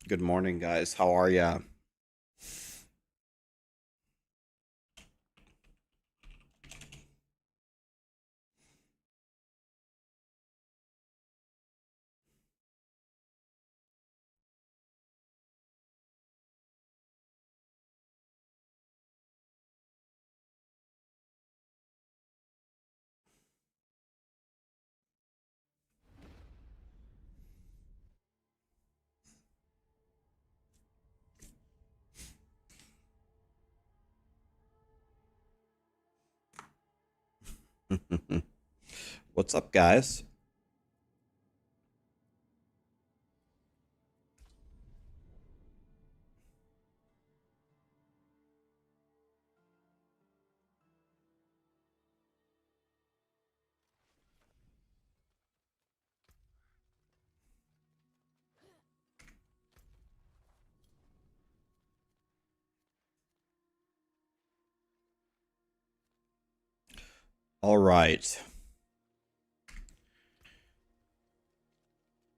Good morning, guys. How are ya? What's up, guys? All right.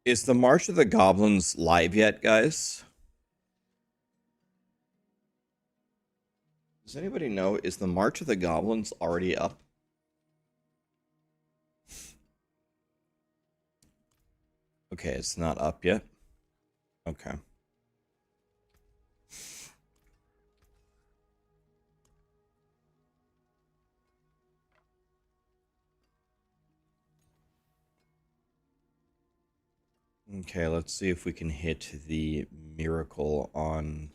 Is the March of the Goblins live yet, guys? Does anybody know? Is the March of the Goblins already up? Okay, it's not up yet. Okay. Okay, let's see if we can hit the miracle on.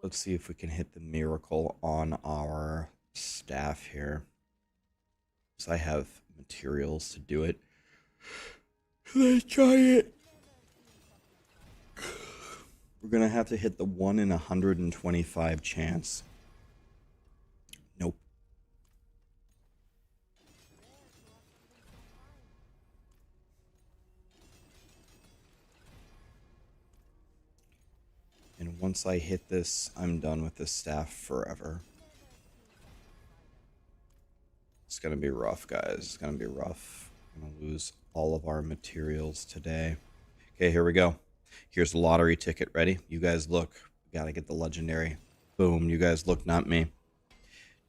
Let's see if we can hit the miracle on our staff here. So I have materials to do it. Let's try it. We're gonna have to hit the 1 in 125 chance. Nope. And once I hit this, I'm done with this staff forever. It's gonna be rough, guys. It's gonna be rough. I'm gonna lose all of our materials today. Okay, here we go. Here's the lottery ticket. Ready? You guys look. We gotta get the legendary. Boom. You guys look, not me.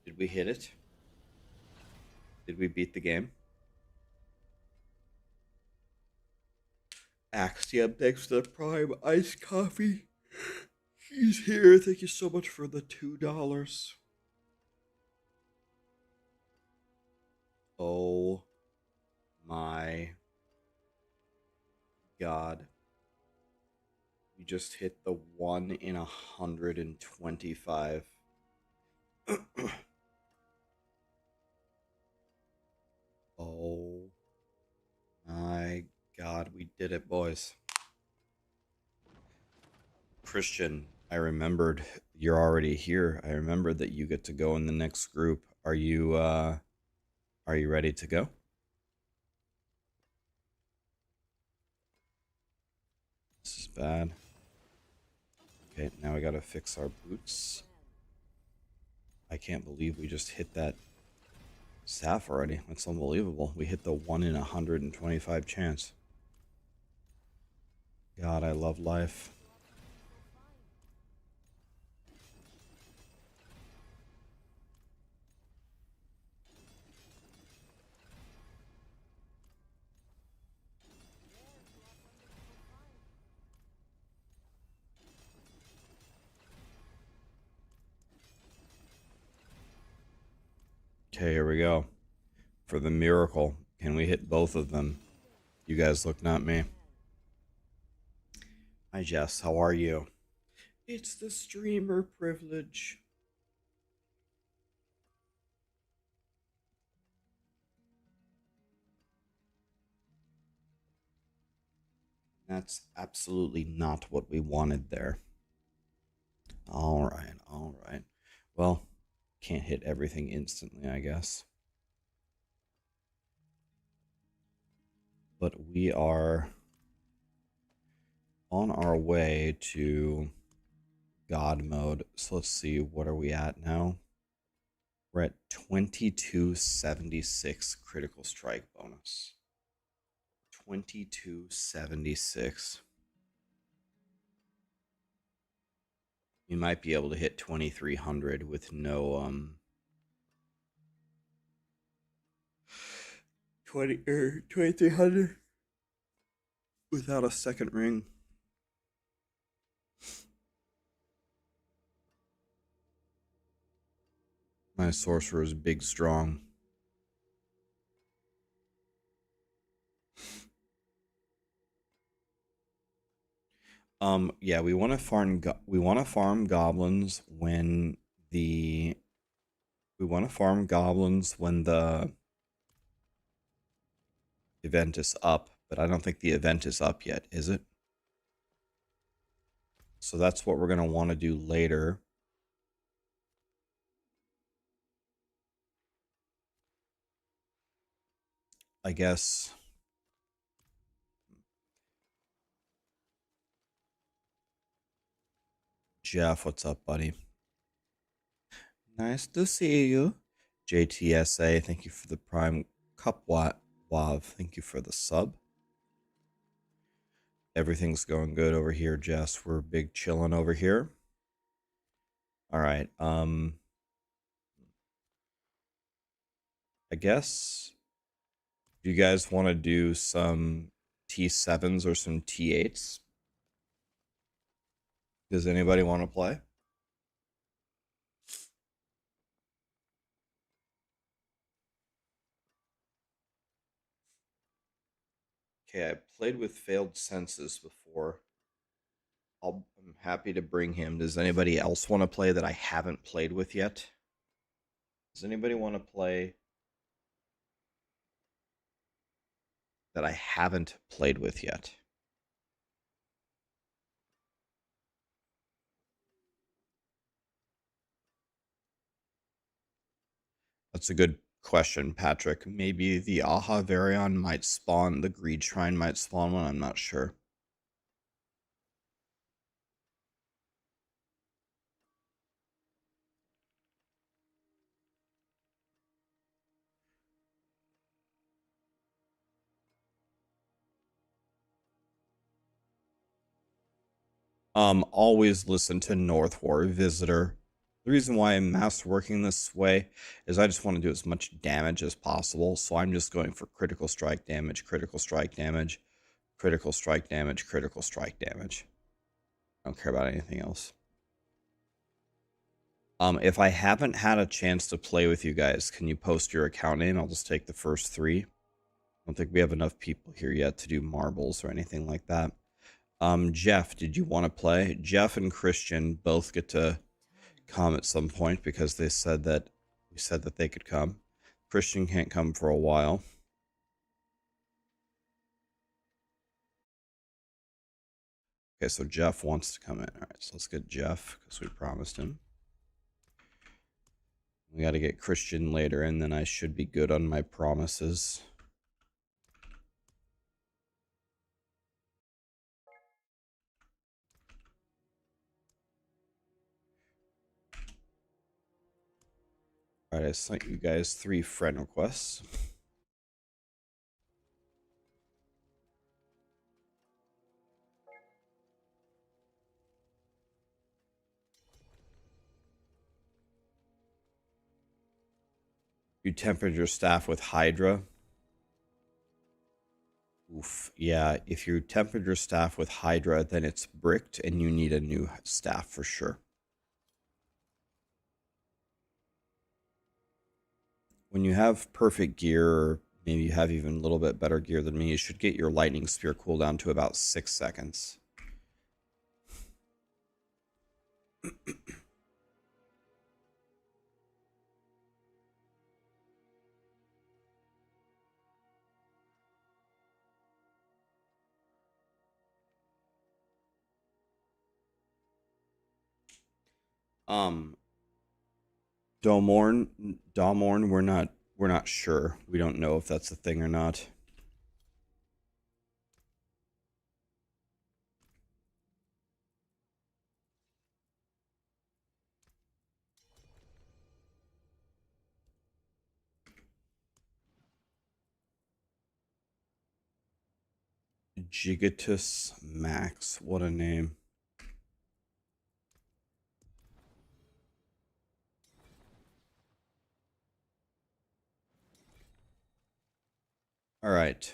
Did we hit it? Did we beat the game? Axia, thanks for the prime iced coffee. She's here. Thank you so much for the $2. Oh my God. We just hit the 1 in 125. Oh my God, we did it, boys. Christian, I remembered you're already here. I remembered that you get to go in the next group. Are you ready to go? This is bad. Okay, now we gotta fix our boots. I can't believe we just hit that staff already. That's unbelievable. We hit the 1 in 125 chance. God, I love life. Okay, here we go. For the miracle, can we hit both of them? You guys look, not me. Hi, Jess. How are you? It's the streamer privilege. That's absolutely not what we wanted there. All right, all right. Well, can't hit everything instantly, I guess. But we are on our way to God mode. So let's see, what are we at now? We're at 2276 critical strike bonus. 2276. You might be able to hit 2300 with no 2300 without a second ring. My sorcerer is big strong. Yeah, we want to farm goblins when the event is up, but I don't think the event is up yet, is it? So that's what we're going to want to do later. I guess. Jeff, what's up, buddy? Nice to see you. JTSA, thank you for the Prime Cup Wav. Thank you for the sub. Everything's going good over here, Jess. We're big chilling over here. All right. I guess, do you guys want to do some T7s or some T8s? Does anybody want to play? Okay, I played with Failed Senses before. I'm happy to bring him. Does anybody else want to play that I haven't played with yet? Does anybody want to play that I haven't played with yet? That's a good question, Patrick. Maybe the Aha Varion might spawn, the Greed Shrine might spawn one, I'm not sure. Always listen to North War Visitor. The reason why I'm mass working this way is I just want to do as much damage as possible. So I'm just going for critical strike damage, critical strike damage, critical strike damage, critical strike damage. I don't care about anything else. If I haven't had a chance to play with you guys, can you post your account name? I'll just take the first 3. I don't think we have enough people here yet to do marbles or anything like that. Jeff, did you want to play? Jeff and Christian both get to come at some point because they said that they could come. Christian can't come for a while. Okay, so Jeff wants to come in. All right, so let's get Jeff because we promised him. We got to get Christian later, and then I should be good on my promises. All right, I sent you guys 3 friend requests. You tempered your staff with Hydra. Oof, yeah, if you tempered your staff with Hydra, then it's bricked and you need a new staff for sure. When you have perfect gear, or maybe you have even a little bit better gear than me, you should get your lightning spear cooldown to about 6 seconds. Domorn, we're not sure. We don't know if that's a thing or not. Gigatus Max. What a name. All right.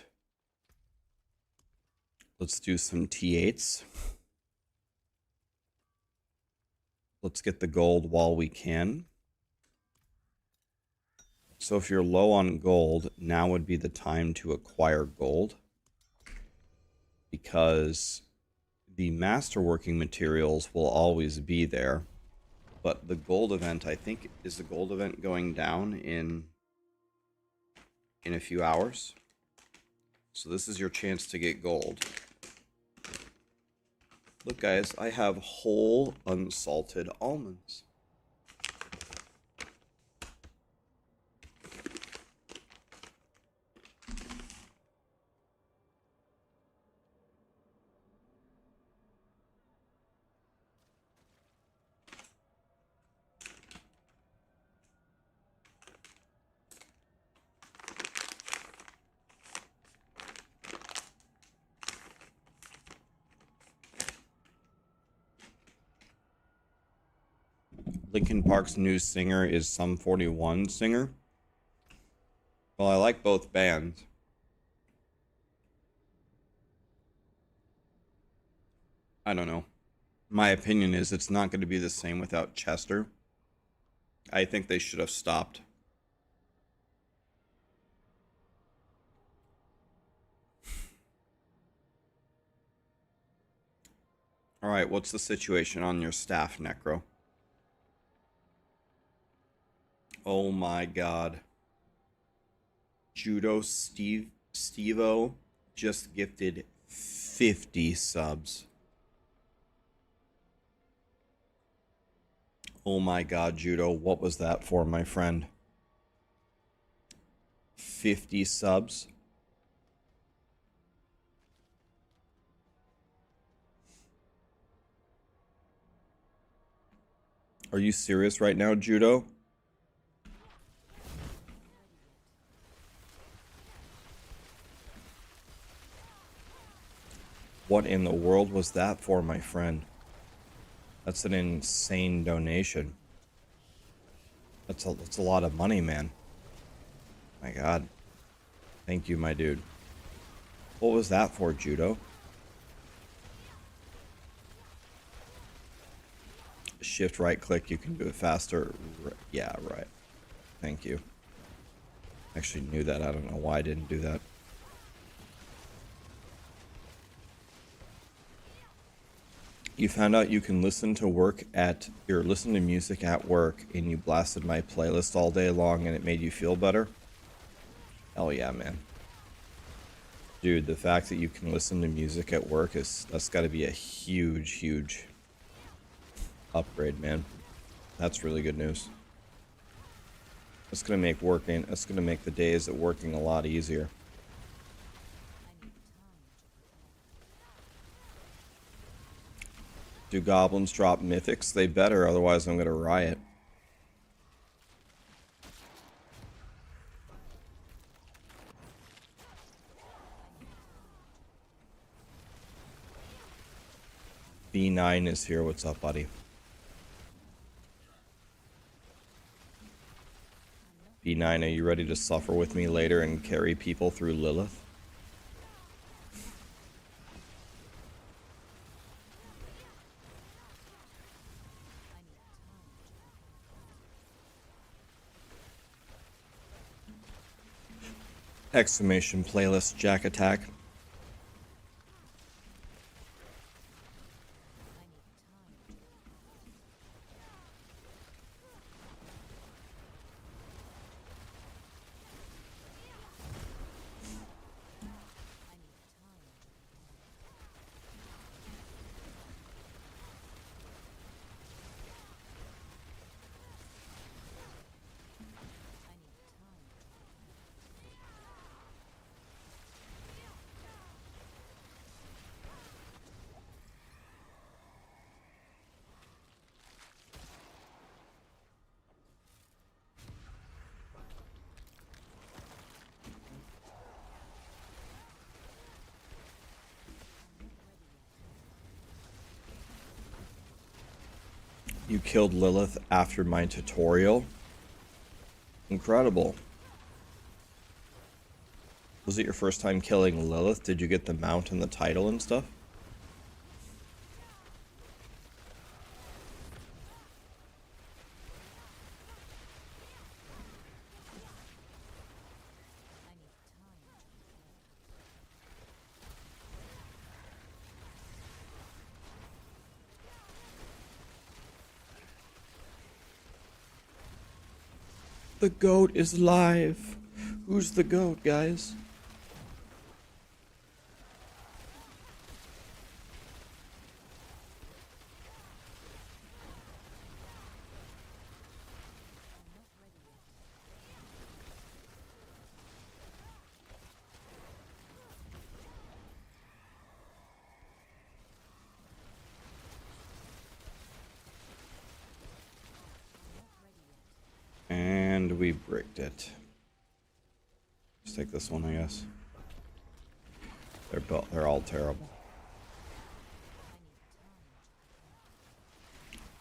Let's do some T8s. Let's get the gold while we can. So if you're low on gold, now would be the time to acquire gold, because the masterworking materials will always be there. But the gold event, I think, is the gold event going down in a few hours. So this is your chance to get gold. Look, guys, I have whole unsalted almonds. Linkin Park's new singer is Sum 41 singer. Well, I like both bands. I don't know. My opinion is it's not going to be the same without Chester. I think they should have stopped. All right, what's the situation on your staff, Necro? Oh my god. Judo Steve-O just gifted 50 subs. Oh my god, Judo, what was that for, my friend? 50 subs? Are you serious right now, Judo? What in the world was that for, my friend? That's an insane donation. That's a lot of money, man. My god. Thank you, my dude. What was that for, Judo? Shift right click, you can do it faster. Yeah, right. Thank you. Actually knew that. I don't know why I didn't do that. You found out you can listen to music at work, and you blasted my playlist all day long and it made you feel better? Hell yeah, man. Dude, the fact that you can listen to music at work that's gotta be a huge upgrade, man. That's really good news. That's gonna make the days at working a lot easier. Do goblins drop mythics? They better, otherwise I'm gonna riot. B9 is here. What's up, buddy? B9, are you ready to suffer with me later and carry people through Lilith? Exclamation playlist Jack Attack. You killed Lilith after my tutorial? Incredible. Was it your first time killing Lilith? Did you get the mount and the title and stuff? The goat is live. Who's the goat, guys? And we bricked it. Let's take this one, I guess. They're all terrible.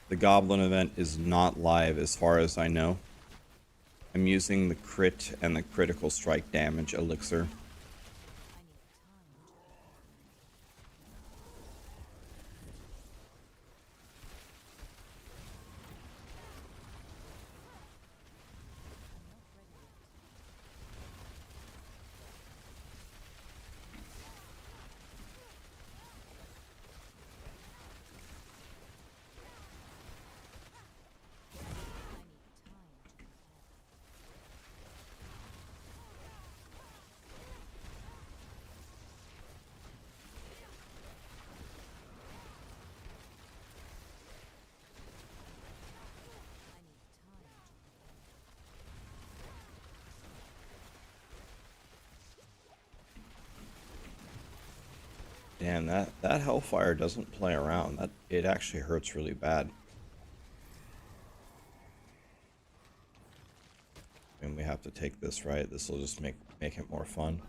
The Goblin event is not live as far as I know. I'm using the crit and the critical strike damage elixir. Damn, that Hellfire doesn't play around. It actually hurts really bad. And we have to take this, right? This will just make it more fun.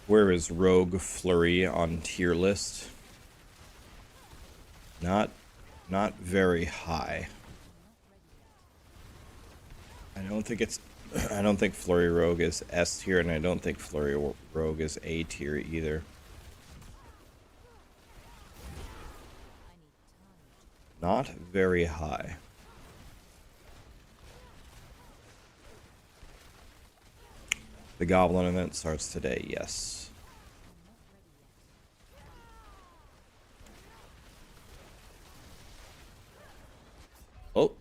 Where is Rogue Flurry on tier list? Not very high. I don't think Flurry Rogue is S tier, and I don't think Flurry Rogue is A tier either. Not very high. The Goblin event starts today, yes. Oh,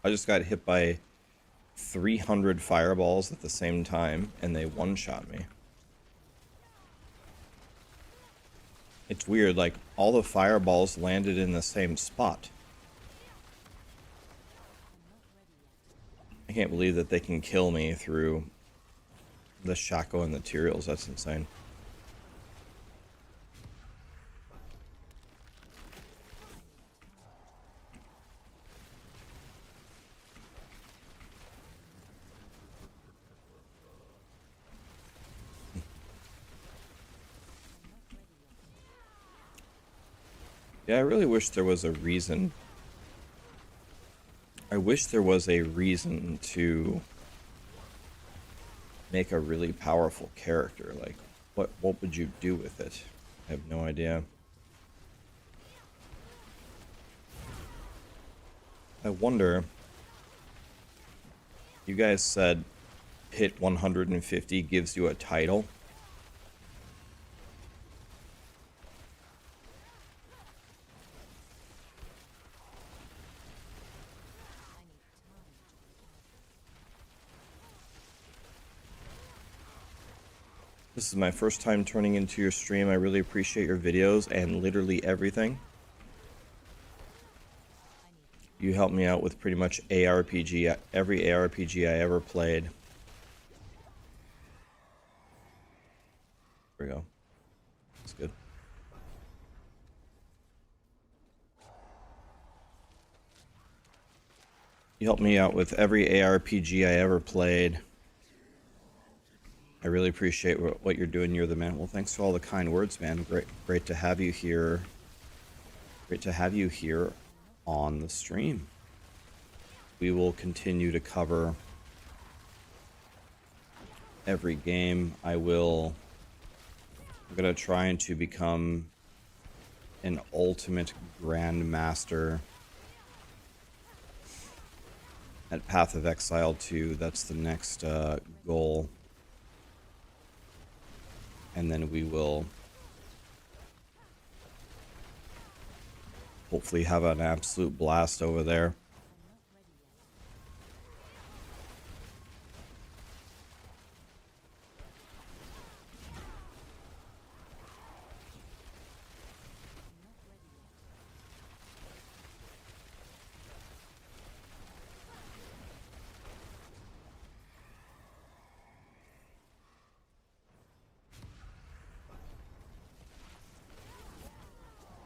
I just got hit by 300 fireballs at the same time, and they one-shot me. It's weird, like, all the fireballs landed in the same spot. I can't believe that they can kill me through the Shaco and the materials. That's insane. Yeah, I really wish there was a reason. I wish there was a reason to make a really powerful character. Like, what would you do with it? I have no idea. I wonder, you guys said hit 150 gives you a title. This is my first time turning into your stream. I really appreciate your videos and literally everything. You helped me out with pretty much ARPG, every ARPG I ever played. There we go. That's good. You helped me out with every ARPG I ever played. I really appreciate what you're doing. You're the man. Well, thanks for all the kind words, man. Great to have you here. Great to have you here on the stream. We will continue to cover every game. I'm gonna try to become an ultimate grandmaster at Path of Exile 2. That's the next goal. And then we will hopefully have an absolute blast over there.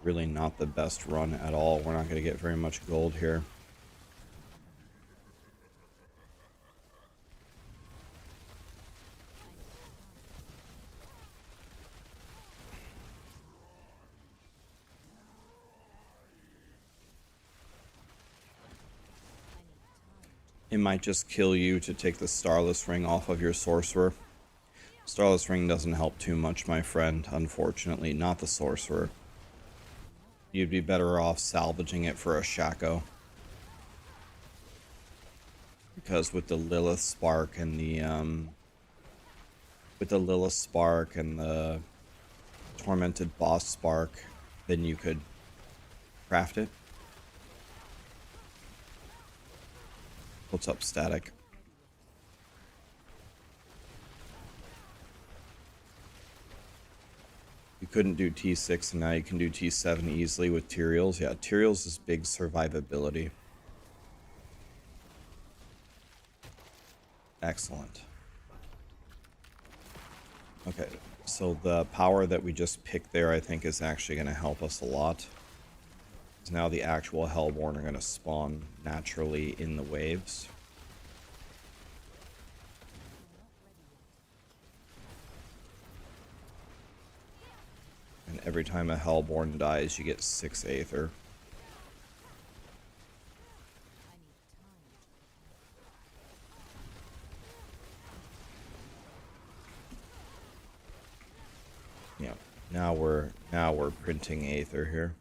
Really not the best run at all. We're not going to get very much gold here. It might just kill you to take the Starless Ring off of your Sorcerer. Starless Ring doesn't help too much, my friend, unfortunately. Not the Sorcerer. You'd be better off salvaging it for a Shaco. Because with the Lilith Spark and the Tormented Boss Spark, then you could craft it. What's up, Static? You couldn't do T6 and now you can do T7 easily with Tyraels. Yeah, Tyraels is big survivability. Excellent. Okay, so the power that we just picked there I think is actually going to help us a lot. Because now the actual Hellborn are going to spawn naturally in the waves. And every time a Hellborn dies, you get 6 Aether. Yeah, now we're printing Aether here.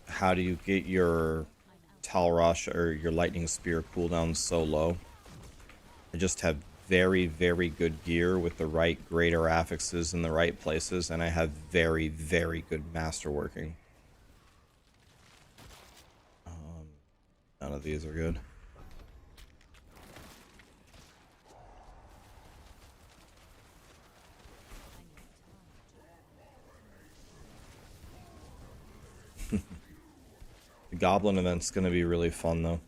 How do you get your Talrosh or your Lightning Spear cooldown so low? I just have very, very good gear with the right greater affixes in the right places, and I have very, very good masterworking. None of these are good. The Goblin event's going to be really fun, though.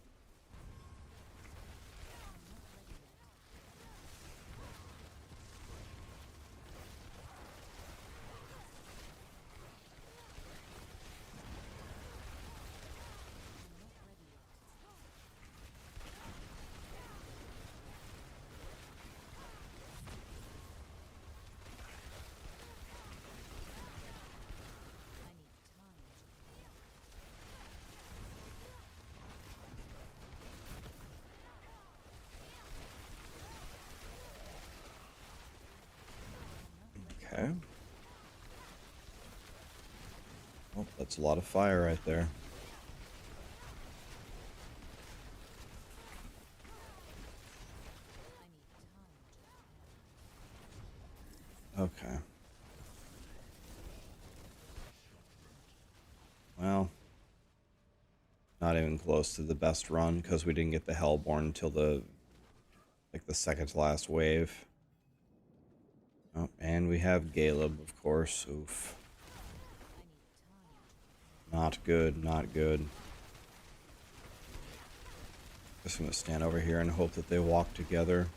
Okay. Oh, that's a lot of fire right there. Okay. Well, not even close to the best run because we didn't get the Hellborn until the second to last wave. Oh, and we have Galeb, of course. Oof. Not good, not good. Just gonna stand over here and hope that they walk together.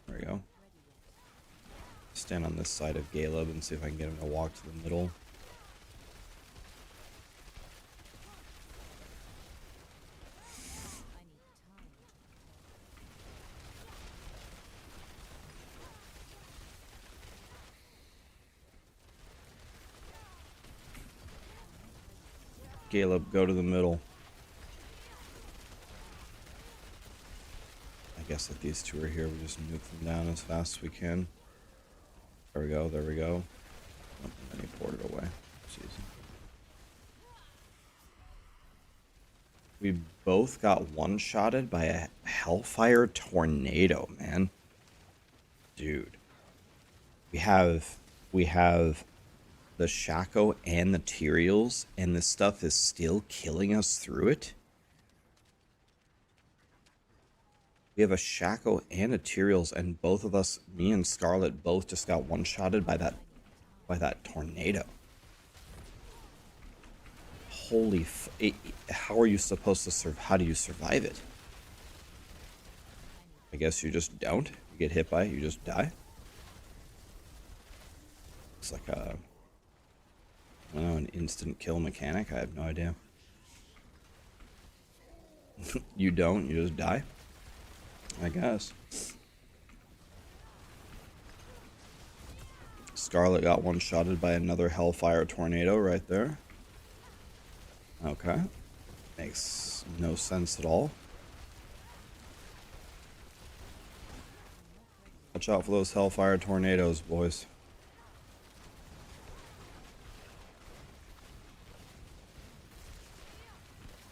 There we go. Stand on this side of Caleb and see if I can get him to walk to the middle. Caleb, go to the middle. I guess that these two are here. We just nuke them down as fast as we can. There we go, there we go. Oh, and then he poured it away. Jeez. We both got one-shotted by a Hellfire Tornado, man. Dude. We have the Shaco and the Tyraels, and this stuff is still killing us through it. We have a Shaco and a Tyraels, and both of us, me and Scarlet, both just got one-shotted by that tornado. Holy how are you supposed to how do you survive it? I guess you just don't. You get hit by it, you just die. It's like a, I don't know, an instant kill mechanic. I have no idea. You don't, you just die. I guess. Scarlet got one-shotted by another Hellfire Tornado right there. Okay. Makes no sense at all. Watch out for those Hellfire Tornadoes, boys.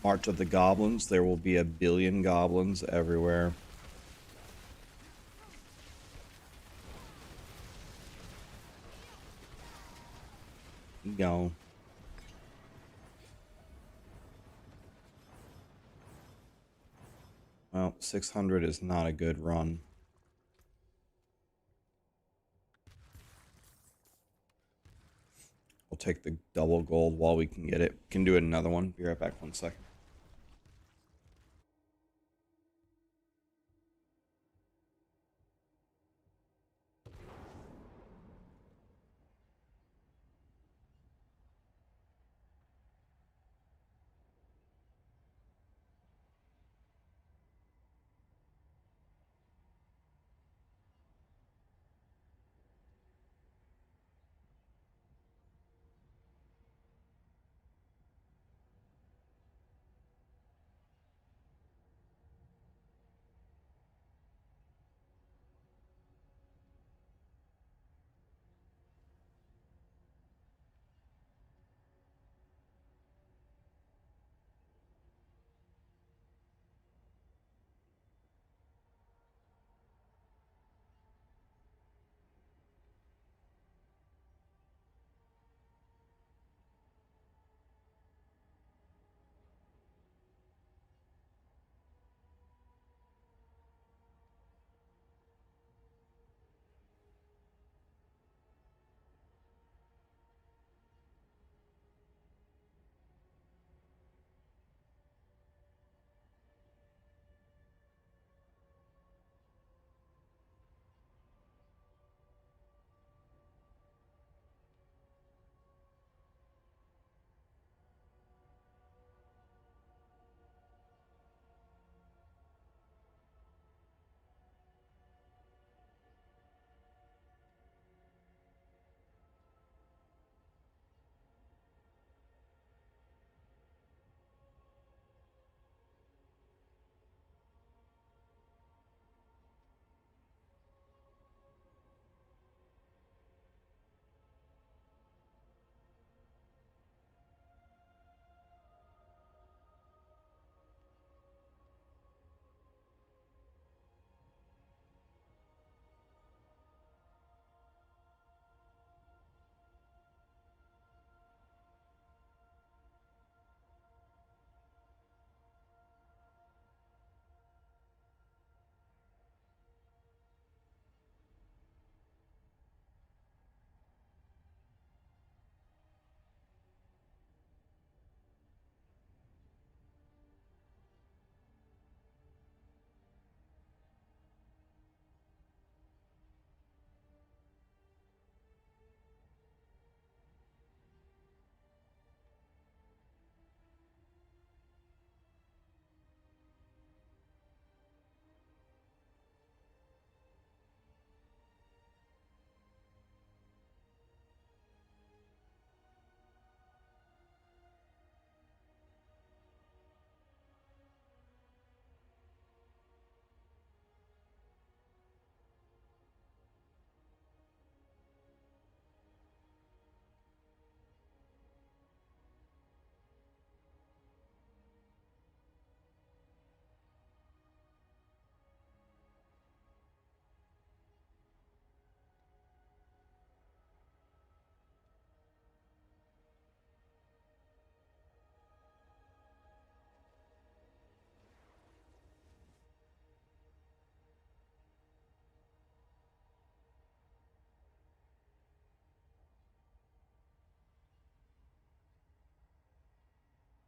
March of the Goblins. There will be a billion goblins everywhere. Go. Well, 600 is not a good run. We'll take the double gold while we can get it. Can do another one. Be right back 1 second.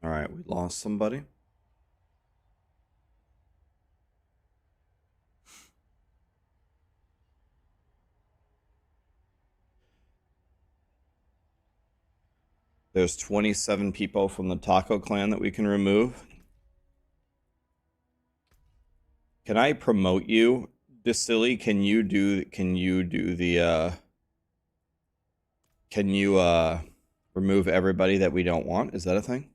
All right, we lost somebody. There's 27 people from the Taco Clan that we can remove. Can I promote you, Basili? Can you do the can you remove everybody that we don't want? Is that a thing?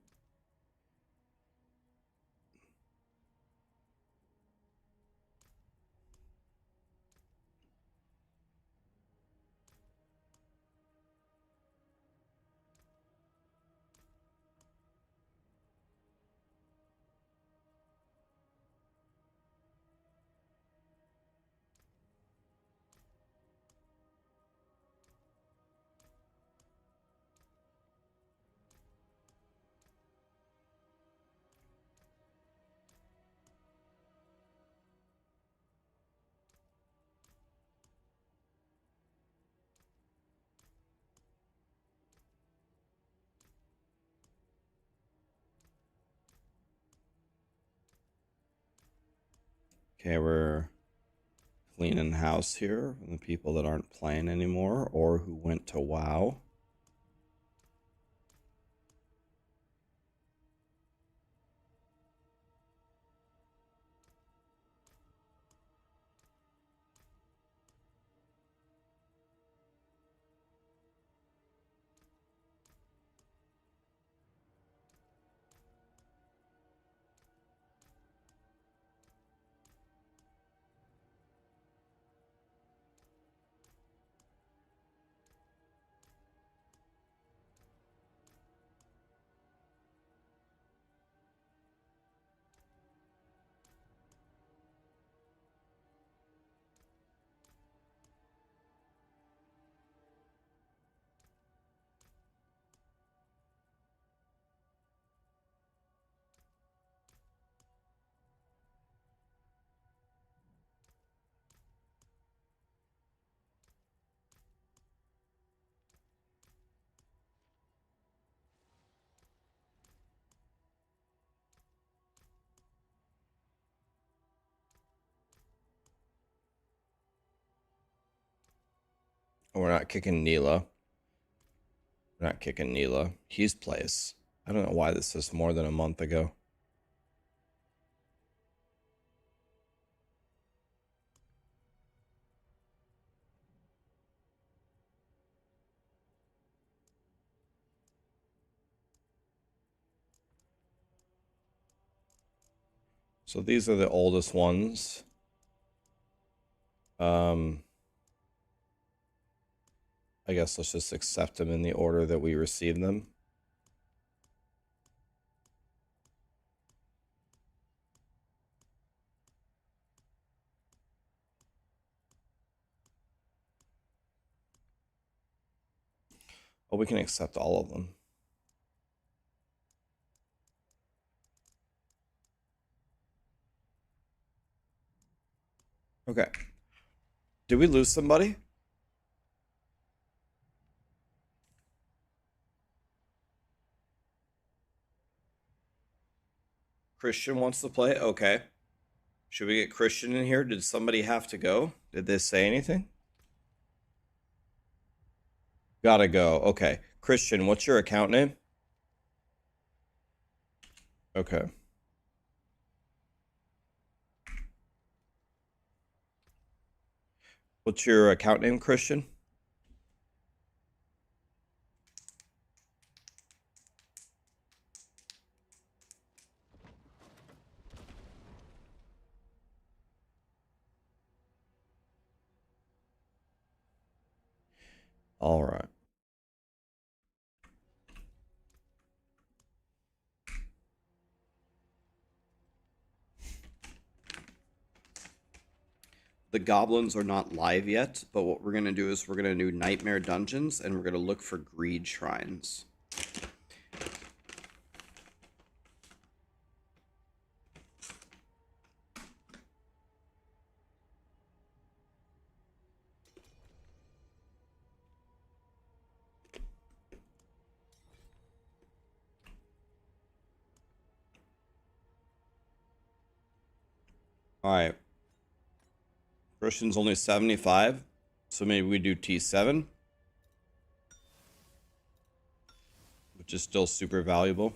Okay, we're cleaning house here. The people that aren't playing anymore or who went to WoW. We're not kicking Neela. We're not kicking Neela. He's place. I don't know why this is more than a month ago. So these are the oldest ones. I guess let's just accept them in the order that we received them. Oh, we can accept all of them. Okay. Did we lose somebody? Christian wants to play? Okay. Should we get Christian in here? Did somebody have to go? Did they say anything? Gotta go. Okay. Christian, what's your account name? Okay. What's your account name, Christian? All right. The goblins are not live yet, but what we're going to do is we're going to do nightmare dungeons and we're going to look for greed shrines. Alright. Christian's only 75. So maybe we do T7. Which is still super valuable.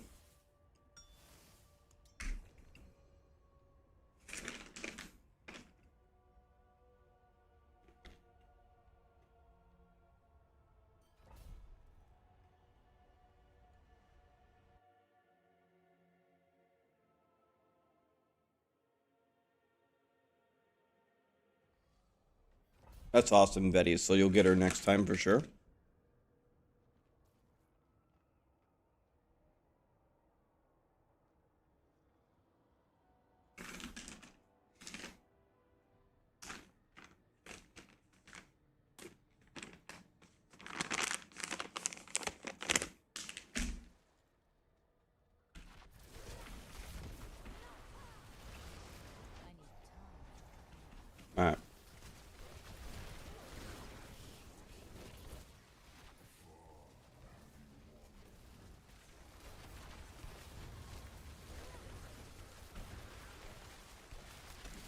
That's awesome, Betty. So you'll get her next time for sure. All right.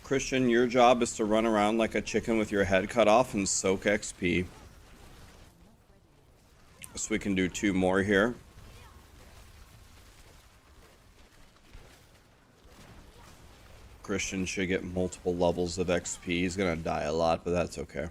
Christian, your job is to run around like a chicken with your head cut off and soak XP. So we can do 2 more here. Christian should get multiple levels of XP. He's gonna die a lot, but that's okay.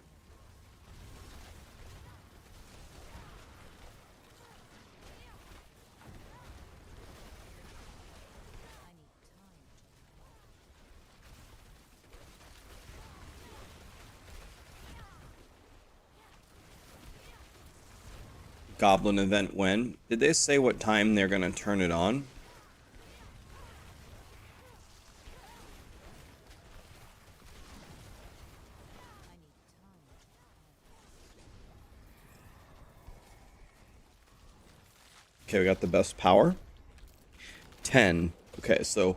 Goblin event when? Did they say what time they're gonna turn it on? Okay, we got the best power. 10. Okay, so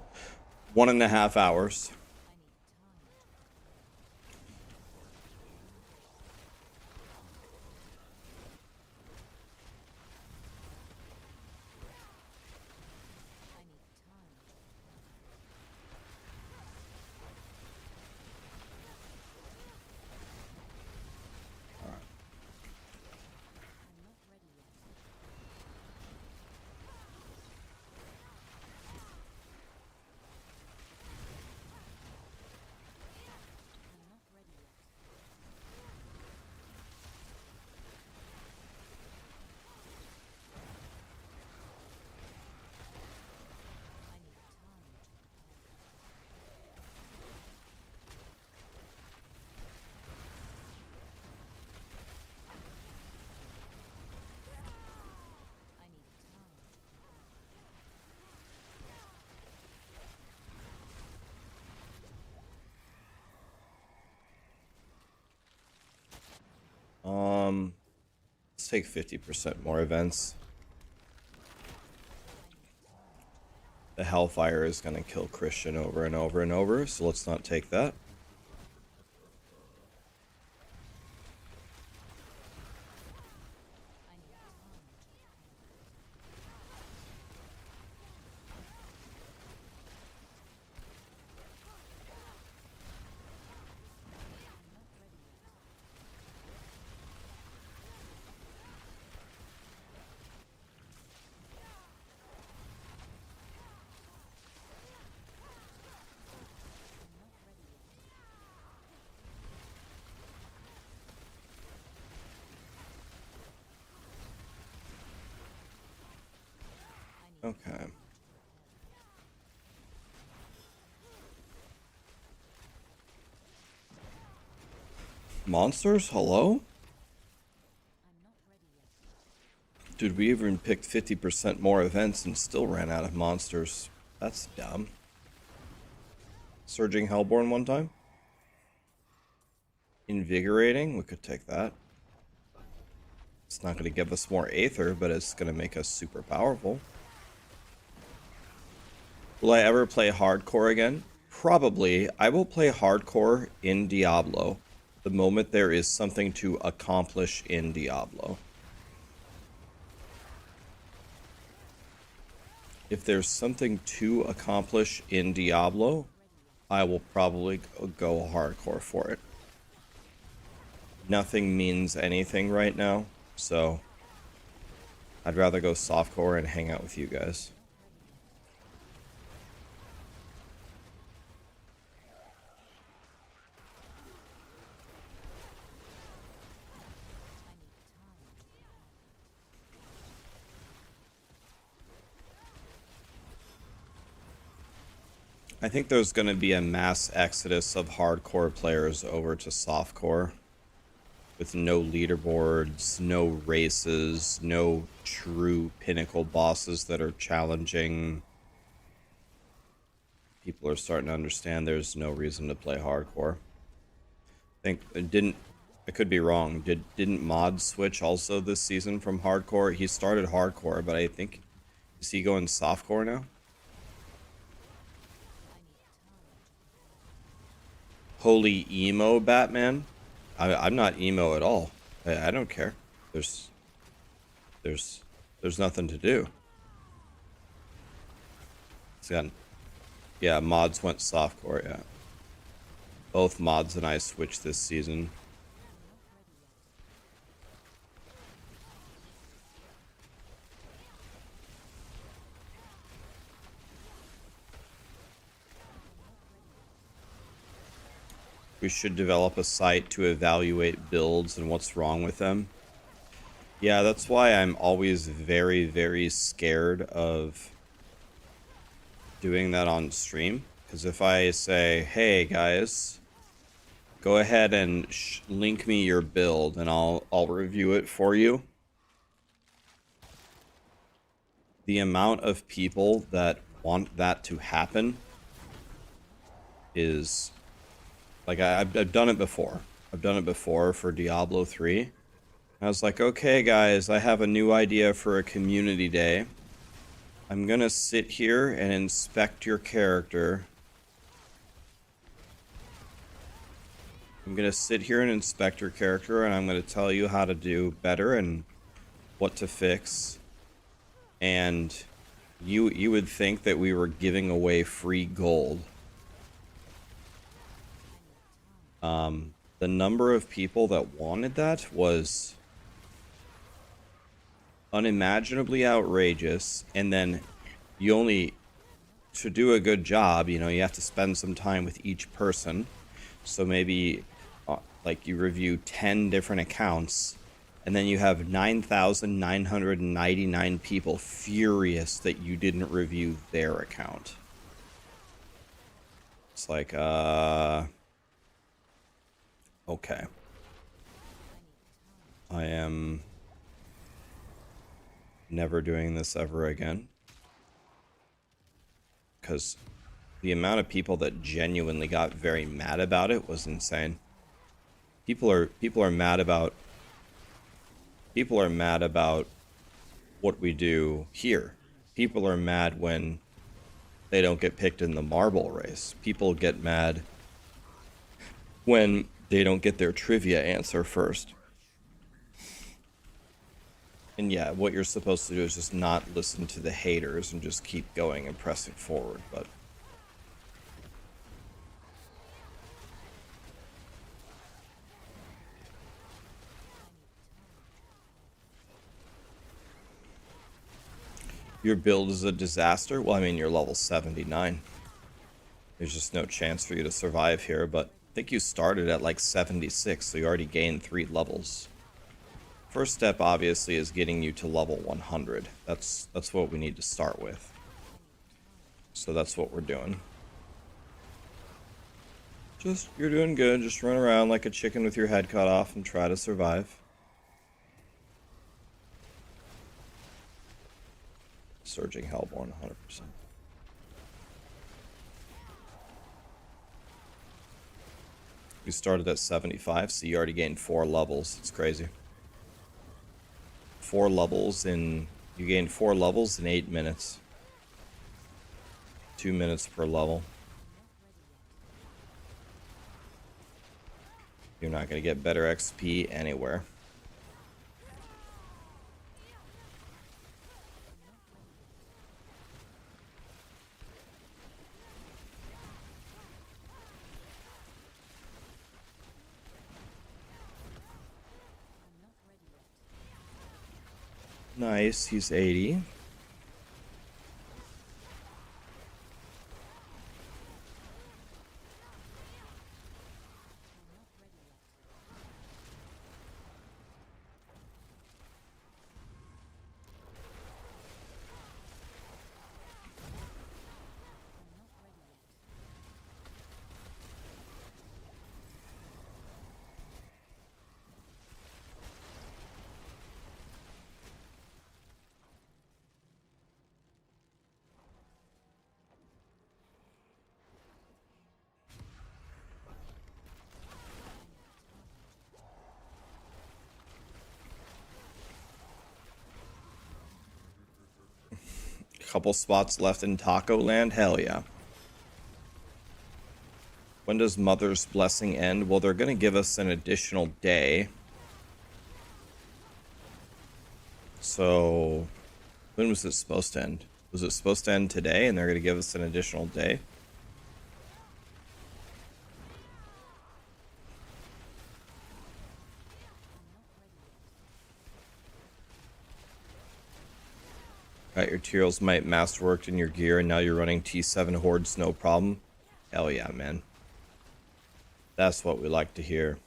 1.5 hours. Let's take 50% more events. The Hellfire is going to kill Christian over and over and over, so let's not take that. Okay. Monsters? Hello? Dude, we even picked 50% more events and still ran out of monsters. That's dumb. Surging Hellborn one time? Invigorating? We could take that. It's not going to give us more Aether, but it's going to make us super powerful. Will I ever play hardcore again? Probably. I will play hardcore in Diablo the moment there is something to accomplish in Diablo. If there's something to accomplish in Diablo, I will probably go hardcore for it. Nothing means anything right now, so I'd rather go softcore and hang out with you guys. I think there's going to be a mass exodus of hardcore players over to softcore. With no leaderboards, no races, no true pinnacle bosses that are challenging. People are starting to understand there's no reason to play hardcore. I think it didn't. I could be wrong. Didn't Mod switch also this season from hardcore? He started hardcore, but I think is he going softcore now? Holy emo Batman. I'm not emo at all. I don't care. There's nothing to do. It's got, yeah, mods went softcore, yeah. Both mods and I switched this season. We should develop a site to evaluate builds and what's wrong with them. Yeah, that's why I'm always very, very scared of doing that on stream. Because if I say, hey guys, go ahead and link me your build and I'll review it for you. The amount of people that want that to happen is... Like, I've done it before. I've done it before for Diablo 3. I was like, okay, guys, I have a new idea for a community day. I'm gonna sit here and inspect your character. I'm gonna sit here and inspect your character, and I'm gonna tell you how to do better and what to fix. And you would think that we were giving away free gold. The number of people that wanted that was unimaginably outrageous, and then you only, to do a good job, you know, you have to spend some time with each person. So maybe, like, you review 10 different accounts, and then you have 9,999 people furious that you didn't review their account. It's like, okay. I am never doing this ever again. Because the amount of people that genuinely got very mad about it was insane. People are mad about what we do here. People are mad when they don't get picked in the marble race. People get mad when they don't get their trivia answer first. And yeah, what you're supposed to do is just not listen to the haters and just keep going and pressing forward, but... Your build is a disaster? Well, I mean, you're level 79. There's just no chance for you to survive here, but I think you started at like 76, so you already gained 3 levels. First step, obviously, is getting you to level 100. That's what we need to start with. So that's what we're doing. You're doing good. Just run around like a chicken with your head cut off and try to survive. Surging Hellborn, 100%. We started at 75, so you already gained 4 levels. It's crazy. 4 levels in... You gained 4 levels in 8 minutes. 2 minutes per level. You're not going to get better XP anywhere. Nice, he's 80. Couple spots left in Taco Land? Hell yeah. When does Mother's Blessing end? Well, they're going to give us an additional day. So, when was it supposed to end? Was it supposed to end today and they're going to give us an additional day? Got your Tyrell's Might masterworked in your gear and now you're running T7 Hordes, no problem. Hell yeah, man. That's what we like to hear.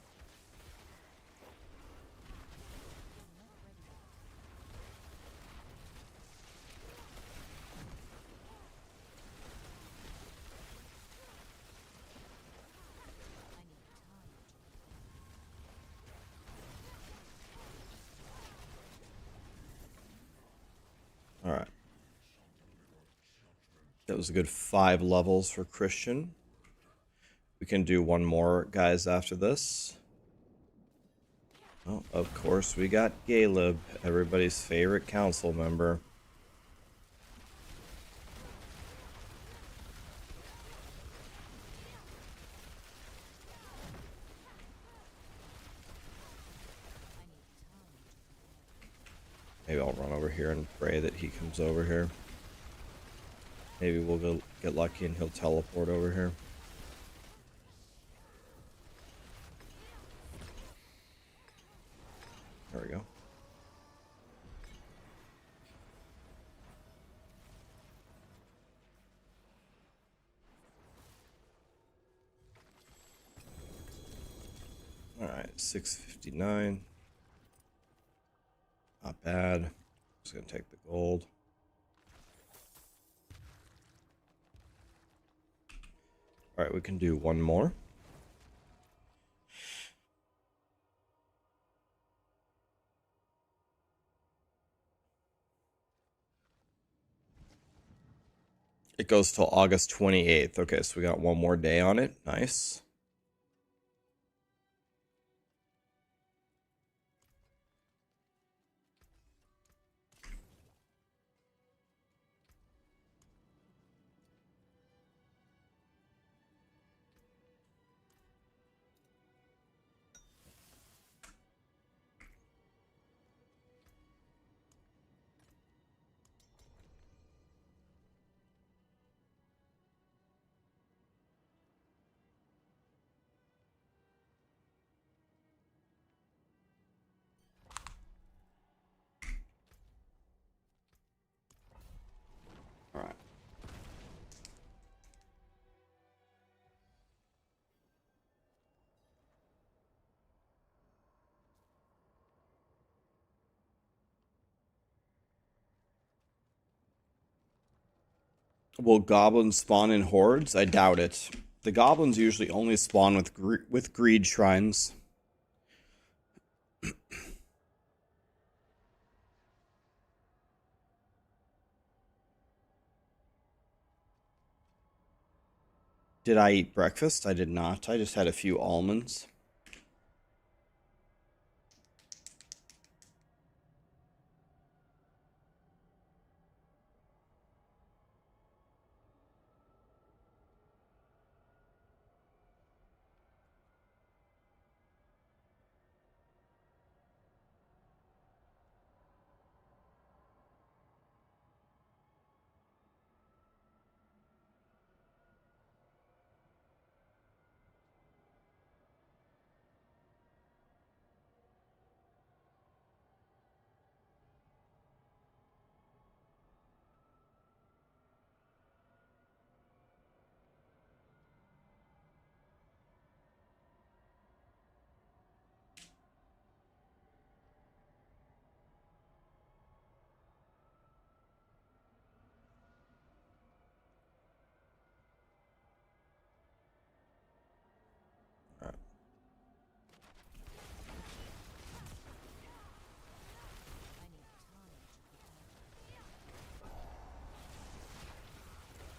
Alright. That was a good 5 levels for Christian. We can do one more, guys, after this. Oh, of course, we got Caleb, everybody's favorite council member. Maybe I'll run over here and pray that he comes over here. Maybe we'll go get lucky and he'll teleport over here. There we go. Alright, 659. Not bad. Just gonna take the gold. Alright, we can do one more. It goes till August 28th. Okay, so we got one more day on it. Nice. Alright. Will goblins spawn in hordes? I doubt it. The goblins usually only spawn with greed shrines. Did I eat breakfast? I did not. I just had a few almonds.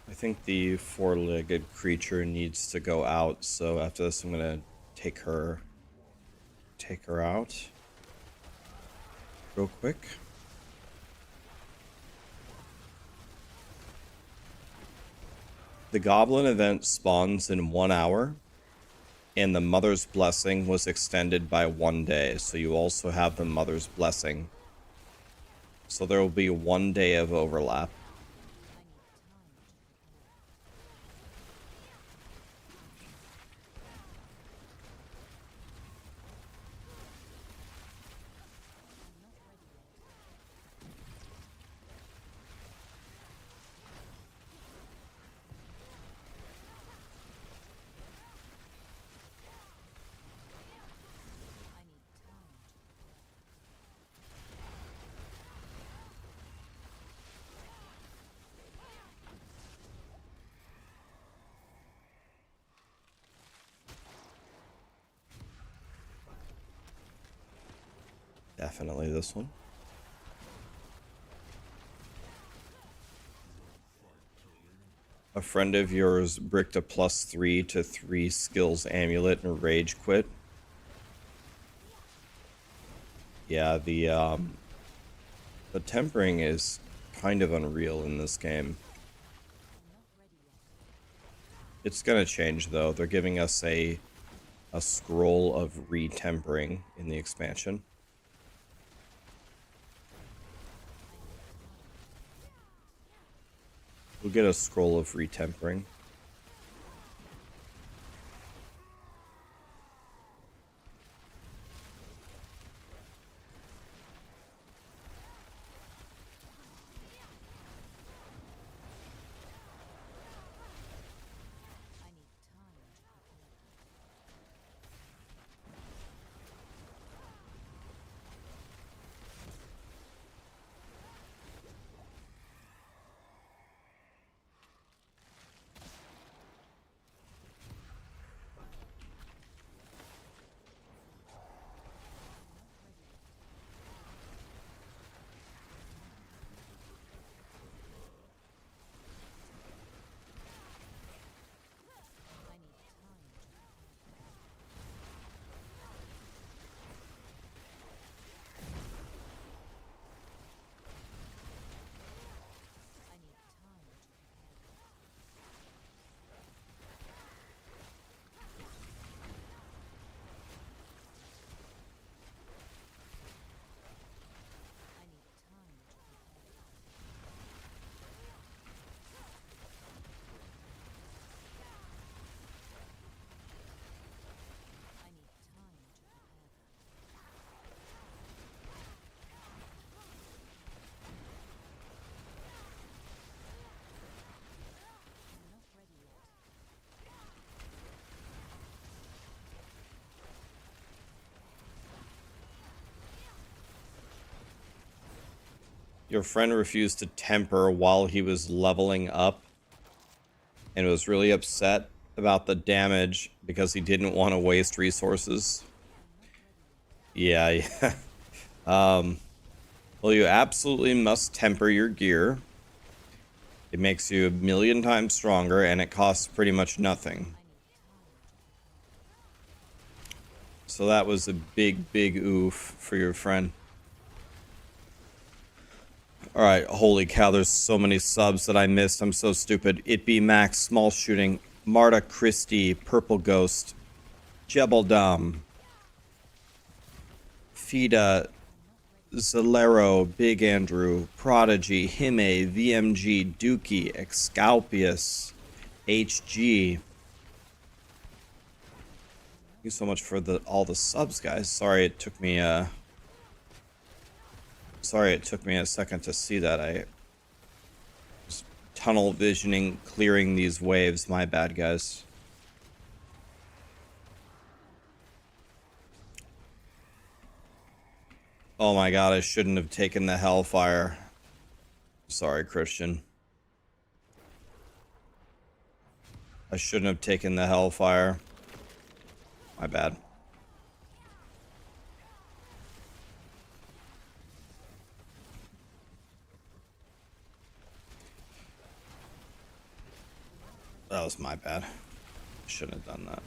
I think the four-legged creature needs to go out, so after this I'm gonna take her out real quick. The Goblin event spawns in 1 hour, and the Mother's Blessing was extended by 1 day, so you also have the Mother's Blessing. So there will be 1 day of overlap. Definitely this one. A friend of yours bricked a +3 to 3 skills amulet and rage quit. Yeah, the tempering is kind of unreal in this game. It's gonna change though. They're giving us a scroll of re-tempering in the expansion. We'll get a scroll of re-tempering. Your friend refused to temper while he was leveling up and was really upset about the damage because he didn't want to waste resources. Yeah, yeah. Well, you absolutely must temper your gear. It makes you 1,000,000 times stronger, and it costs pretty much nothing. So that was a big, big oof for your friend. Alright, holy cow, there's so many subs that I missed. I'm so stupid. It Be Max, Small Shooting, Marta Christie, Purple Ghost, Jebeldum, Fida, Zalero, Big Andrew, Prodigy, Hime, VMG, Dookie, Excalpius, HG. Thank you so much for all the subs, guys. Sorry it took me a second to see that. I was tunnel visioning, clearing these waves. My bad, guys. Oh my god, I shouldn't have taken the Hellfire. Sorry, Christian. I shouldn't have taken the Hellfire. My bad. That was my bad. Shouldn't have done that.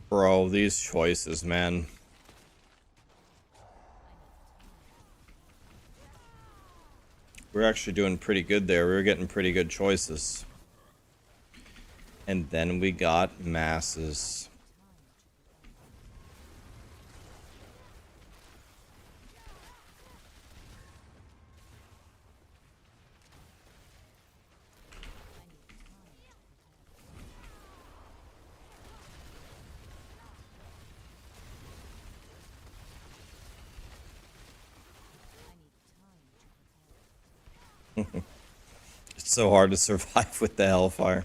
Bro, these choices, man. We're actually doing pretty good there. We were getting pretty good choices. And then we got masses. It's so hard to survive with the Hellfire.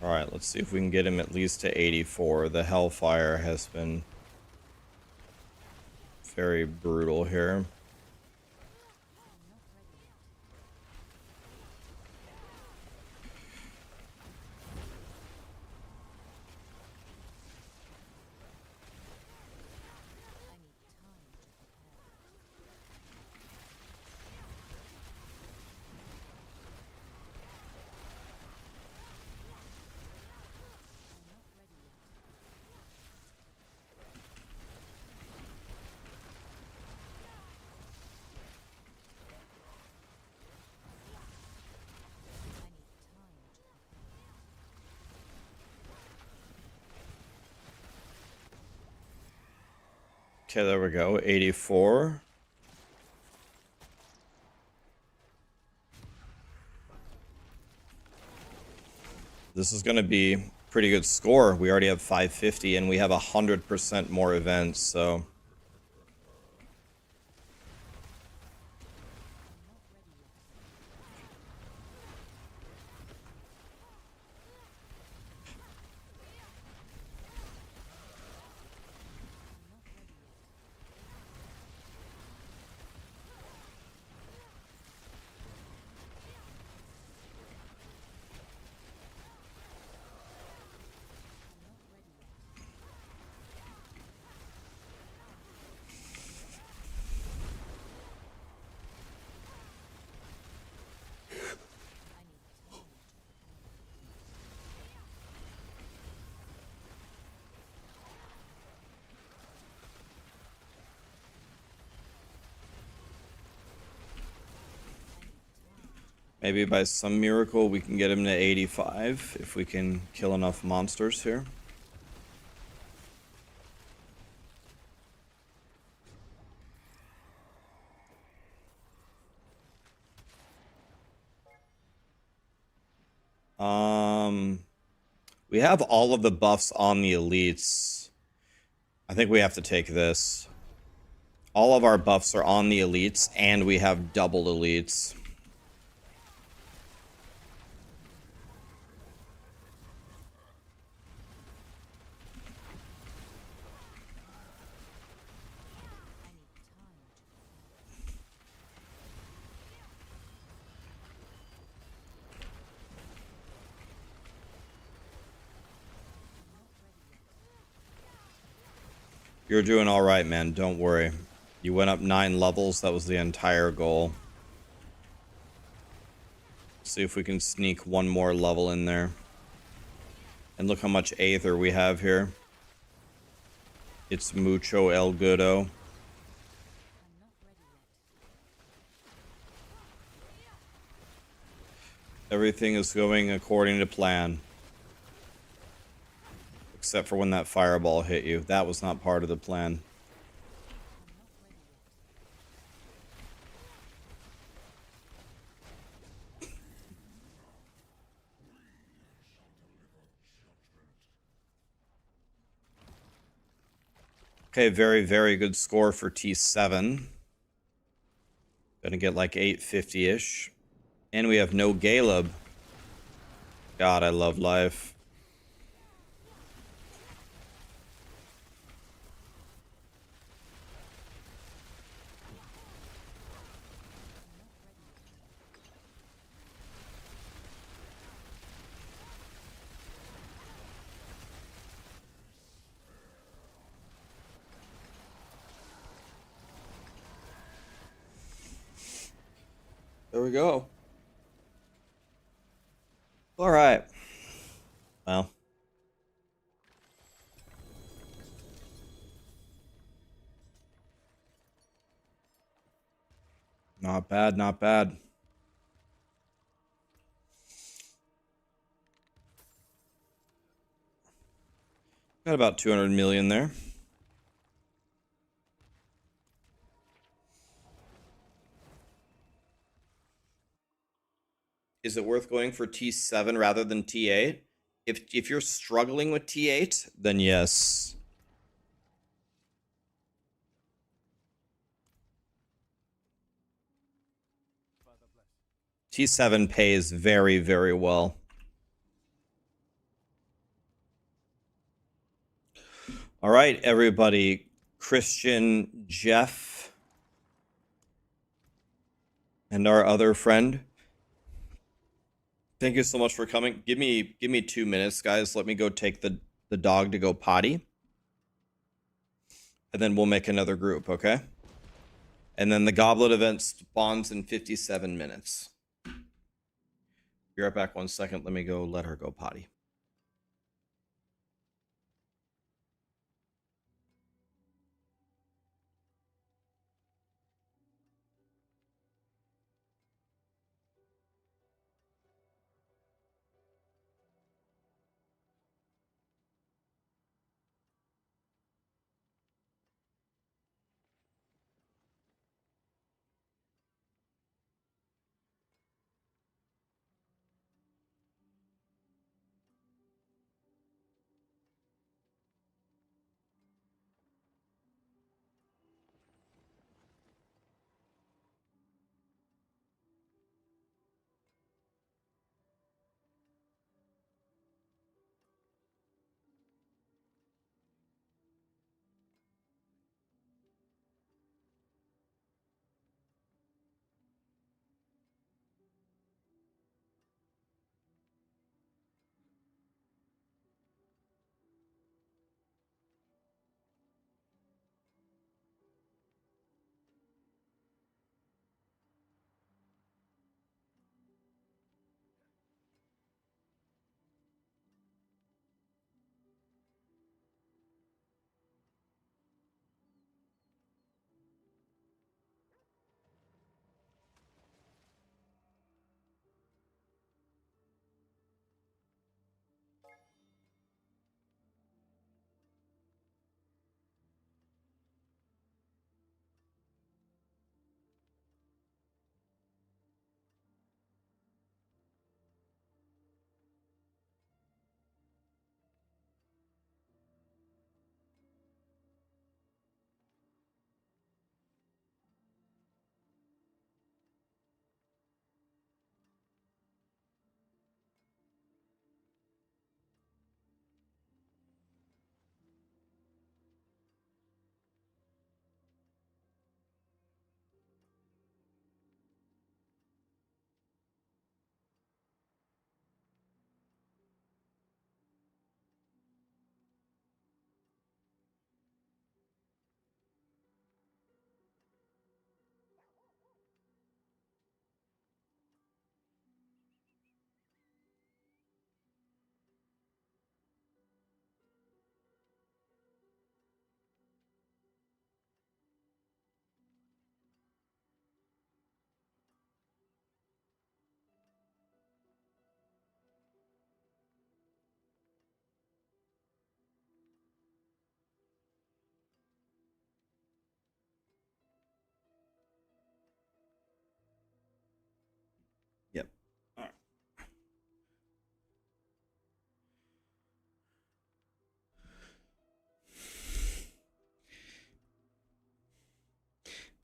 Alright, let's see if we can get him at least to 84. The Hellfire has been very brutal here. Okay, there we go. 84. This is going to be a pretty good score. We already have 550 and we have 100% more events, so... Maybe by some miracle we can get him to 85 if we can kill enough monsters here. We have all of the buffs on the elites. I think we have to take this. All of our buffs are on the elites, and we have double elites. You're doing all right, man. Don't worry. You went up 9 levels. That was the entire goal. See if we can sneak one more level in there. And look how much Aether we have here. It's mucho el goodo. Everything is going according to plan. Except for when that fireball hit you. That was not part of the plan. Okay, very, very good score for T7. Gonna get like 850-ish. And we have no Galeb. God, I love life. There we go. All right. Well. Not bad, not bad. Got about 200 million there. Is it worth going for T7 rather than T8? If you're struggling with T8, then yes. T7 pays very, very well. All right, everybody. Christian, Jeff, and our other friend. Thank you so much for coming. Give me 2 minutes, guys. Let me go take the dog to go potty. And then we'll make another group, okay? And then the goblet event spawns in 57 minutes. Be right back 1 second. Let me go let her go potty.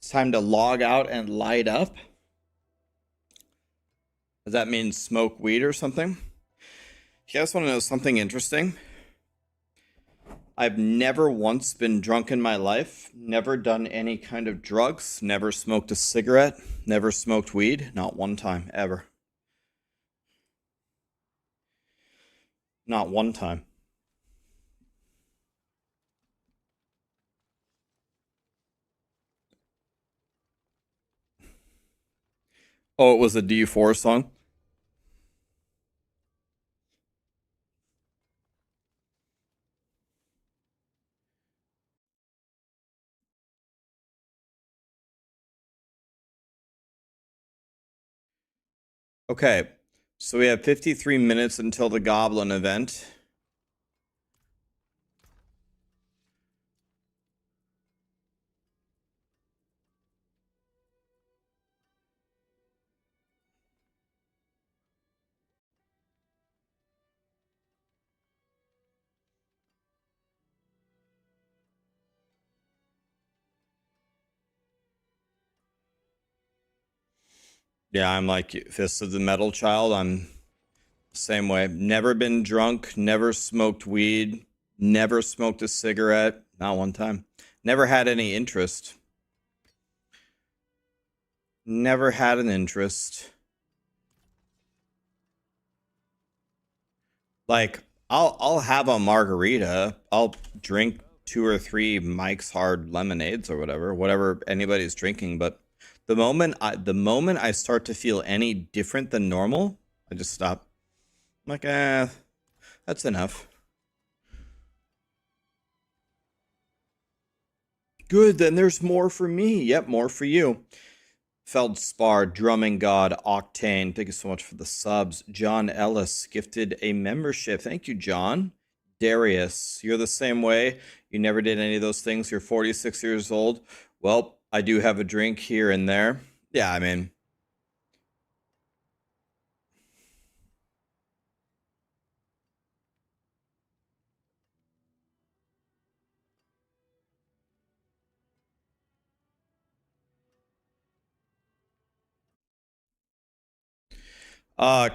It's time to log out and light up. Does that mean smoke weed or something? You guys want to know something interesting? I've never once been drunk in my life, never done any kind of drugs, never smoked a cigarette, never smoked weed, not one time, ever. Not one time. Oh, it was a D4 song? Okay, so we have 53 minutes until the Goblin event. Yeah, I'm like Fist of the Metal Child. I'm the same way. Never been drunk, never smoked weed, never smoked a cigarette, not one time. Never had any interest. Never had an interest. Like I'll have a margarita. I'll drink 2 or 3 Mike's Hard lemonades or whatever anybody's drinking, but the moment I start to feel any different than normal, I just stop. I'm like, that's enough. Good, then there's more for me. Yep, more for you. Feldspar, Drumming God, Octane, thank you so much for the subs. John Ellis gifted a membership. Thank you, John. Darius, you're the same way. You never did any of those things. You're 46 years old. Well, I do have a drink here and there. Yeah, I mean,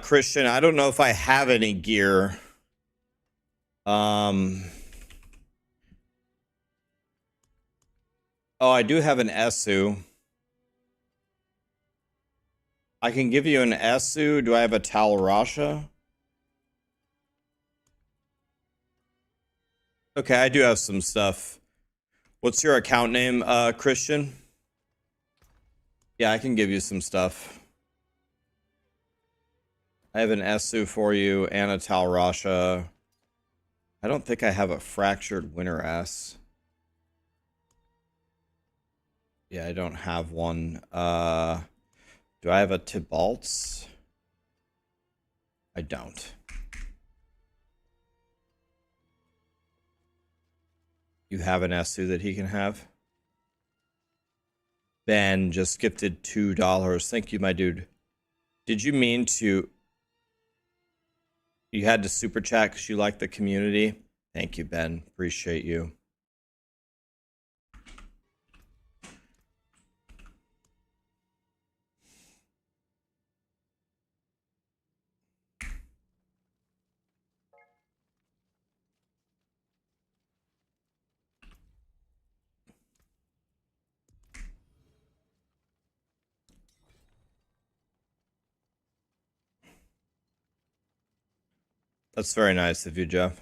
Christian, I don't know if I have any gear. Oh, I do have an Esu. I can give you an Esu. Do I have a Talrasha? Okay, I do have some stuff. What's your account name, Christian? Yeah, I can give you some stuff. I have an Esu for you and a Talrasha. I don't think I have a Fractured Winter S. Yeah, I don't have one. Do I have a Tibalt's? I don't. You have an Esu that he can have? Ben just gifted $2. Thank you, my dude. Did you mean to... You had to super chat because you like the community? Thank you, Ben. Appreciate you. That's very nice of you, Jeff.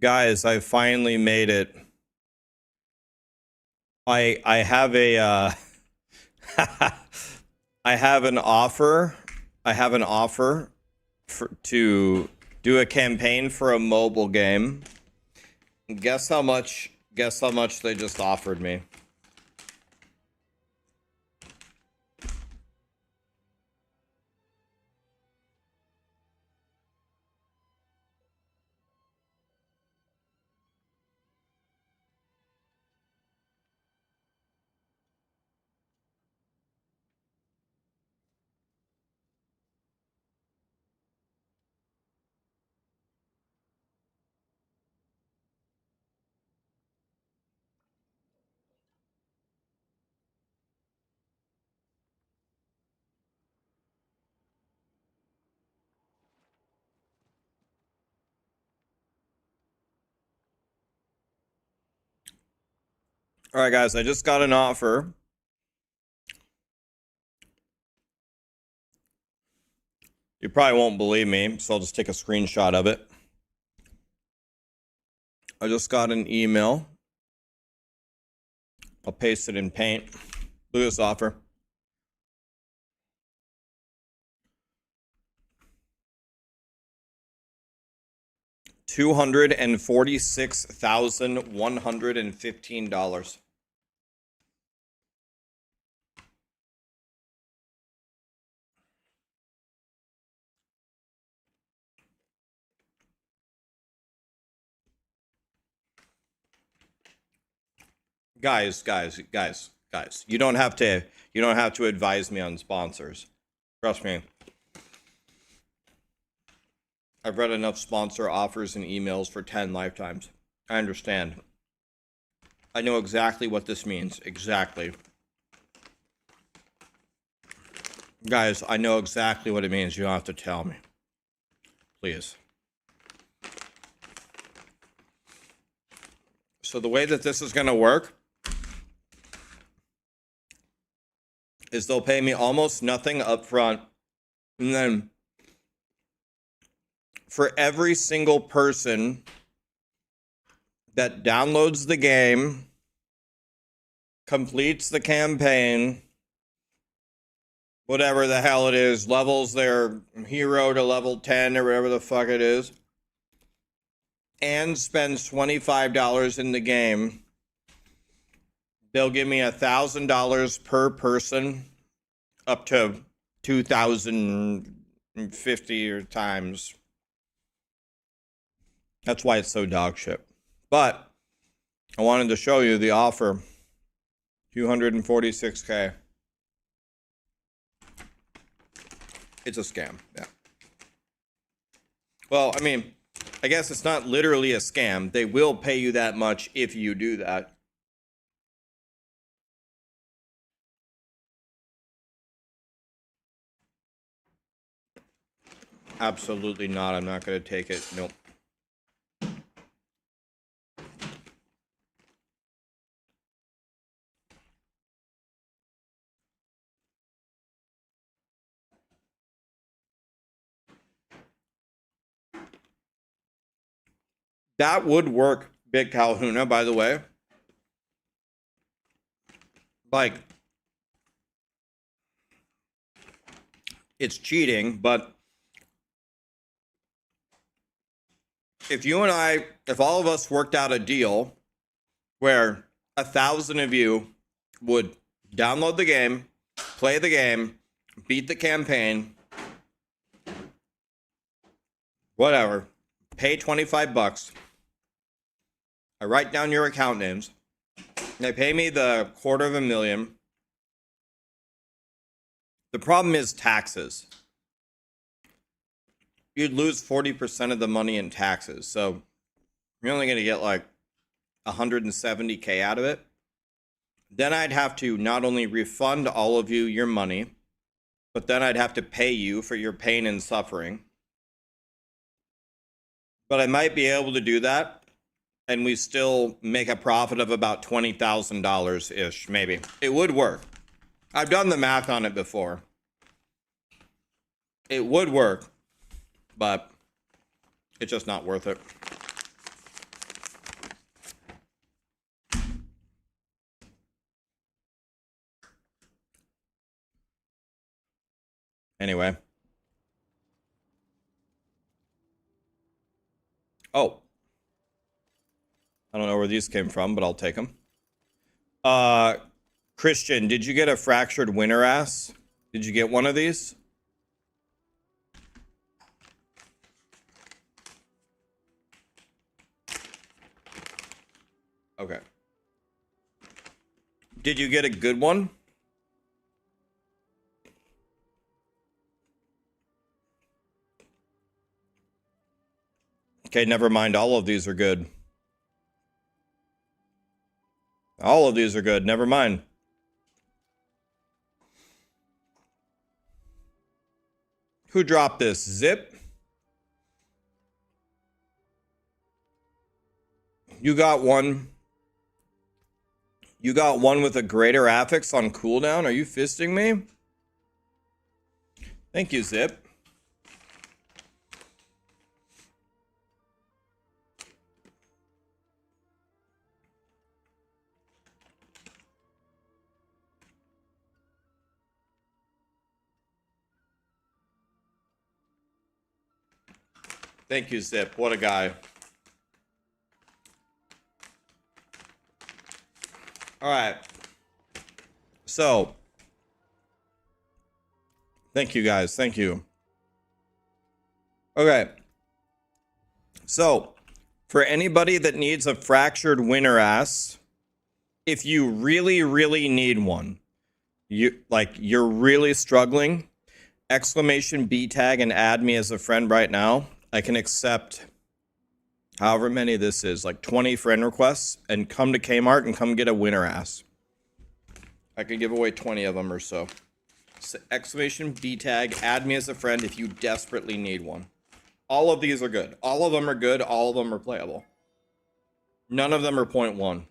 Guys, I finally made it. I have a I have an offer. I have an offer to do a campaign for a mobile game. Guess how much they just offered me. All right, guys, I just got an offer. You probably won't believe me, so I'll just take a screenshot of it. I just got an email. I'll paste it in Paint. Look at this offer. $246,115. Guys. You don't have to advise me on sponsors. Trust me. I've read enough sponsor offers and emails for 10 lifetimes. I understand. I know exactly what this means. Exactly. Guys, I know exactly what it means. You don't have to tell me. Please. So the way that this is going to work is they'll pay me almost nothing up front. And then for every single person that downloads the game, completes the campaign, whatever the hell it is, levels their hero to level 10 or whatever the fuck it is, and spends $25 in the game, they'll give me $1,000 per person, up to 2,050 times. That's why it's so dog shit. But I wanted to show you the offer. 246K. It's a scam. Yeah. Well, I mean, I guess it's not literally a scam. They will pay you that much if you do that. Absolutely not. I'm not going to take it. Nope. That would work, Big Calhouna, by the way. Like, it's cheating, but if you and I, if all of us worked out a deal where 1,000 of you would download the game, play the game, beat the campaign, whatever, pay $25. I write down your account names. They pay me the $250,000. The problem is taxes. You'd lose 40% of the money in taxes. So you're only going to get like 170K out of it. Then I'd have to not only refund all of you your money, but then I'd have to pay you for your pain and suffering. But I might be able to do that, and we still make a profit of about $20,000-ish, maybe. It would work. I've done the math on it before. It would work, but it's just not worth it. Anyway. Oh. I don't know where these came from, but I'll take them. Christian, did you get a fractured winter ass? Did you get one of these? Okay. Did you get a good one? Okay, never mind. All of these are good. All of these are good. Never mind. Who dropped this? Zip? You got one. You got one with a greater affix on cooldown? Are you fisting me? Thank you, Zip. Thank you, Zip. What a guy. All right. So, thank you, guys. Thank you. Okay. So, for anybody that needs a fractured winter ass, if you really, really need one, you're really struggling, exclamation B tag and add me as a friend right now. I can accept however many this is, like 20 friend requests, and come to Kmart and come get a winter ass. I can give away 20 of them or so. So exclamation B tag, add me as a friend if you desperately need one. All of these are good. All of them are good. All of them are playable. None of them are 0.1.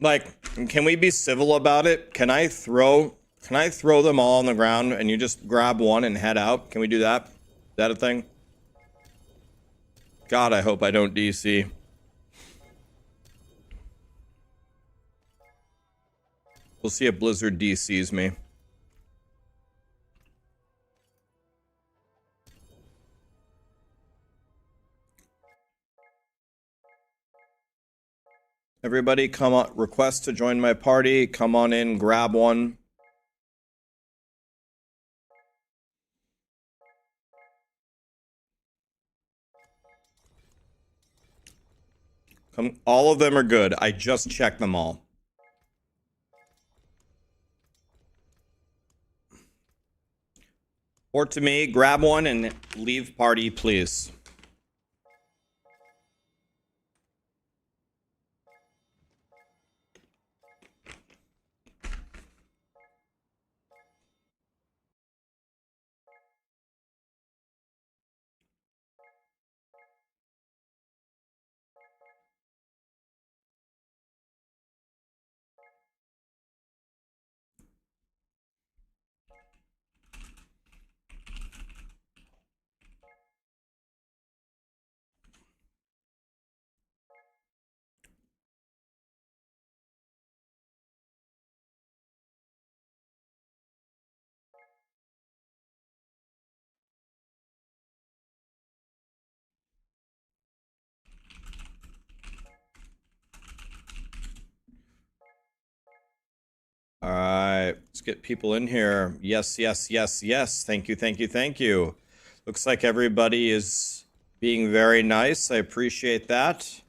Like, can we be civil about it? Can I throw them all on the ground and you just grab one and head out? Can we do that? Is that a thing? God, I hope I don't DC. We'll see if Blizzard DCs me. Everybody come on, request to join my party. Come on in, grab one. Come, all of them are good. I just checked them all. Or to me, grab one and leave party, please. All right, let's get people in here. Yes, yes, yes, yes. Thank you, thank you, thank you. Looks like everybody is being very nice. I appreciate that.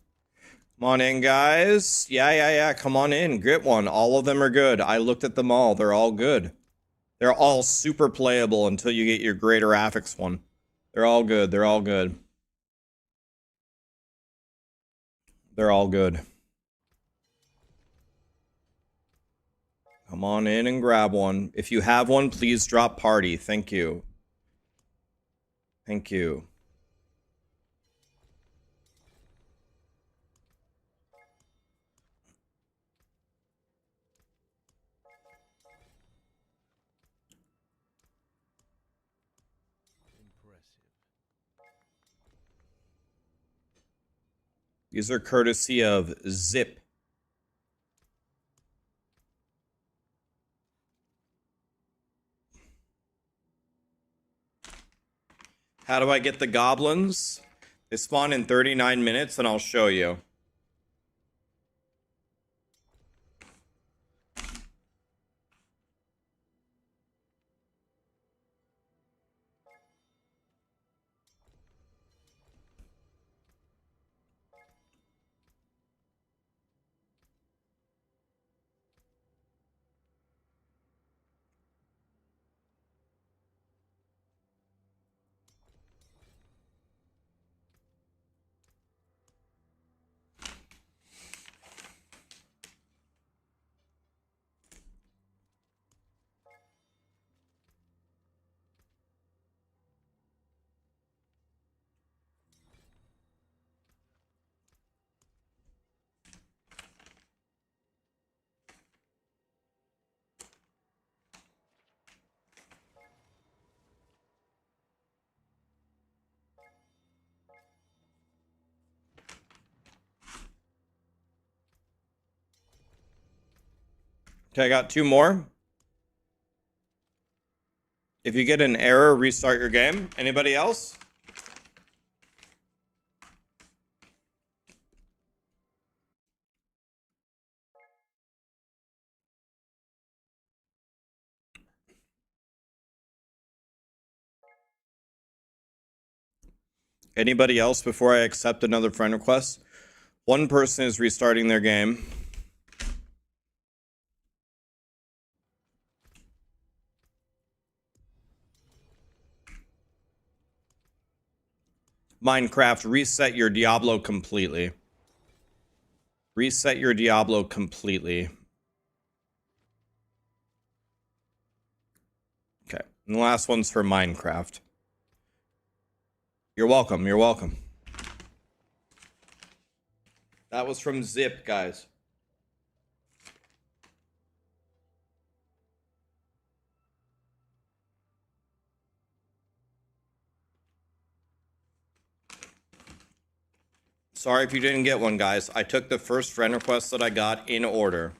Come on in, guys. Yeah. Come on in. Get one. All of them are good. I looked at them all. They're all good. They're all super playable until you get your greater affix one. They're all good. They're all good. They're all good. Come on in and grab one. If you have one, please drop party. Thank you. Thank you. These are courtesy of Zip. How do I get the goblins? They spawn in 39 minutes and I'll show you. Okay, I got 2 more. If you get an error, restart your game. Anybody else? Anybody else before I accept another friend request? One person is restarting their game. Minecraft, reset your Diablo completely. Reset your Diablo completely. Okay, and the last one's for Minecraft. You're welcome, you're welcome. That was from Zip, guys. Sorry if you didn't get one, guys. I took the first friend request that I got in order.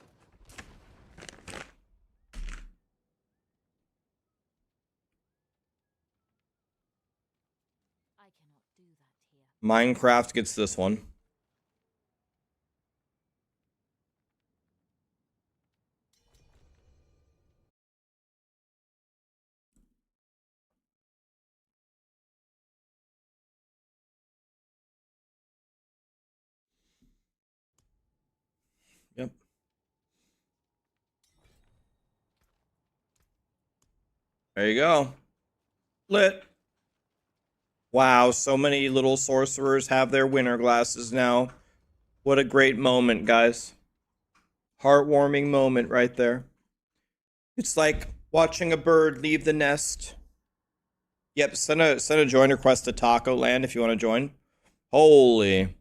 Minecraft gets this one. Yep. There you go. Lit. Wow, so many little sorcerers have their winter glasses now. What a great moment, guys. Heartwarming moment right there. It's like watching a bird leave the nest. Yep, send a join request to Taco Land if you want to join. Holy.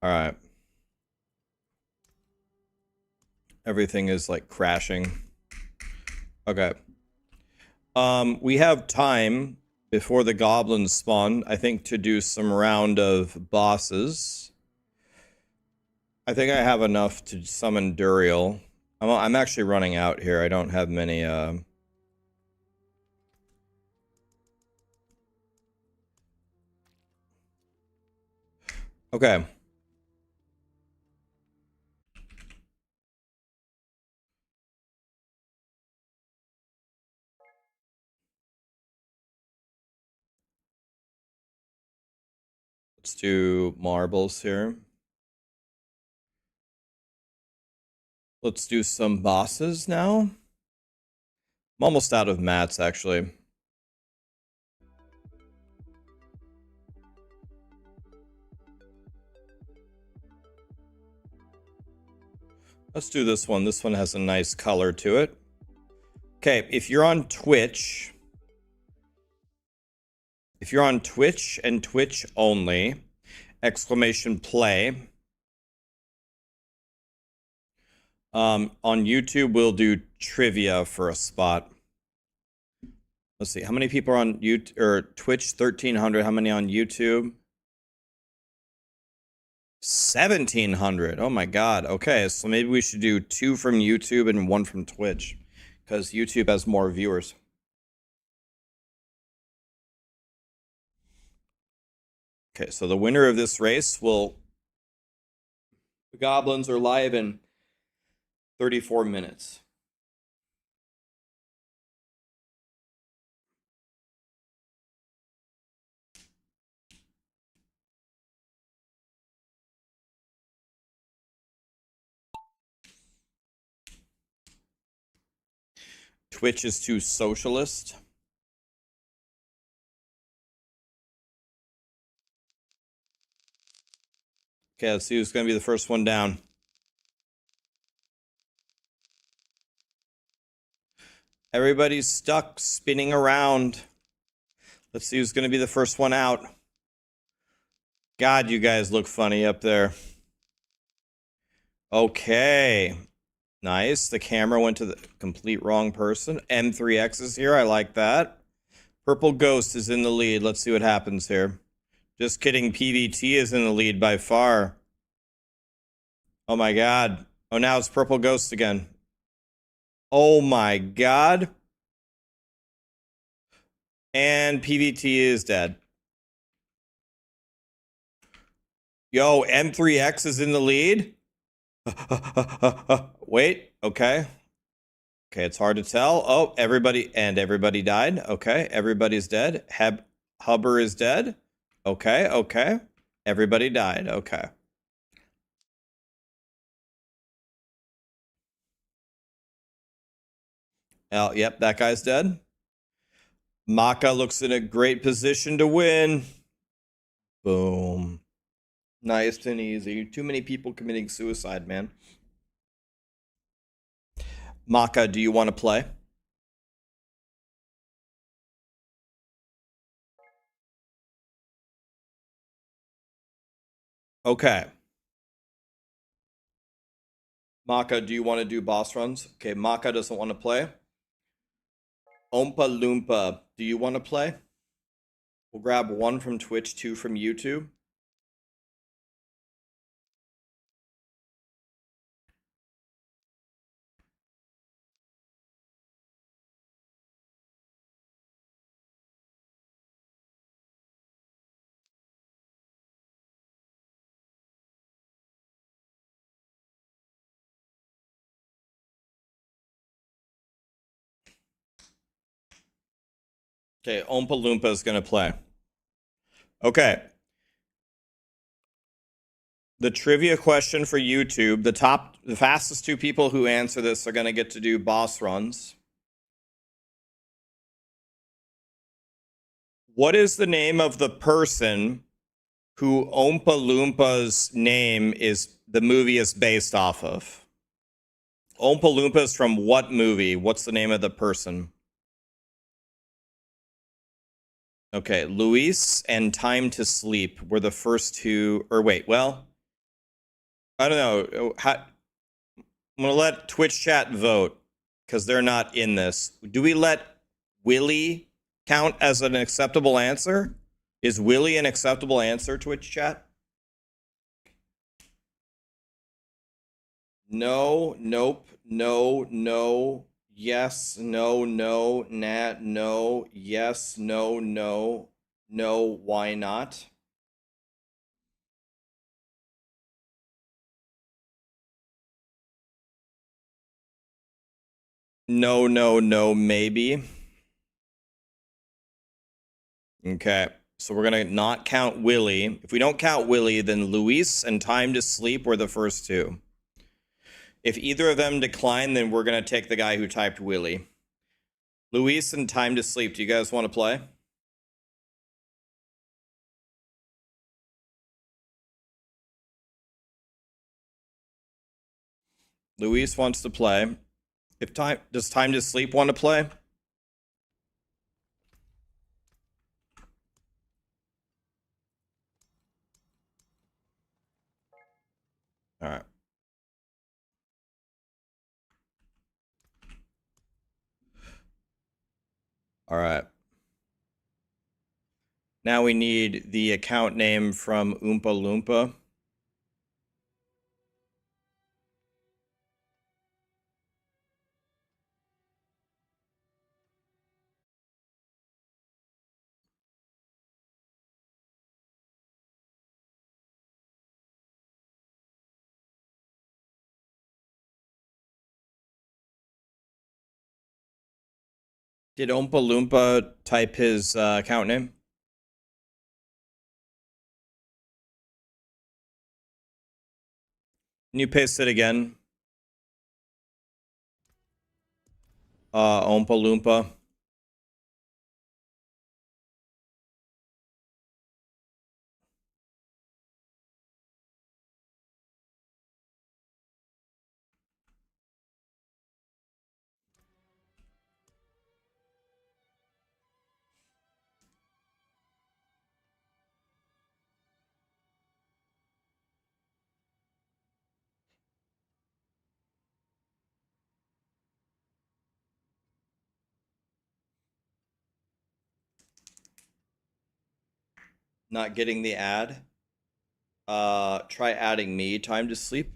All right. Everything is like crashing. Okay. We have time before the goblins spawn, I think, to do some round of bosses. I think I have enough to summon Duriel. I'm actually running out here. I don't have many, Okay. Let's do marbles here. Let's do some bosses now. I'm almost out of mats, actually. Let's do this one. This one has a nice color to it. Okay, if you're on Twitch and Twitch only, exclamation play. On YouTube, we'll do trivia for a spot. Let's see, how many people are on YouTube or Twitch? 1,300. How many on YouTube? 1,700. Oh my god. Okay, so maybe we should do 2 from YouTube and 1 from Twitch, because YouTube has more viewers. Okay, so the winner of this race will... The goblins are live in 34 minutes. Twitch is too socialist. Okay, let's see who's going to be the first one down. Everybody's stuck spinning around. Let's see who's going to be the first one out. God, you guys look funny up there. Okay. Nice. The camera went to the complete wrong person. M3X is here. I like that. Purple Ghost is in the lead. Let's see what happens here. Just kidding. PVT is in the lead by far. Oh my God. Oh, now it's Purple Ghost again. Oh my God. And PVT is dead. Yo, M3X is in the lead. Wait. Okay. Okay, it's hard to tell. Oh, everybody died. Okay, everybody's dead. Hubber is dead. Okay, okay. Everybody died. Okay. Oh, yep, that guy's dead. Maka looks in a great position to win. Boom. Nice and easy. Too many people committing suicide, man. Maka, do you want to play? Okay. Maka, do you want to do boss runs? Okay, Maka doesn't want to play. Oompa Loompa, do you want to play? We'll grab 1 from Twitch, 2 from YouTube. Okay, Oompa Loompa is going to play. Okay. The trivia question for YouTube, the fastest 2 people who answer this are going to get to do boss runs. What is the name of the person who Oompa Loompa's name is the movie is based off of? Oompa Loompa is from what movie? What's the name of the person? Okay, Luis and Time to Sleep were the first 2, or wait, well, I don't know. I'm going to let Twitch chat vote because they're not in this. Do we let Willie count as an acceptable answer? Is Willie an acceptable answer, Twitch chat? No, nope, no, no, yes, no, no, nah, no, yes, no, no, no, why not? No, no, no, maybe. Okay, so we're gonna not count Willie. If we don't count Willie, then Luis and Time to Sleep were the first 2. If either of them decline, then we're gonna take the guy who typed Willie. Luis and Time to Sleep, do you guys want to play? Luis wants to play. Does Time to Sleep want to play? All right. All right. Now we need the account name from Oompa Loompa. Did Oompa Loompa type his account name? Can you paste it again? Oompa Loompa. Not getting the ad. Try adding me, time to sleep.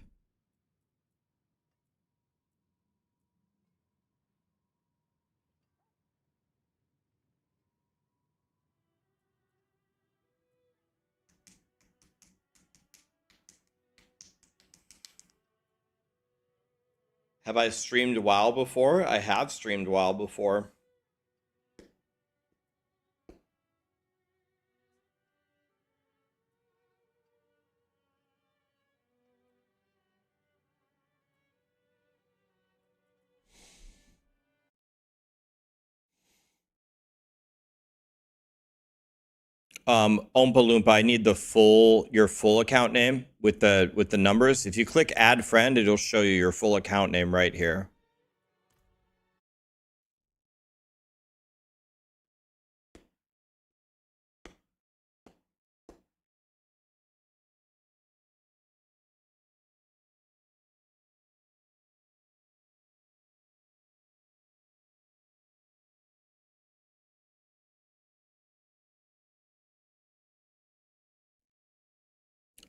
Have I streamed WoW before? I have streamed WoW before. Oompa Loompa, I need your full account name with the numbers. If you click add friend, it'll show you your full account name right here.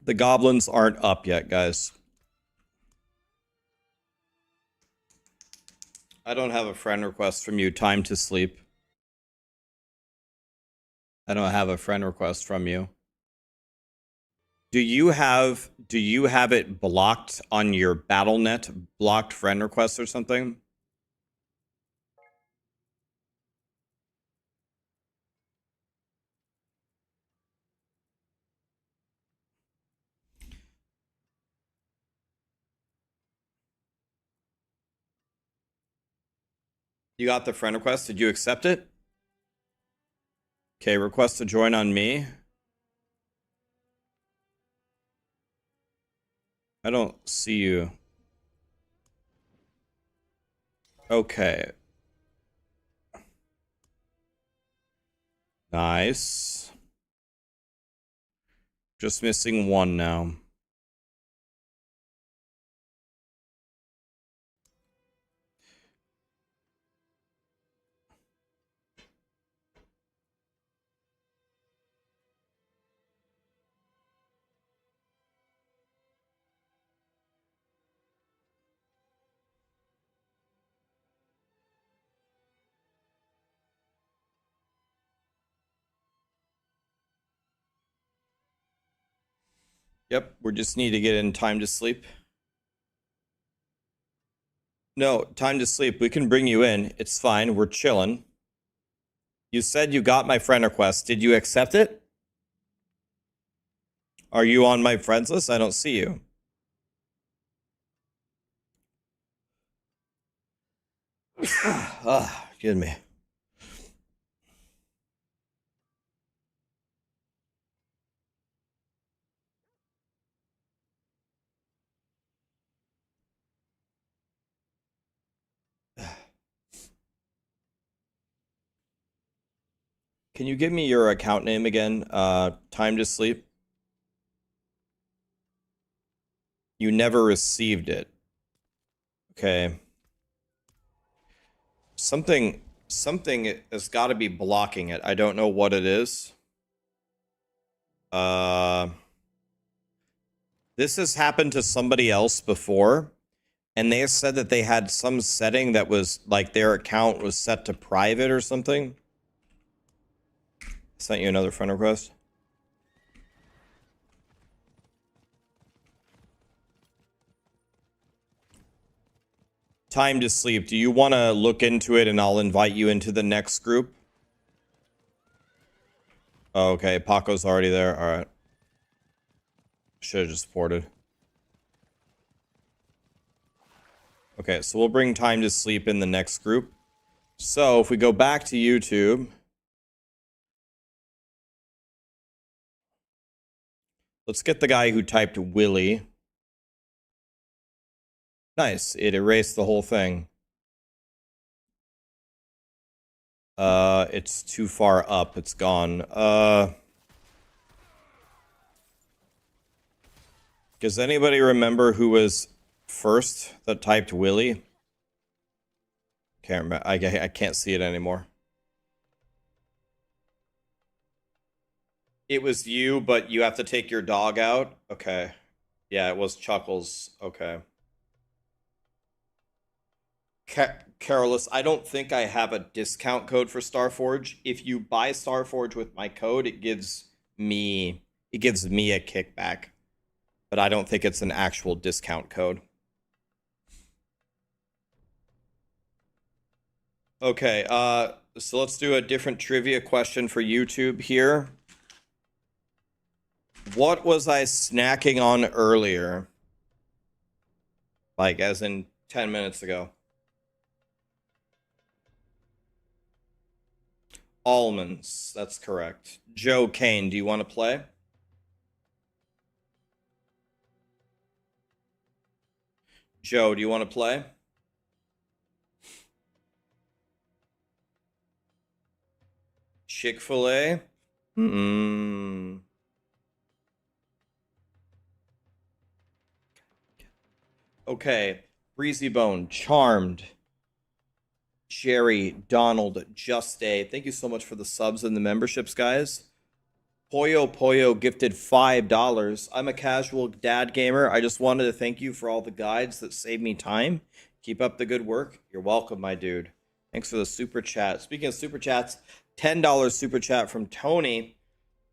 The goblins aren't up yet, guys. I don't have a friend request from you. Time to sleep. I don't have a friend request from you. Do you have it blocked on your BattleNet, blocked friend requests or something? You got the friend request. Did you accept it? Okay, request to join on me. I don't see you. Okay. Nice. Just missing one now. Yep, we just need to get in time to sleep. No, time to sleep. We can bring you in. It's fine. We're chilling. You said you got my friend request. Did you accept it? Are you on my friends list? I don't see you. Excuse me. Can you give me your account name again? Time to sleep. You never received it. Okay. Something has got to be blocking it. I don't know what it is. This has happened to somebody else before, and they said that they had some setting that was like their account was set to private or something. Sent you another friend request. Time to sleep. Do you want to look into it and I'll invite you into the next group? Oh, okay, Paco's already there. All right. Should have just ported. Okay, so we'll bring time to sleep in the next group. So if we go back to YouTube, let's get the guy who typed Willy. Nice, it erased the whole thing. It's too far up, it's gone. Does anybody remember who was first that typed Willy? Can't remember. I can't see it anymore. It was you, but you have to take your dog out? Okay. Yeah, it was Chuckles. Okay. Carolus, I don't think I have a discount code for Starforge. If you buy Starforge with my code, it gives me a kickback. But I don't think it's an actual discount code. Okay, so let's do a different trivia question for YouTube here. What was I snacking on earlier? Like, as in 10 minutes ago. Almonds, that's correct. Joe Kane, do you want to play? Joe, do you want to play? Chick-fil-A? Okay. Breezy Bone, Charmed, Jerry, Donald, Just A. Thank you so much for the subs and the memberships, guys. Poyo gifted $5. I'm a casual dad gamer. I just wanted to thank you for all the guides that saved me time. Keep up the good work. You're welcome, my dude. Thanks for the super chat. Speaking of super chats, $10 super chat from Tony.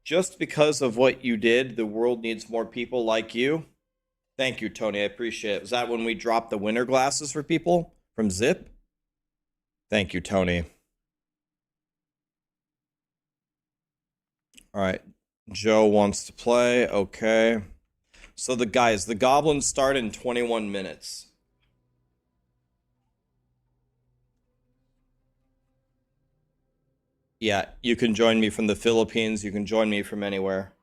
Just because of what you did, the world needs more people like you. Thank you, Tony. I appreciate it. Was that when we dropped the winter glasses for people from Zip? Thank you, Tony. All right. Joe wants to play. Okay. So the Goblins start in 21 minutes. Yeah, you can join me from the Philippines. You can join me from anywhere.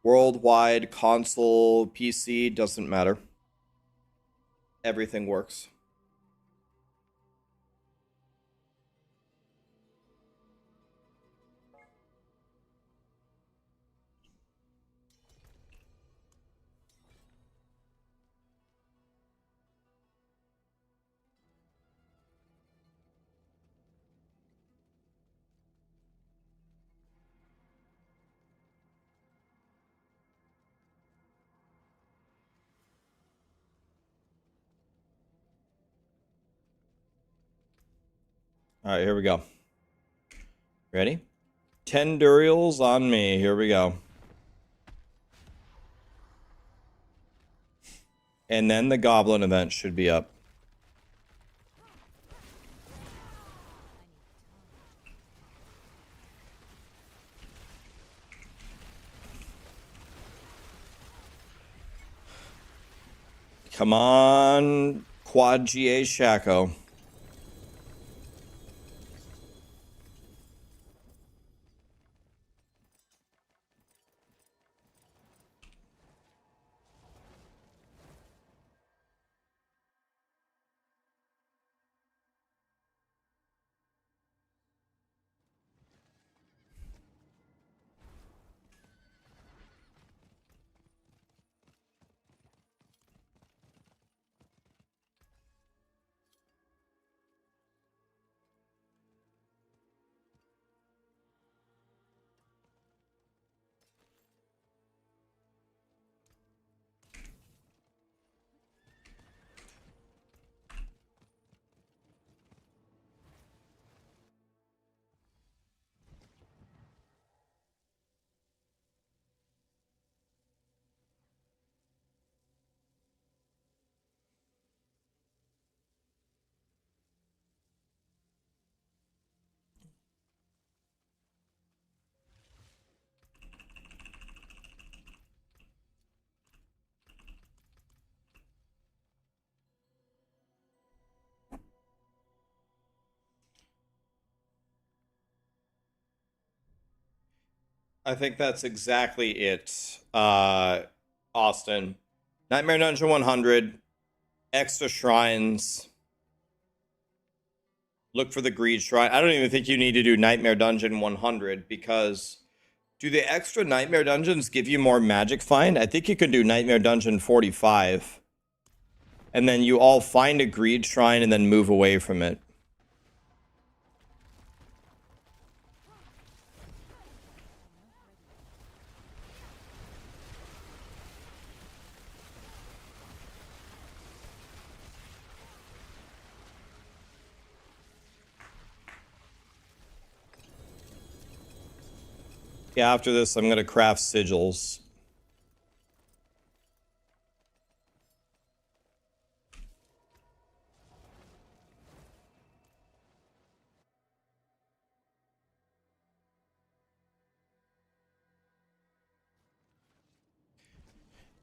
Worldwide, console, PC, doesn't matter. Everything works. All right, here we go. Ready? 10 Durials on me. Here we go. And then the Goblin event should be up. Come on, Quad GA Shaco. I think that's exactly it, Austin. Nightmare Dungeon 100, extra shrines. Look for the Greed Shrine. I don't even think you need to do Nightmare Dungeon 100 because do the extra Nightmare Dungeons give you more Magic Find? I think you could do Nightmare Dungeon 45. And then you all find a Greed Shrine and then move away from it. Yeah, after this, I'm going to craft sigils.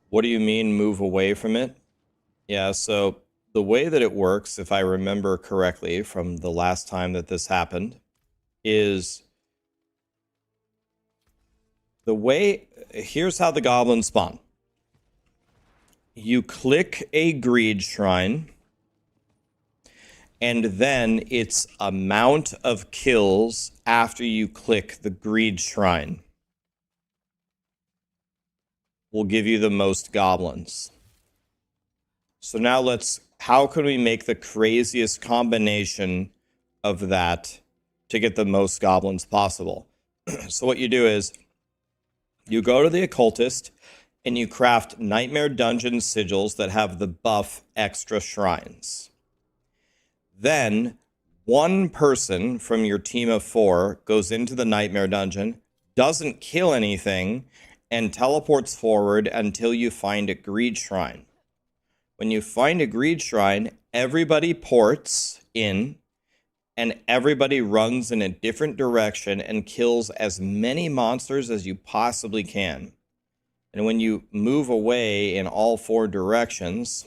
What do you mean move away from it? Yeah, so the way that it works, if I remember correctly from the last time that this happened, is here's how the goblins spawn. You click a greed shrine, and then its amount of kills after you click the greed shrine will give you the most goblins. So now how can we make the craziest combination of that to get the most goblins possible? So what you do is you go to the occultist and you craft Nightmare Dungeon sigils that have the buff extra shrines. Then one person from your team of 4 goes into the Nightmare Dungeon, doesn't kill anything, and teleports forward until you find a greed shrine. When you find a greed shrine, everybody ports in and everybody runs in a different direction and kills as many monsters as you possibly can. And when you move away in all 4 directions,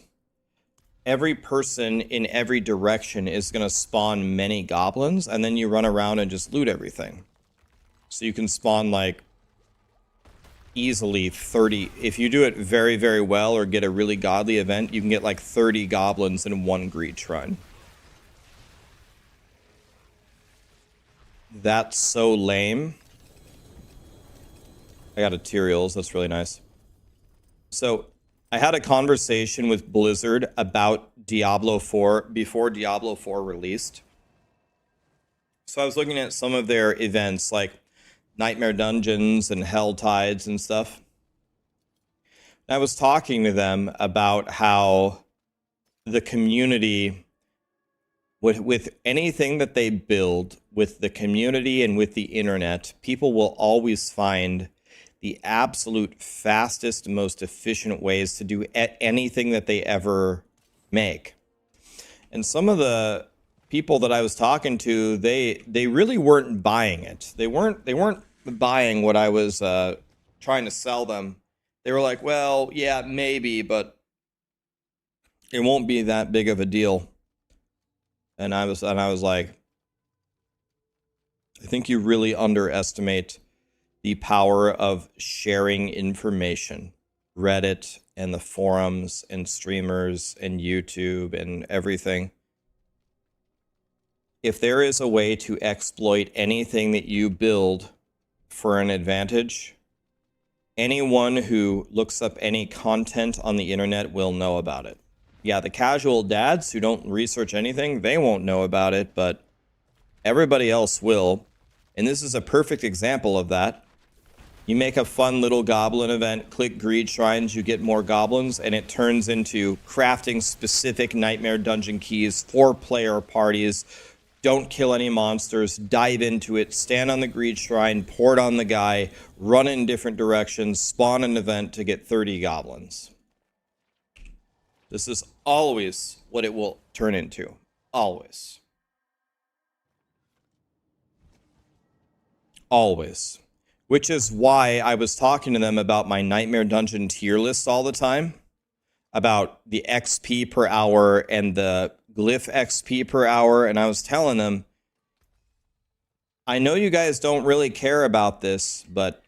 every person in every direction is going to spawn many goblins, and then you run around and just loot everything. So you can spawn like easily 30. If you do it very, very well or get a really godly event, you can get like 30 goblins in one greed shrine. That's so lame. I got Ethereals. That's really nice. So I had a conversation with Blizzard about Diablo 4 before Diablo 4 released. So I was looking at some of their events like Nightmare Dungeons and Hell Tides and stuff. I was talking to them about how the community, with anything that they build, with the community and with the internet, people will always find the absolute fastest, most efficient ways to do anything that they ever make. And some of the people that I was talking to, they really weren't buying it. They weren't buying what I was trying to sell them. They were like, well, yeah, maybe, but it won't be that big of a deal. And I was like, I think you really underestimate the power of sharing information. Reddit and the forums and streamers and YouTube and everything. If there is a way to exploit anything that you build for an advantage, anyone who looks up any content on the internet will know about it. Yeah, the casual dads who don't research anything, they won't know about it, but everybody else will. And this is a perfect example of that. You make a fun little goblin event, click greed shrines, you get more goblins, and it turns into crafting specific Nightmare Dungeon keys for player parties. Don't kill any monsters, dive into it, stand on the greed shrine, port on the guy, run in different directions, spawn an event to get 30 goblins. This is always what it will turn into. Always. Always. Which is why I was talking to them about my Nightmare Dungeon tier list all the time. About the XP per hour and the glyph XP per hour. And I was telling them, I know you guys don't really care about this, but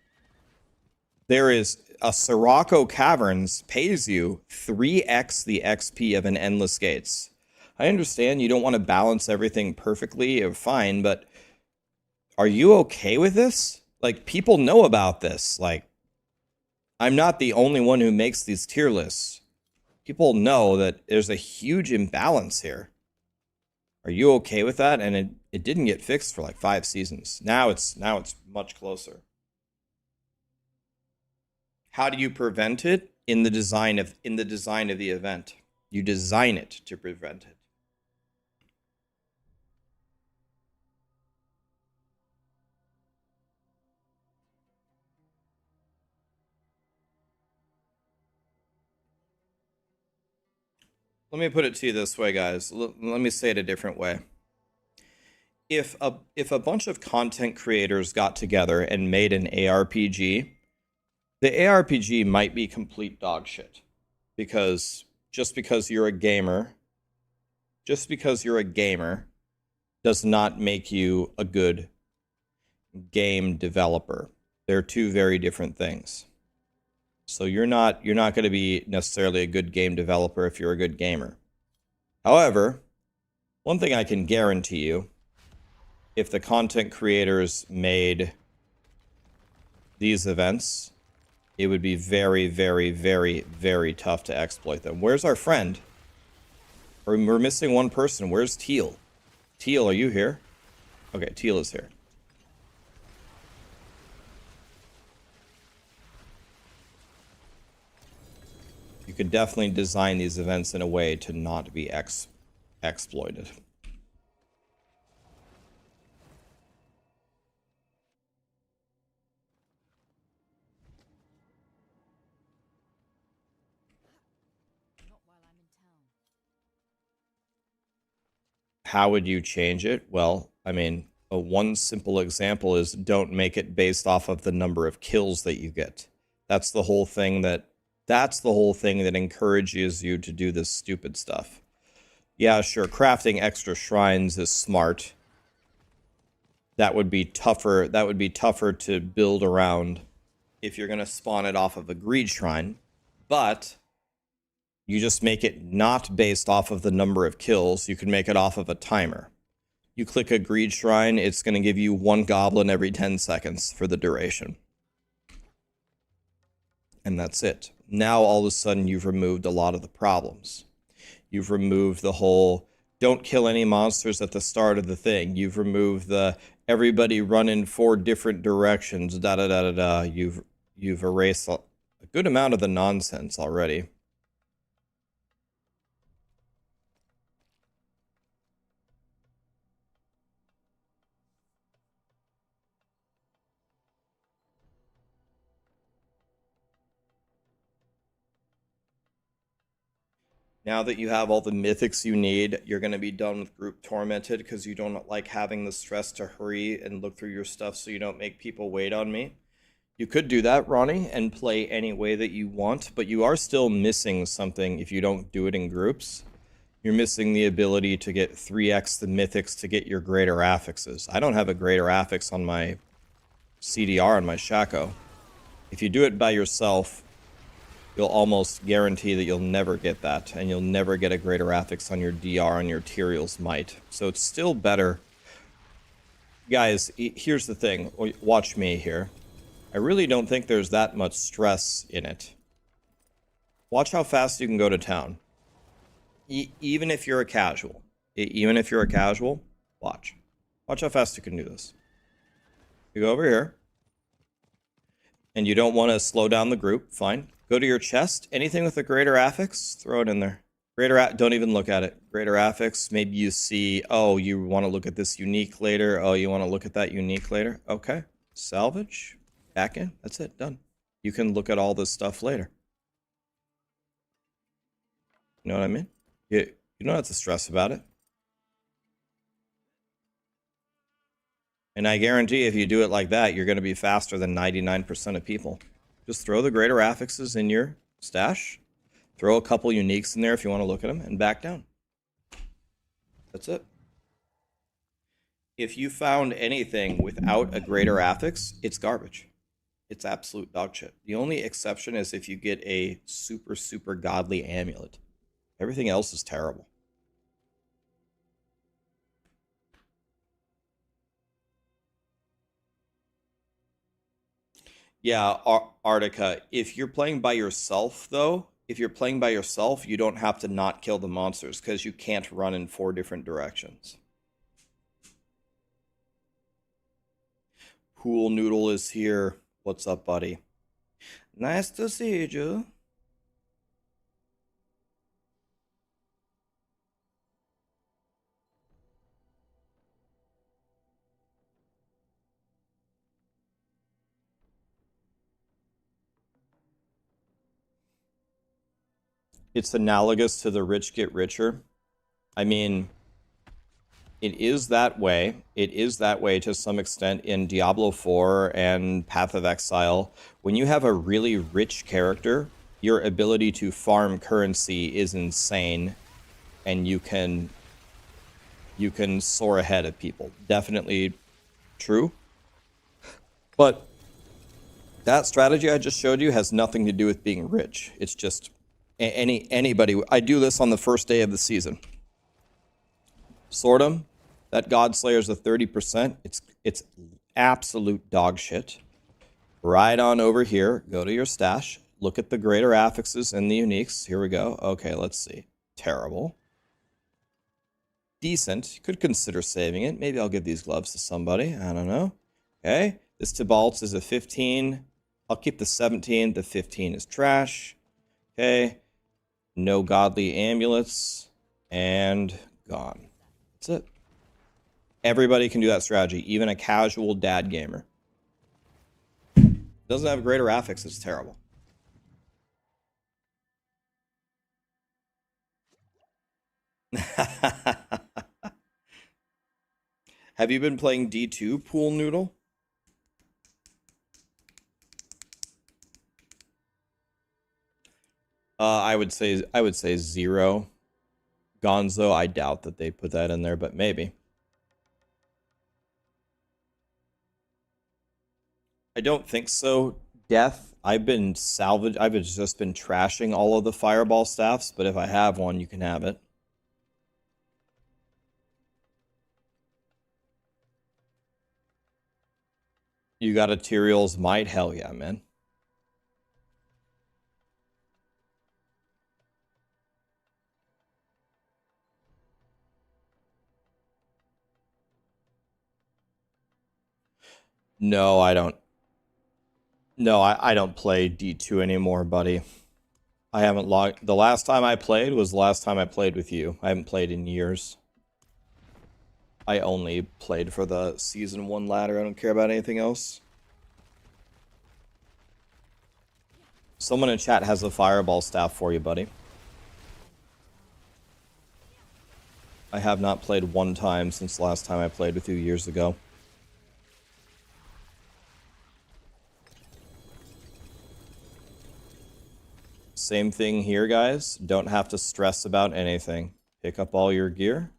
there is a Sirocco Caverns pays you 3x the XP of an Endless Gates. I understand you don't want to balance everything perfectly or fine, but are you okay with this? Like, people know about this. Like, I'm not the only one who makes these tier lists. People know that there's a huge imbalance here. Are you okay with that? And it didn't get fixed for like 5 seasons. Now it's much closer. How do you prevent it? In the design of the event. You design it to prevent it. let me put it to you this way, guys. Let me say it a different way. If a bunch of content creators got together and made an ARPG, the ARPG might be complete dog shit. Because just because you're a gamer does not make you a good game developer. They're two very different things. So you're not going to be necessarily a good game developer if you're a good gamer. However, one thing I can guarantee you, if the content creators made these events, it would be very, very, very, very tough to exploit them. Where's our friend? We're missing one person. Where's Teal? Teal, are you here? Okay, Teal is here. You could definitely design these events in a way to not be exploited. How would you change it? Well, I mean, one simple example is don't make it based off of the number of kills that you get. That's the whole thing that encourages you to do this stupid stuff. Yeah, sure, crafting extra shrines is smart. That would be tougher to build around if you're going to spawn it off of a greed shrine, but you just make it not based off of the number of kills. You can make it off of a timer. You click a greed shrine, it's going to give you one goblin every 10 seconds for the duration. And that's it. Now all of a sudden you've removed a lot of the problems. You've removed the whole don't kill any monsters at the start of the thing. You've removed the everybody run in 4 different directions, da da da da da. You've erased a good amount of the nonsense already. Now that you have all the mythics you need, you're going to be done with Group Tormented because you don't like having the stress to hurry and look through your stuff so you don't make people wait on me. You could do that, Ronnie, and play any way that you want, but you are still missing something if you don't do it in groups. You're missing the ability to get 3x the mythics to get your greater affixes. I don't have a greater affix on my CDR on my Shaco. If you do it by yourself, you'll almost guarantee that you'll never get that, and you'll never get a greater affix on your DR on your Tyrael's Might. So it's still better. Guys, here's the thing. Watch me here. I really don't think there's that much stress in it. Watch how fast you can go to town. Even if you're a casual. Even if you're a casual, watch. Watch how fast you can do this. You go over here. And you don't want to slow down the group, fine. Go to your chest. Anything with a greater affix, throw it in there. Don't even look at it. Greater affix, maybe you see, oh, you want to look at this unique later. Oh, you want to look at that unique later. Okay. Salvage. Back in. That's it. Done. You can look at all this stuff later. You know what I mean? You don't have to stress about it. And I guarantee if you do it like that, you're going to be faster than 99% of people. Just throw the greater affixes in your stash. Throw a couple uniques in there if you want to look at them, and back down. That's it. If you found anything without a greater affix, it's garbage. It's absolute dog shit. The only exception is if you get a super, super godly amulet. Everything else is terrible. Yeah, Arctica, if you're playing by yourself, though, if you're playing by yourself, you don't have to not kill the monsters because you can't run in 4 different directions. Pool Noodle is here. What's up, buddy? Nice to see you. it's analogous to the rich get richer. I mean, it is that way. It is that way to some extent in Diablo 4 and Path of Exile. When you have a really rich character, your ability to farm currency is insane, and you can soar ahead of people. Definitely true. But that strategy I just showed you has nothing to do with being rich. It's just anybody. I do this on the first day of the season. Sort 'em. That Godslayer's a 30%. It's absolute dog shit. Right on over here. Go to your stash. Look at the greater affixes and the uniques. Here we go. Okay, let's see. Terrible. Decent. You could consider saving it. Maybe I'll give these gloves to somebody. I don't know. Okay. This Tibalt's is a 15. I'll keep the 17. The 15 is trash. Okay. No godly amulets. And gone. That's it. Everybody can do that strategy, even a casual dad gamer. Doesn't have greater affix, it's terrible. Have you been playing D2 Pool Noodle? I would say 0. Gonzo, I doubt that they put that in there, but maybe. I don't think so. Death, I've just been trashing all of the fireball staffs, but if I have one, you can have it. You got a Tyrael's Might? Hell yeah, man. No, I don't. No, I don't play D2 anymore, buddy. I haven't logged. The last time I played was the last time I played with you. I haven't played in years. I only played for the Season 1 ladder. I don't care about anything else. Someone in chat has a fireball staff for you, buddy. I have not played one time since the last time I played with you years ago. Same thing here, guys. Don't have to stress about anything. Pick up all your gear.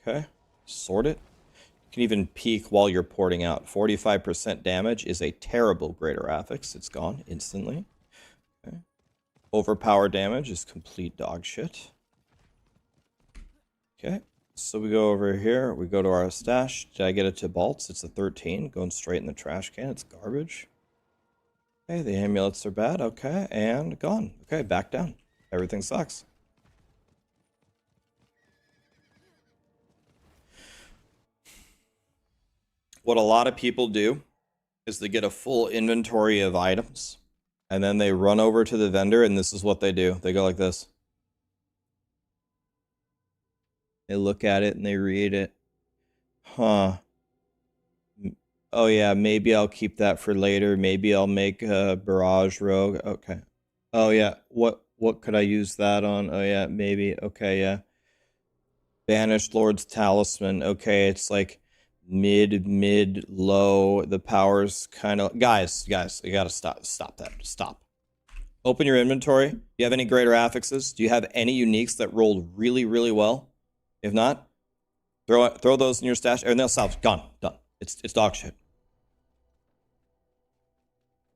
Okay. Sort it. You can even peek while you're porting out. 45% damage is a terrible greater affix. It's gone instantly. Okay. Overpower damage is complete dog shit. Okay. So we go over here. We go to our stash. Did I get it to Balts? It's a 13. Going straight in the trash can. It's garbage. Okay, the amulets are bad. Okay, and gone. Okay, back down. Everything sucks. What a lot of people do is they get a full inventory of items, and then they run over to the vendor, and this is what they do. They go like this. They look at it, and they read it. Huh. Oh yeah, maybe I'll keep that for later. Maybe I'll make a barrage rogue. Okay. Oh yeah, what could I use that on? Oh yeah, maybe. Okay, yeah. Banished Lord's Talisman. Okay, it's like mid, low. The power's kind of... Guys, you gotta stop that. Stop. Open your inventory. Do you have any greater affixes? Do you have any uniques that rolled really, really well? If not, throw those in your stash. Everything else out. Gone. Done. It's dog shit.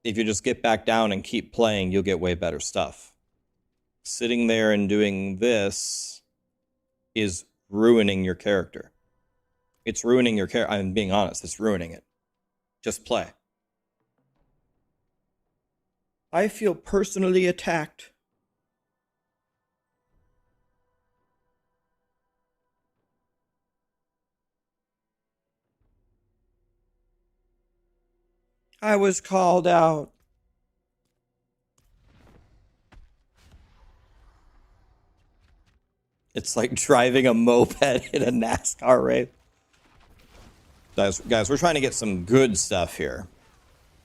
If you just get back down and keep playing, you'll get way better stuff. Sitting there and doing this is ruining your character. It's ruining your character. I'm being honest. It's ruining it. Just play. I feel personally attacked. I was called out. It's like driving a moped in a NASCAR race. Guys, we're trying to get some good stuff here.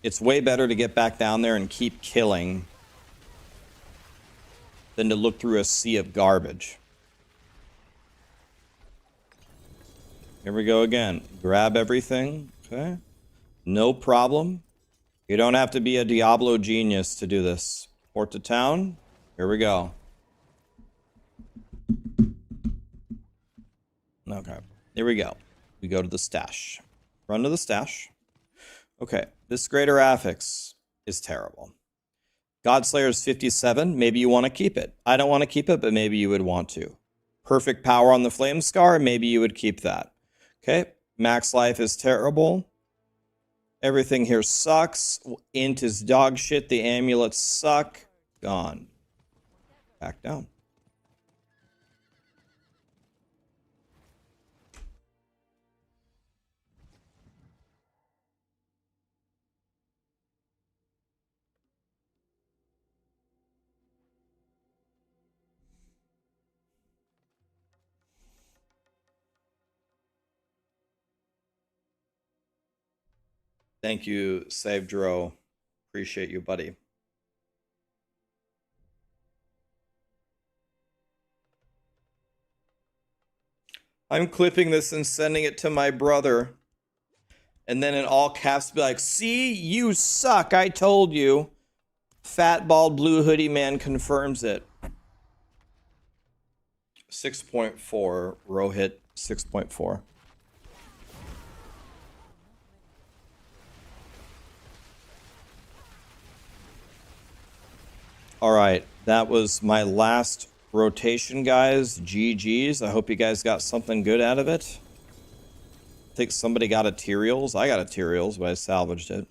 It's way better to get back down there and keep killing. than to look through a sea of garbage. Here we go again. Grab everything. Okay. No problem. You don't have to be a Diablo genius to do this. Port to town. Here we go. Okay. Here we go. We go to the stash. Run to the stash. Okay. This Greater Affix is terrible. Godslayer's 57. Maybe you want to keep it. I don't want to keep it, but maybe you would want to. Perfect power on the Flame Scar. Maybe you would keep that. Okay. Max life is terrible. Everything here sucks. Int is dog shit. The amulets suck. Gone. Back down. Thank you, Save Dro. Appreciate you, buddy. I'm clipping this and sending it to my brother. And then in all caps be like, see, you suck. I told you. Fat, bald, blue hoodie man confirms it. 6.4. Rohit 6.4. All right, that was my last rotation, guys. GG's. I hope you guys got something good out of it. I think somebody got Ethereals. I got Ethereals, but I salvaged it.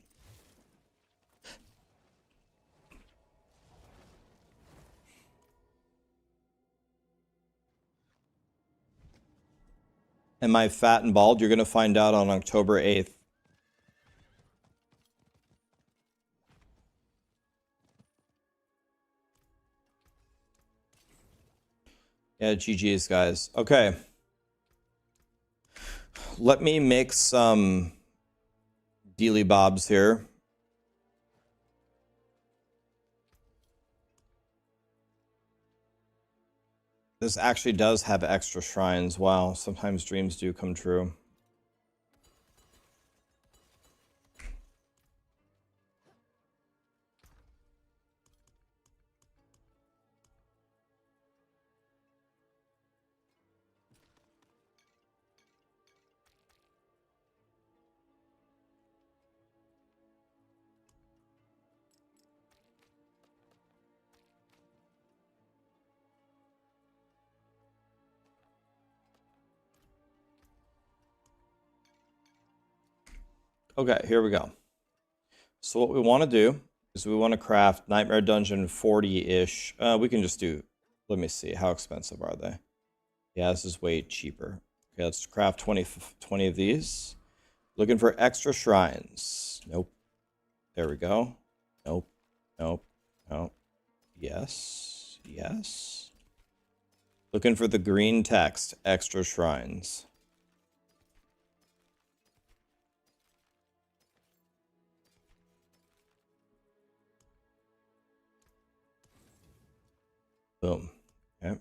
Am I fat and bald? You're going to find out on October 8th. Yeah, GG's, guys. Okay. Let me make some dealy bobs here. This actually does have extra shrines. Wow, sometimes dreams do come true. Okay, here we go. So what we want to do is we want to craft Nightmare Dungeon 40-ish. We can just do, let me see, how expensive are they? Yeah, this is way cheaper. Okay, let's craft 20 of these. Looking for extra shrines. Nope. There we go. Nope. Nope. Nope. Yes. Yes. Looking for the green text. Extra shrines. Boom. Okay.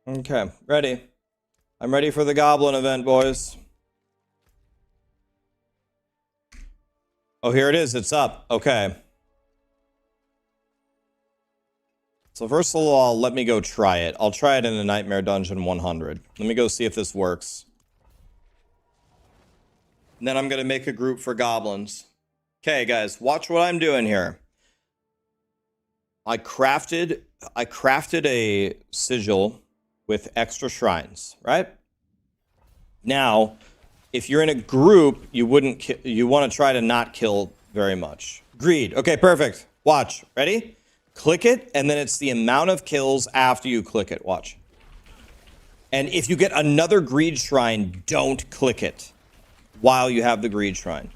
Okay, ready. I'm ready for the Goblin event, boys. Oh, here it is. It's up. Okay. So first of all, let me go try it. I'll try it in a Nightmare Dungeon 100. Let me go see if this works. And then I'm going to make a group for Goblins. Okay, guys, watch what I'm doing here. I crafted a sigil with extra shrines, right? Now, if you're in a group, you want to try to not kill very much. Greed. Okay, perfect. Watch. Ready? Click it, and then it's the amount of kills after you click it. Watch. And if you get another greed shrine, don't click it while you have the greed shrine.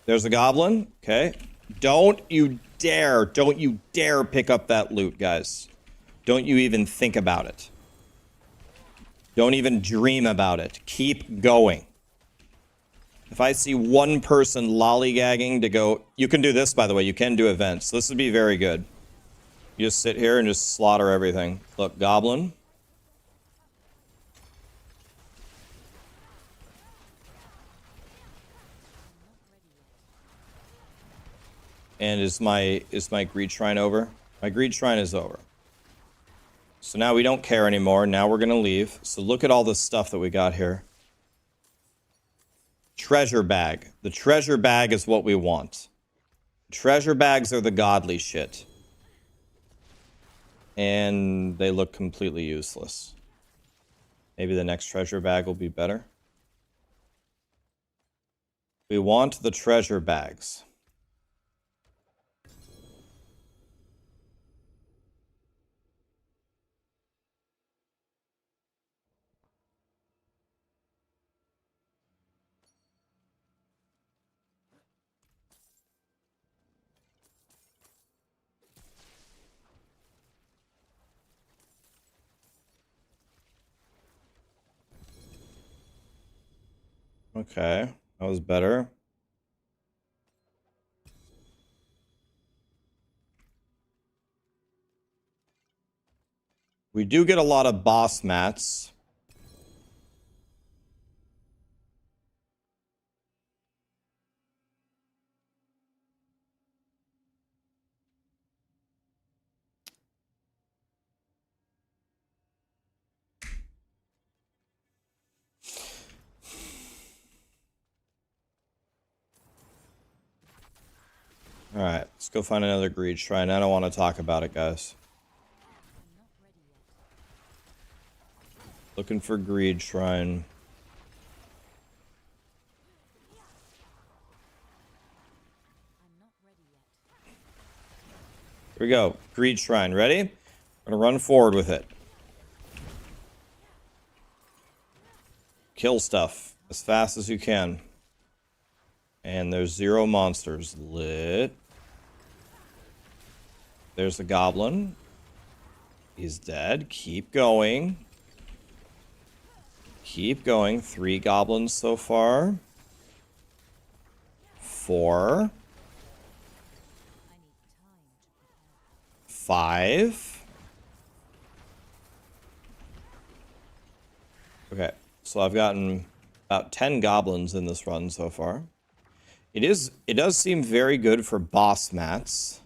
There's a goblin. Okay. Don't you dare pick up that loot, guys. Don't you even think about it. Don't even dream about it. Keep going. If I see one person lollygagging to go... You can do this, by the way. You can do events. This would be very good. You just sit here and just slaughter everything. Look, goblin. And is my greed shrine over? My greed shrine is over. So now we don't care anymore. Now we're going to leave. So look at all this stuff that we got here. Treasure bag. The treasure bag is what we want. Treasure bags are the godly shit. And they look completely useless. Maybe the next treasure bag will be better. We want the treasure bags. Okay, that was better. We do get a lot of boss mats. Alright, let's go find another greed shrine. I don't want to talk about it, guys. Looking for greed shrine. Here we go. Greed shrine. Ready? We're gonna run forward with it. Kill stuff as fast as you can. And there's 0 monsters. Lit. There's the goblin. He's dead. Keep going. Keep going. 3 goblins so far. 4. 5. Okay, so I've gotten about 10 goblins in this run so far. It does seem very good for boss mats.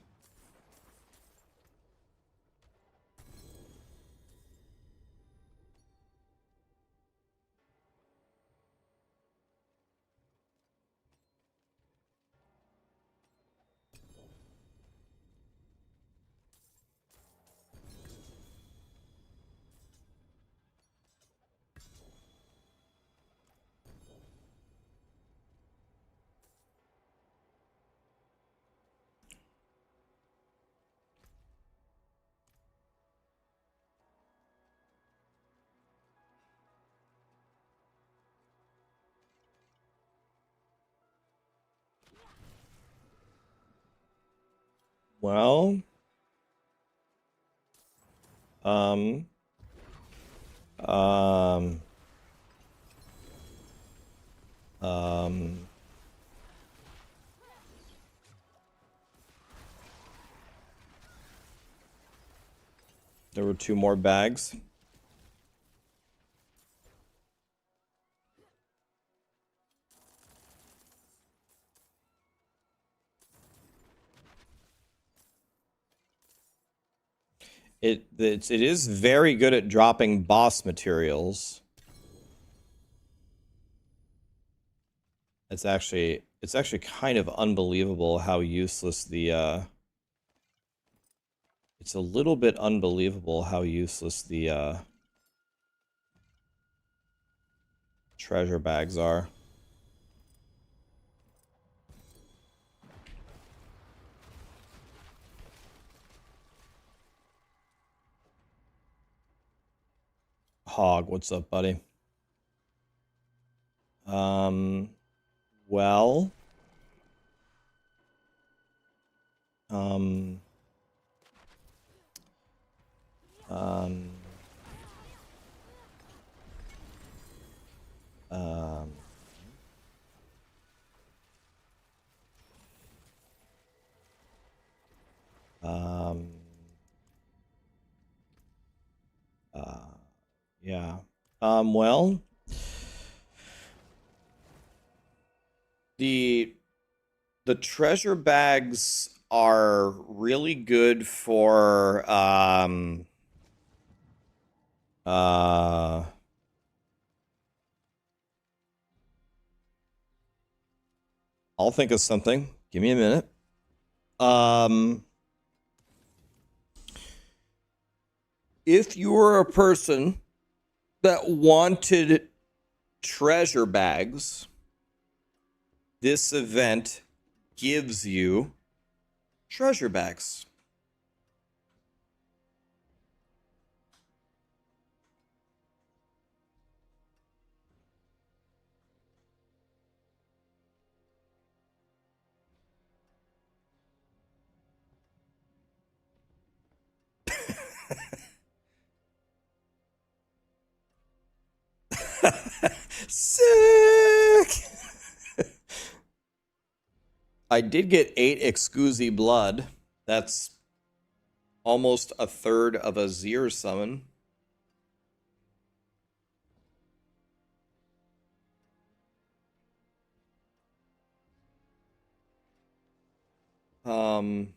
Well, um, there were 2 more bags. It is very good at dropping boss materials. It's actually kind of unbelievable how useless the it's a little bit unbelievable how useless the treasure bags are. Hog, what's up, buddy? Well, um, um, um, um, yeah. Well, the treasure bags are really good for uh I'll think of something. Give me a minute. Um if you were a person that wanted treasure bags, this event gives you treasure bags. Sick. I did get 8 Excusi blood. That's almost a third of a Zir summon. Um,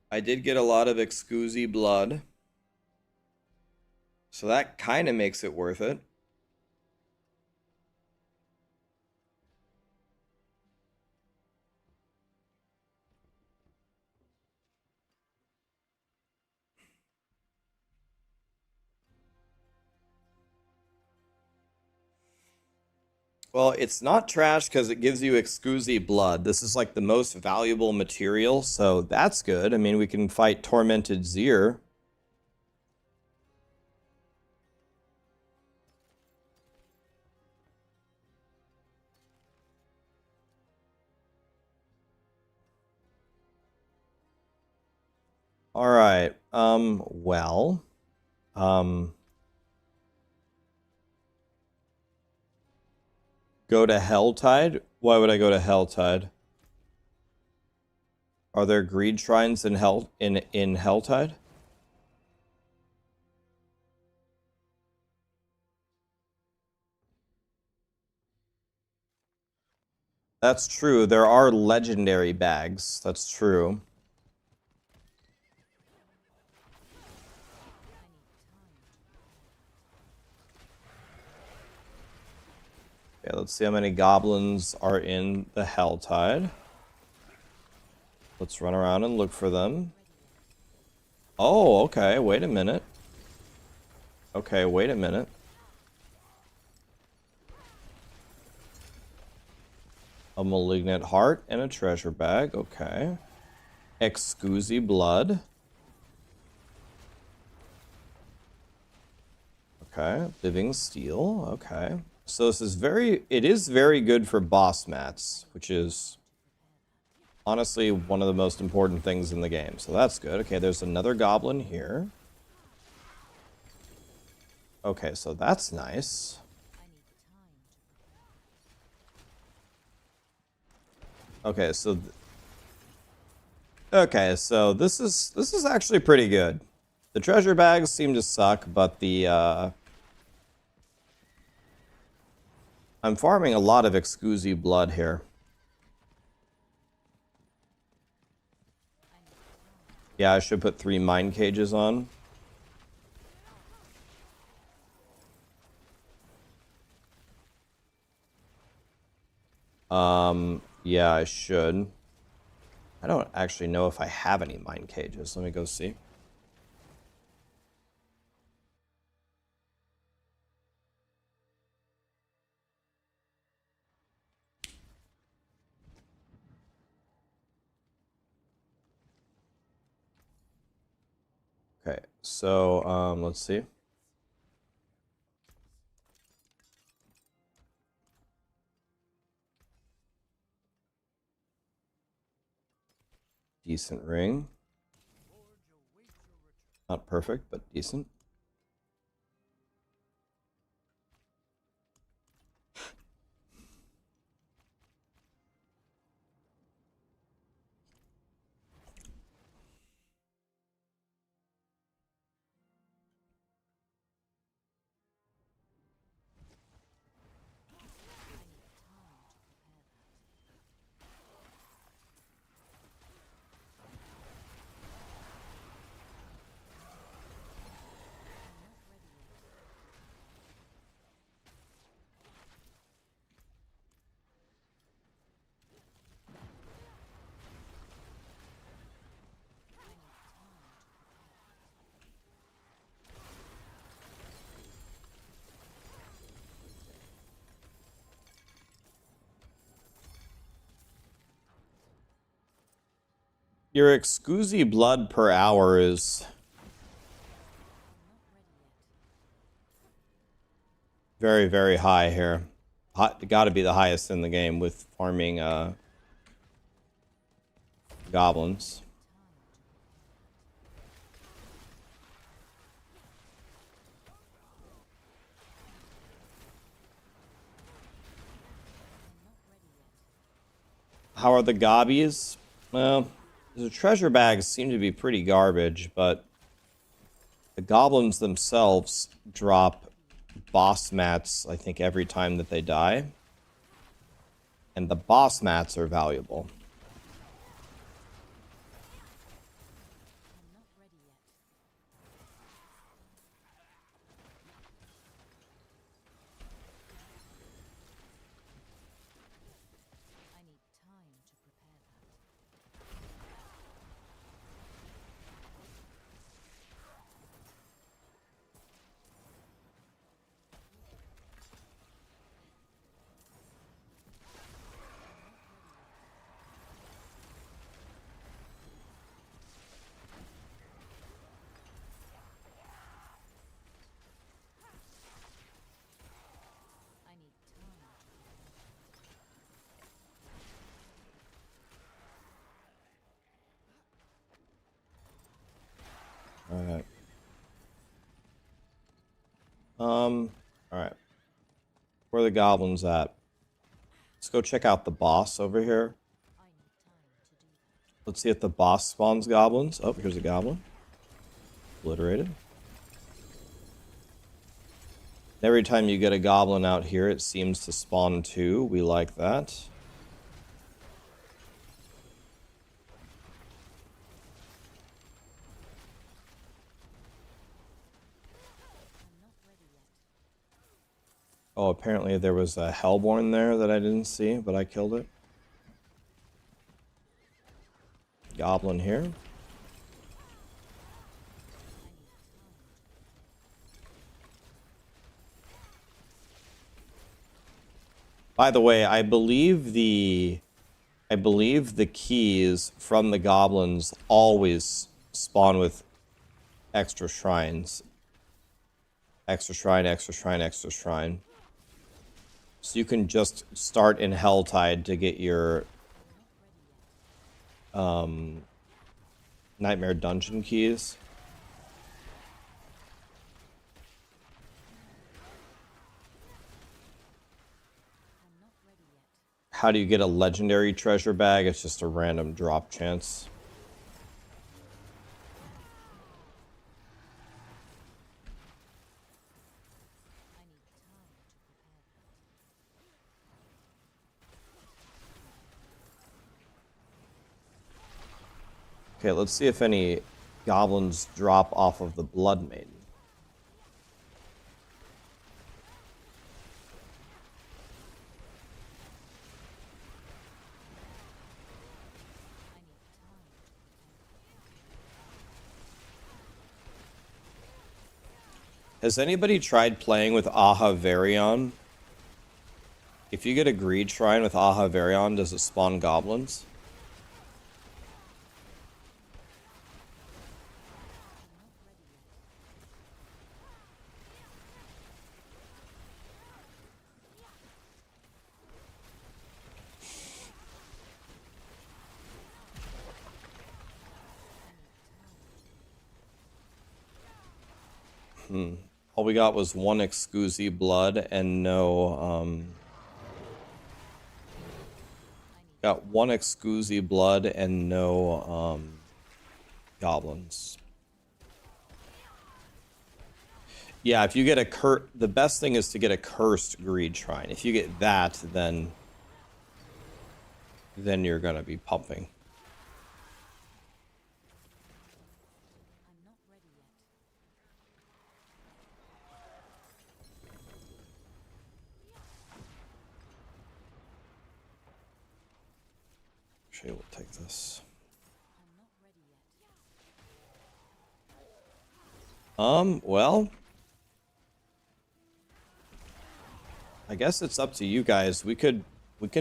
I did get a lot of Excusi blood. So that kind of makes it worth it. Well, it's not trash because it gives you Excusi blood. This is like the most valuable material, so that's good. I mean, we can fight Tormented Zir. All right. Well, go to Helltide. Why would I go to Helltide? Are there greed shrines in Helltide? That's true. There are legendary bags. That's true. Okay, let's see how many goblins are in the Helltide. Let's run around and look for them. Oh, okay. Wait a minute. Okay, wait a minute. A malignant heart and a treasure bag. Okay. Excusi blood. Okay. Living steel. Okay. So this is it is very good for boss mats, which is honestly one of the most important things in the game. So that's good. Okay, there's another goblin here. Okay, so that's nice. Okay, so this is actually pretty good. The treasure bags seem to suck, but the I'm farming a lot of Excusi blood here. Yeah, I should put 3 mine cages on. Yeah, I should. I don't actually know if I have any mine cages. Let me go see. Okay, so let's see. Decent ring. Not perfect, but decent. Your exquisite blood per hour is very, very high here. Got to be the highest in the game with farming goblins. How are the gobbies? Well, the treasure bags seem to be pretty garbage, but the goblins themselves drop boss mats, I think, every time that they die. And the boss mats are valuable. Alright. Alright. Where are the goblins at? Let's go check out the boss over here. Let's see if the boss spawns goblins. Oh, here's a goblin. Obliterated. Every time you get a goblin out here, it seems to spawn two. We like that. Oh, apparently there was a Hellborn there that I didn't see, but I killed it. Goblin here. By the way, I believe the keys from the goblins always spawn with extra shrines. Extra shrine, extra shrine, extra shrine. So you can just start in Helltide to get your Nightmare Dungeon keys. How do you get a legendary treasure bag? It's just a random drop chance. Okay, let's see if any goblins drop off of the Blood Maiden. Has anybody tried playing with Aha Varion? If you get a Greed Shrine with Aha Varion, does it spawn goblins? All we got was one Excusi blood and no, got one Excusi blood and no, goblins. Yeah, if you get a the best thing is to get a cursed greed shrine. If you get that, then you're gonna be pumping. Actually, we'll take this. Well, I guess it's up to you guys. We can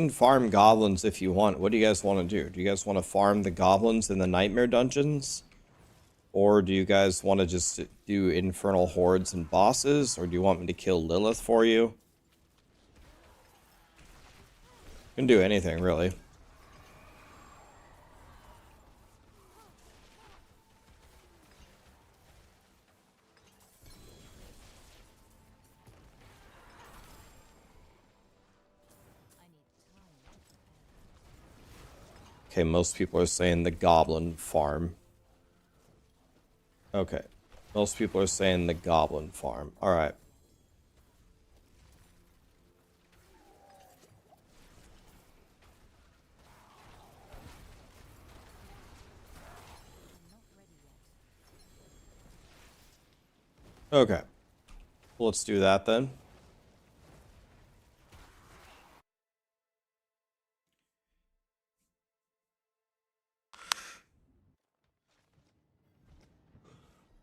farm goblins if you want. What do you guys want to do? Do you guys want to farm the goblins in the nightmare dungeons? Or do you guys want to just do infernal hordes and bosses? Or do you want me to kill Lilith for you? You can do anything, really. Okay, most people are saying the goblin farm. Okay. Most people are saying the goblin farm. Alright. Okay. Well, let's do that then.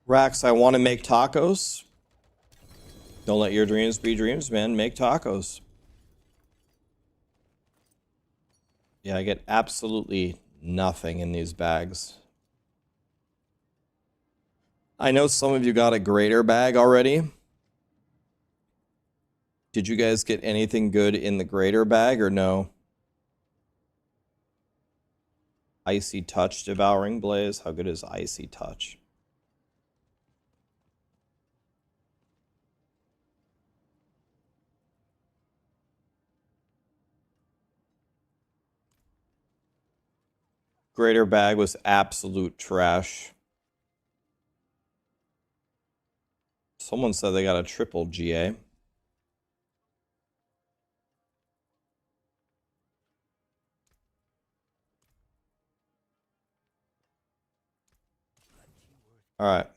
Rax, I want to make tacos. Don't let your dreams be dreams, man. Make tacos. Yeah, I get absolutely nothing in these bags. I know some of you got a greater bag already. Did you guys get anything good in the greater bag or no? Icy Touch Devouring Blaze. How good is Icy Touch? Greater bag was absolute trash. Someone said they got a triple GA. All right.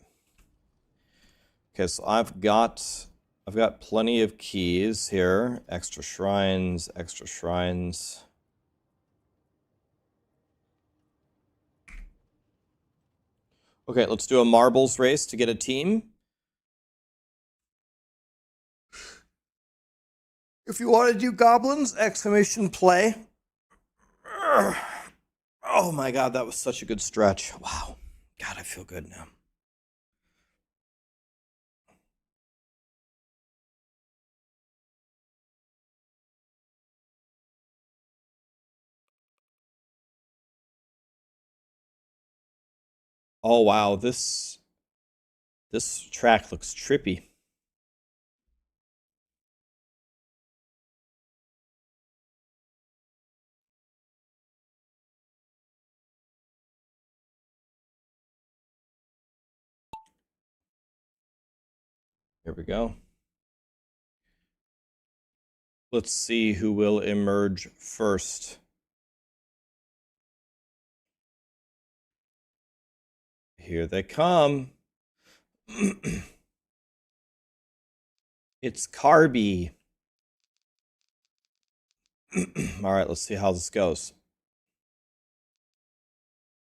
Okay, so I've got plenty of keys here. Extra shrines, extra shrines. Okay, let's do a marbles race to get a team. If you want to do goblins, exclamation play. Oh my god, that was such a good stretch. Wow. God, I feel good now. Oh wow, this track looks trippy. Here we go. Let's see who will emerge first. Here they come. It's Carby. All right, let's see how this goes.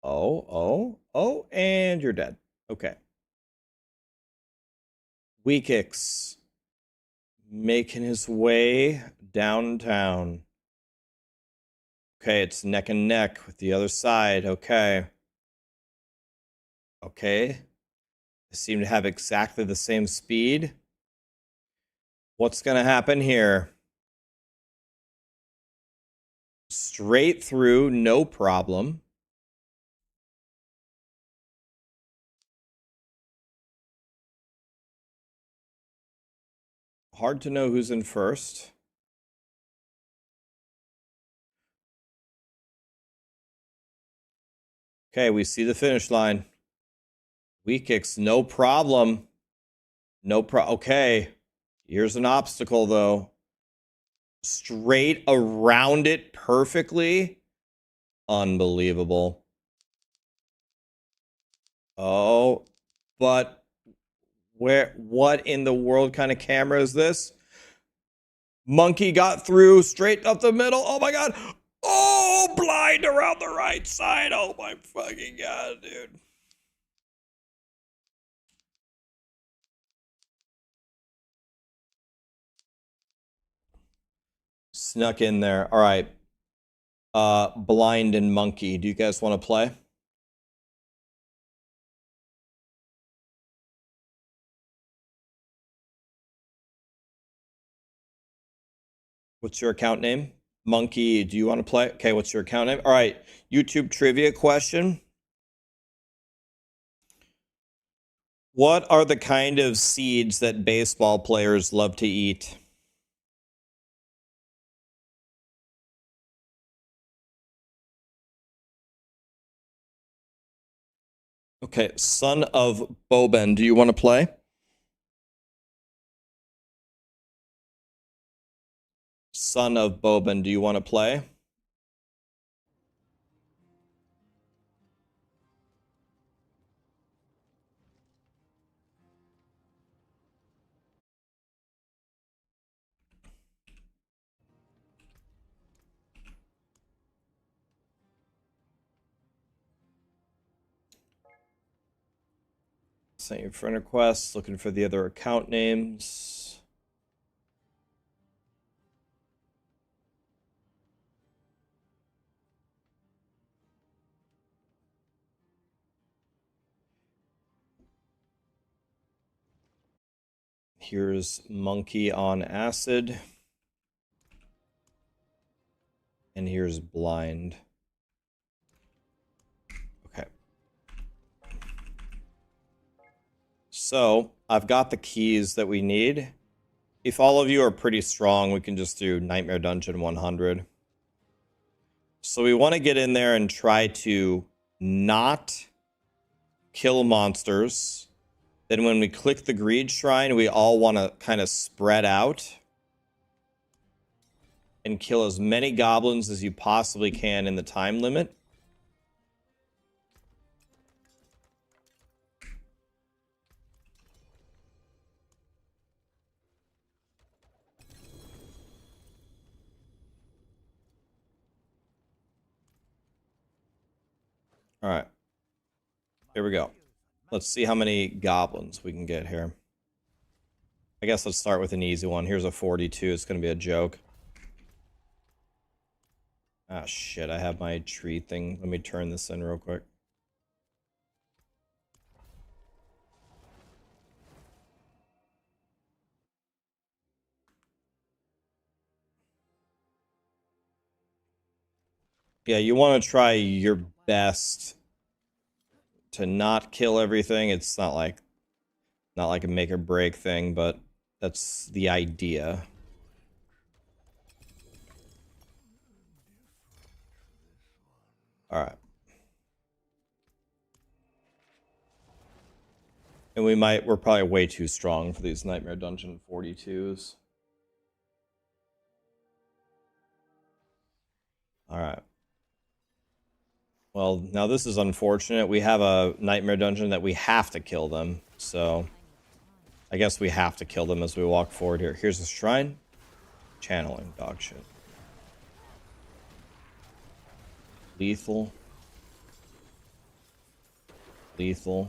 Oh, and you're dead. Okay. Weakix making his way downtown. Okay, it's neck and neck with the other side. Okay. Okay. They seem to have exactly the same speed. What's going to happen here? Straight through, no problem. Hard to know who's in first. Okay, we see the finish line. Weak kicks, no problem. Okay. Here's an obstacle, though. Straight around it perfectly. Unbelievable. Oh, but what in the world kind of camera is this? Monkey got through straight up the middle. Oh my god. Oh, blind around the right side. Oh my fucking god, dude. Snuck in there. All right. Blind and monkey. Do you guys want to play? What's your account name? Monkey, do you want to play? Okay, what's your account name? All right, YouTube trivia question. What are the kind of seeds that baseball players love to eat? Okay, son of Boben, do you want to play? Son of Boben, do you want to play? Sent you friend requests, looking for the other account names. Here's Monkey on Acid. And here's Blind. Okay. So, I've got the keys that we need. If all of you are pretty strong, we can just do Nightmare Dungeon 100. So we want to get in there and try to not kill monsters. Then when we click the Greed Shrine, we all want to kind of spread out and kill as many goblins as you possibly can in the time limit. All right. Here we go. Let's see how many goblins we can get here. I guess let's start with an easy one. Here's a 42. It's going to be a joke. Ah, shit. I have my tree thing. Let me turn this in real quick. Yeah, you want to try your best to not kill everything. It's not like a make or break thing, but that's the idea. All right. And we're probably way too strong for these Nightmare Dungeon 42s. All right. Well, now this is unfortunate. We have a Nightmare Dungeon that we have to kill them. So I guess we have to kill them as we walk forward here. Here's the shrine. Channeling, dog shit. Lethal. Lethal.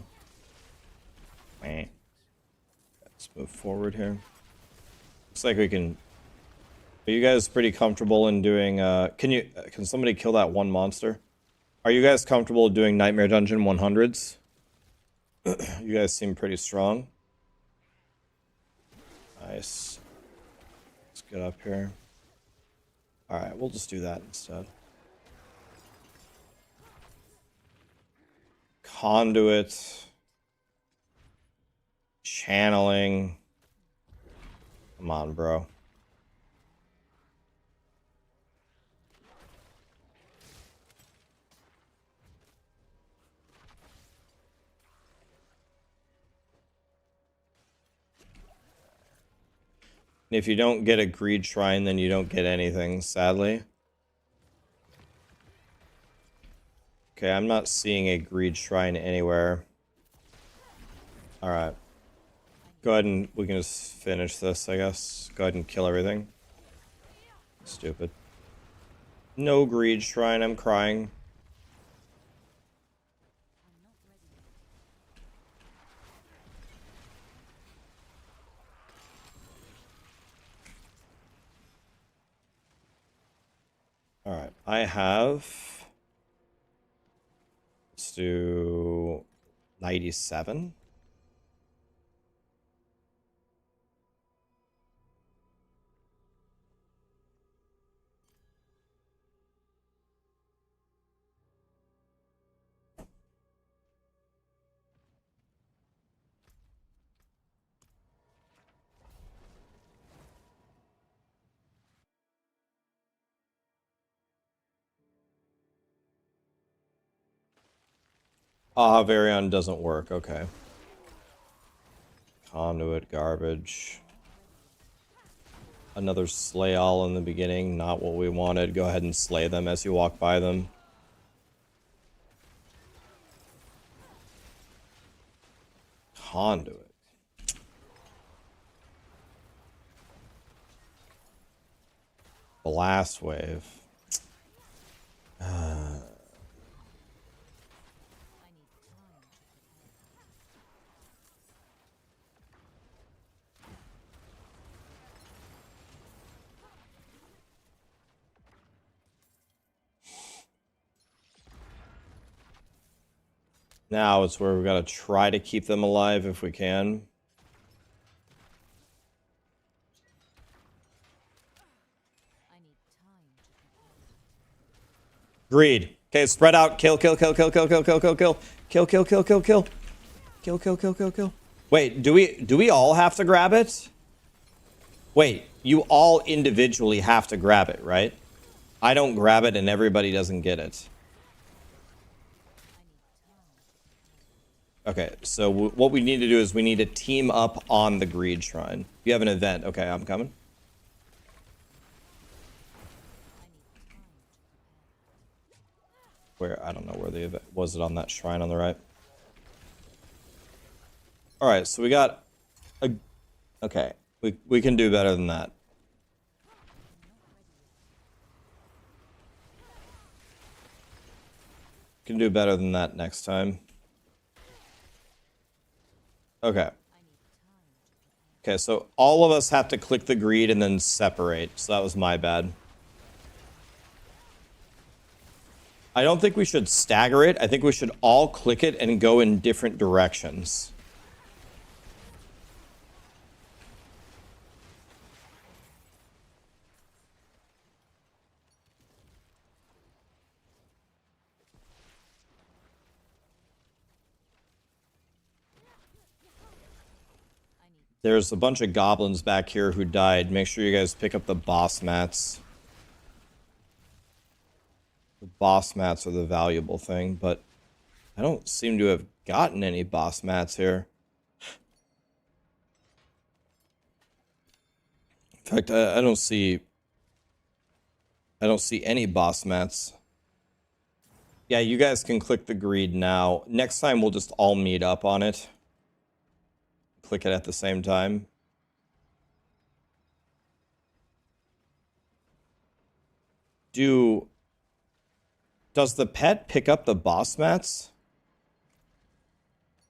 Let's move forward here. Looks like we can... Are you guys pretty comfortable in doing... Can somebody kill that one monster? Are you guys comfortable doing Nightmare Dungeon 100s? You guys seem pretty strong. Nice. Let's get up here. Alright, we'll just do that instead. Conduit. Channeling. Come on, bro. If you don't get a greed shrine, then you don't get anything, sadly. Okay, I'm not seeing a greed shrine anywhere. Alright. Go ahead and we can just finish this, I guess. Go ahead and kill everything. Stupid. No greed shrine, I'm crying. Alright, I have... Let's do 97. Varion doesn't work, okay. Conduit, garbage. Another slay all in the beginning, not what we wanted. Go ahead and slay them as you walk by them. Conduit. Blast wave. Now it's where we've got to try to keep them alive if we can. Greed. Okay, spread out. Kill, kill, kill, kill, kill, kill, kill, kill, kill. Kill, kill, kill, kill, kill. Kill, kill, kill, kill, kill. Wait, do we all have to grab it? Wait, you all individually have to grab it, right? I don't grab it and everybody doesn't get it. Okay, so what we need to do is we need to team up on the greed shrine. You have an event. Okay, I'm coming. Where? I don't know where the event was. It on that shrine on the right? Alright, so we got a... Okay, we can do better than that. Can do better than that next time. Okay. Okay, so all of us have to click the greed and then separate. So that was my bad. I don't think we should stagger it. I think we should all click it and go in different directions. There's a bunch of goblins back here who died. Make sure you guys pick up the boss mats. The boss mats are the valuable thing, but I don't seem to have gotten any boss mats here. In fact, I don't see any boss mats. Yeah, you guys can click the greed now. Next time we'll just all meet up on it. Click it at the same time. Does the pet pick up the boss mats?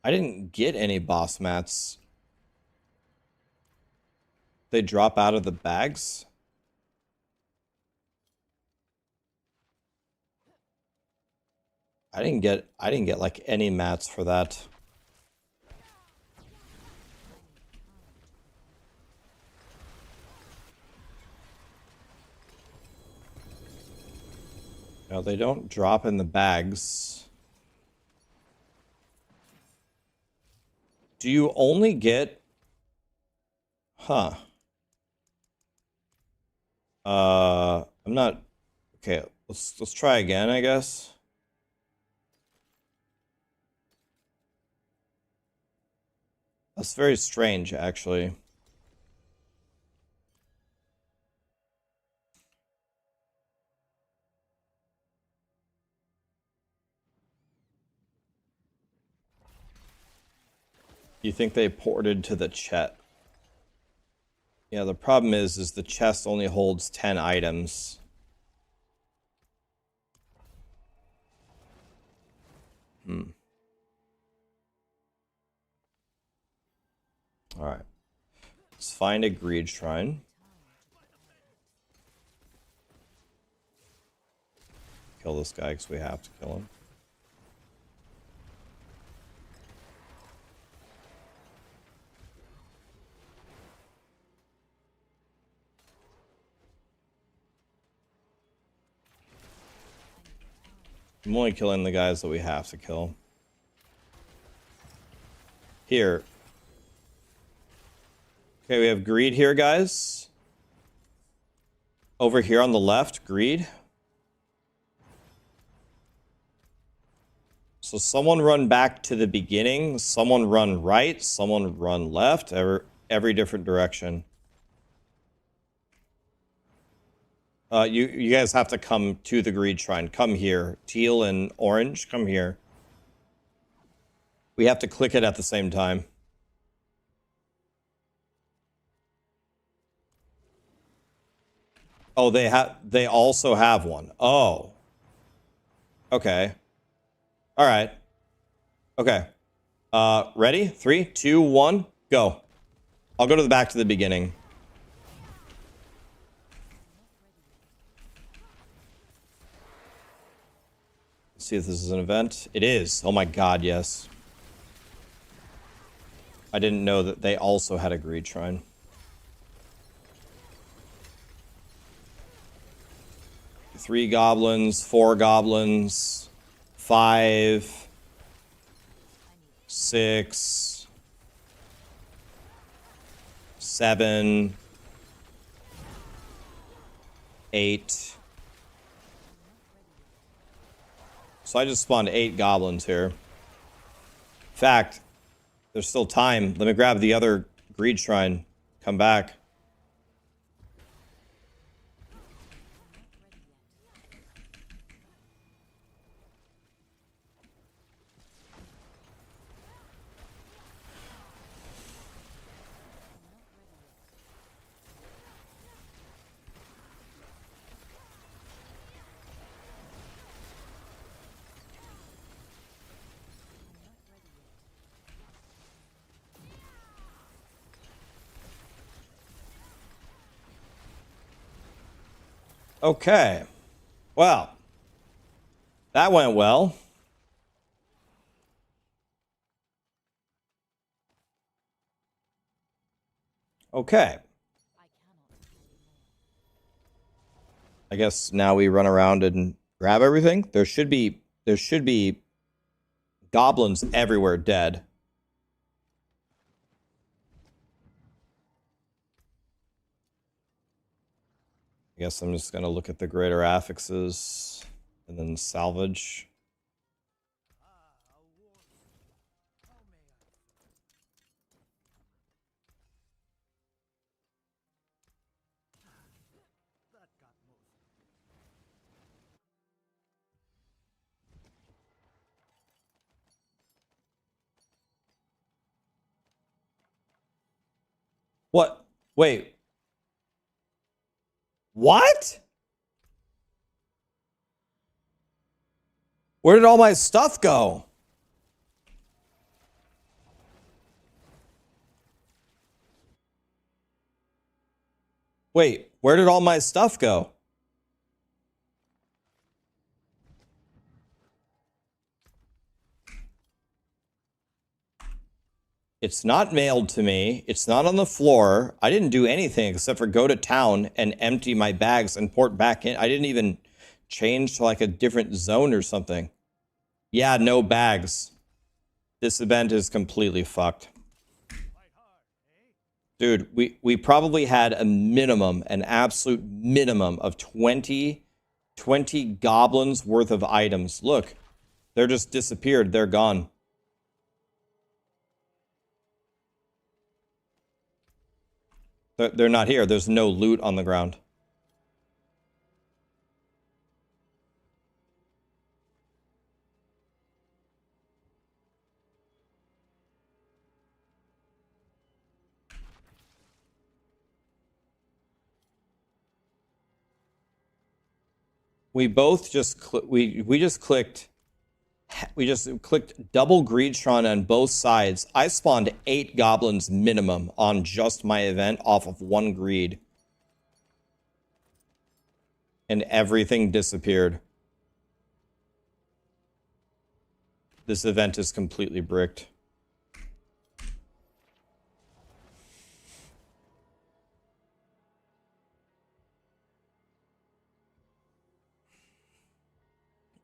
I didn't get any boss mats. They drop out of the bags? I didn't get like any mats for that. No, they don't drop in the bags. Do you only get... Huh. I'm not... Okay, let's try again, I guess. That's very strange, actually. You think they ported to the chest? Yeah, the problem is the chest only holds 10 items. Alright. Let's find a greed shrine. Kill this guy because we have to kill him. I'm only killing the guys that we have to kill. Here. Okay, we have greed here, guys. Over here on the left, greed. So someone run back to the beginning, someone run right, someone run left, every different direction. You guys have to come to the greed shrine. Come here. Teal and orange, come here. We have to click it at the same time. Oh, they also have one. Oh. Okay. All right. Okay. Ready? 3, 2, 1, go. I'll go to the back to the beginning. Let's see if this is an event. It is. Oh my god, yes. I didn't know that they also had a greed shrine. Three goblins, 4 goblins, 5, 6, 7, 8. So I just spawned 8 goblins here. In fact, there's still time. Let me grab the other greed shrine. Come back. Okay. Well, that went well. Okay. I guess now we run around and grab everything. There should be goblins everywhere dead. I guess I'm just gonna look at the greater affixes and then salvage. What? Wait. What? Where did all my stuff go? Wait, where did all my stuff go? It's not mailed to me. It's not on the floor. I didn't do anything except for go to town and empty my bags and port back in. I didn't even change to like a different zone or something. Yeah, no bags. This event is completely fucked. Dude, we probably had a minimum, an absolute minimum of 20 goblins worth of items. Look, they're just disappeared. They're gone. They're not here. There's no loot on the ground. We both just we just clicked double Greedtron on both sides. I spawned 8 goblins minimum on just my event off of 1 greed. And everything disappeared. This event is completely bricked.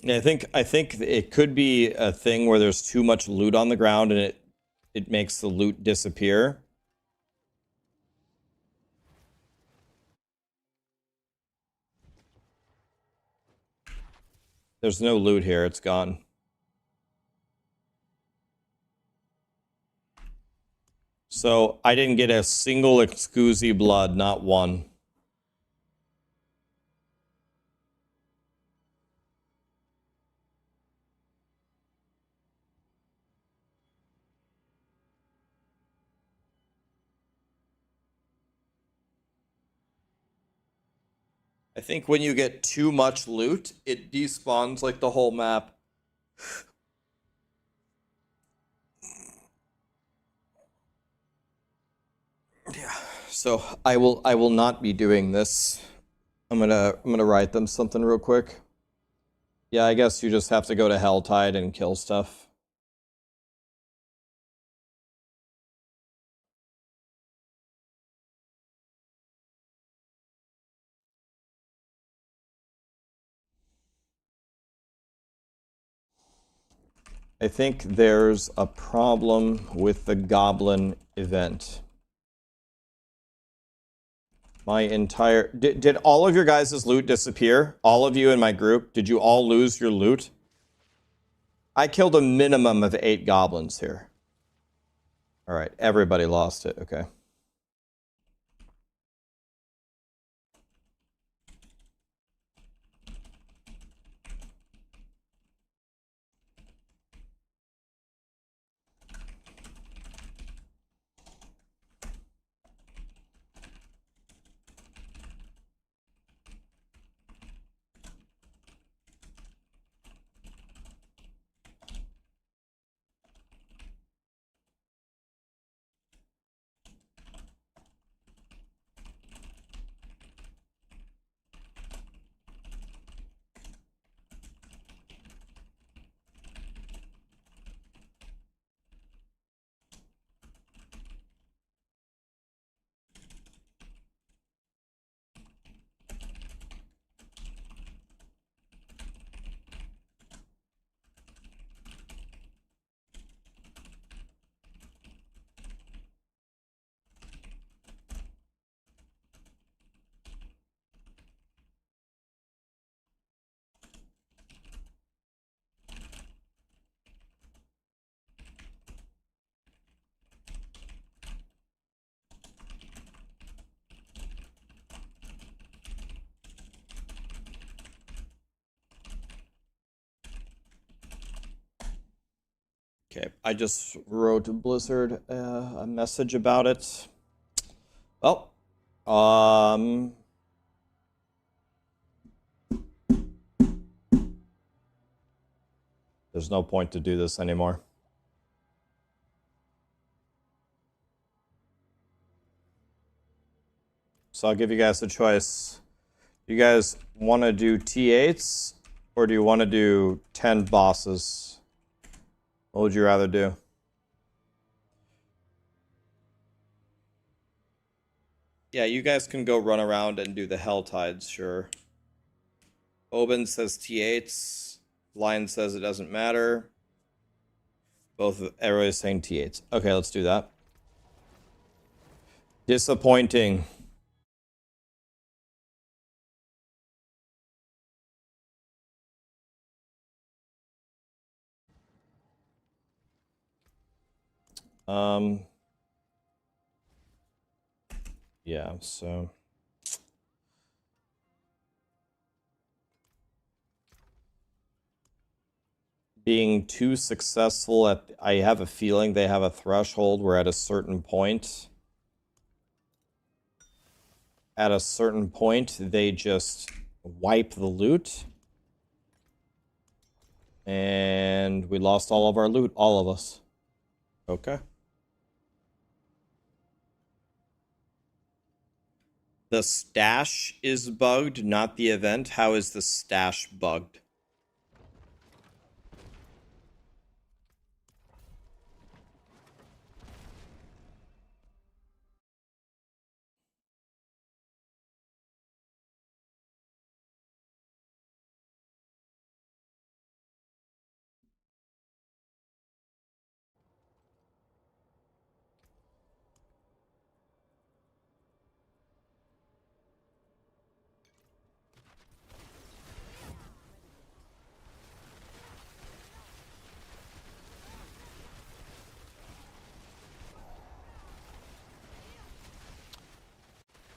Yeah, I think it could be a thing where there's too much loot on the ground and it makes the loot disappear. There's no loot here, it's gone. So I didn't get a single Excusi blood, not one. I think when you get too much loot, it despawns like the whole map. Yeah. So I will not be doing this. I'm gonna write them something real quick. Yeah, I guess you just have to go to Helltide and kill stuff. I think there's a problem with the Goblin event. My entire... Did all of your guys' loot disappear? All of you in my group? Did you all lose your loot? I killed a minimum of 8 goblins here. Alright, everybody lost it. Okay. Okay, I just wrote Blizzard a message about it. Well, there's no point to do this anymore. So I'll give you guys a choice. Do you guys want to do T8s or do you want to do 10 bosses? What would you rather do? Yeah, you guys can go run around and do the Helltides, sure. Oben says T8s. Lion says it doesn't matter. Everybody's saying T8s. Okay, let's do that. Disappointing. Yeah, so being too successful at, I have a feeling they have a threshold where at a certain point they just wipe the loot. And we lost all of our loot, all of us. Okay. The stash is bugged, not the event. How is the stash bugged?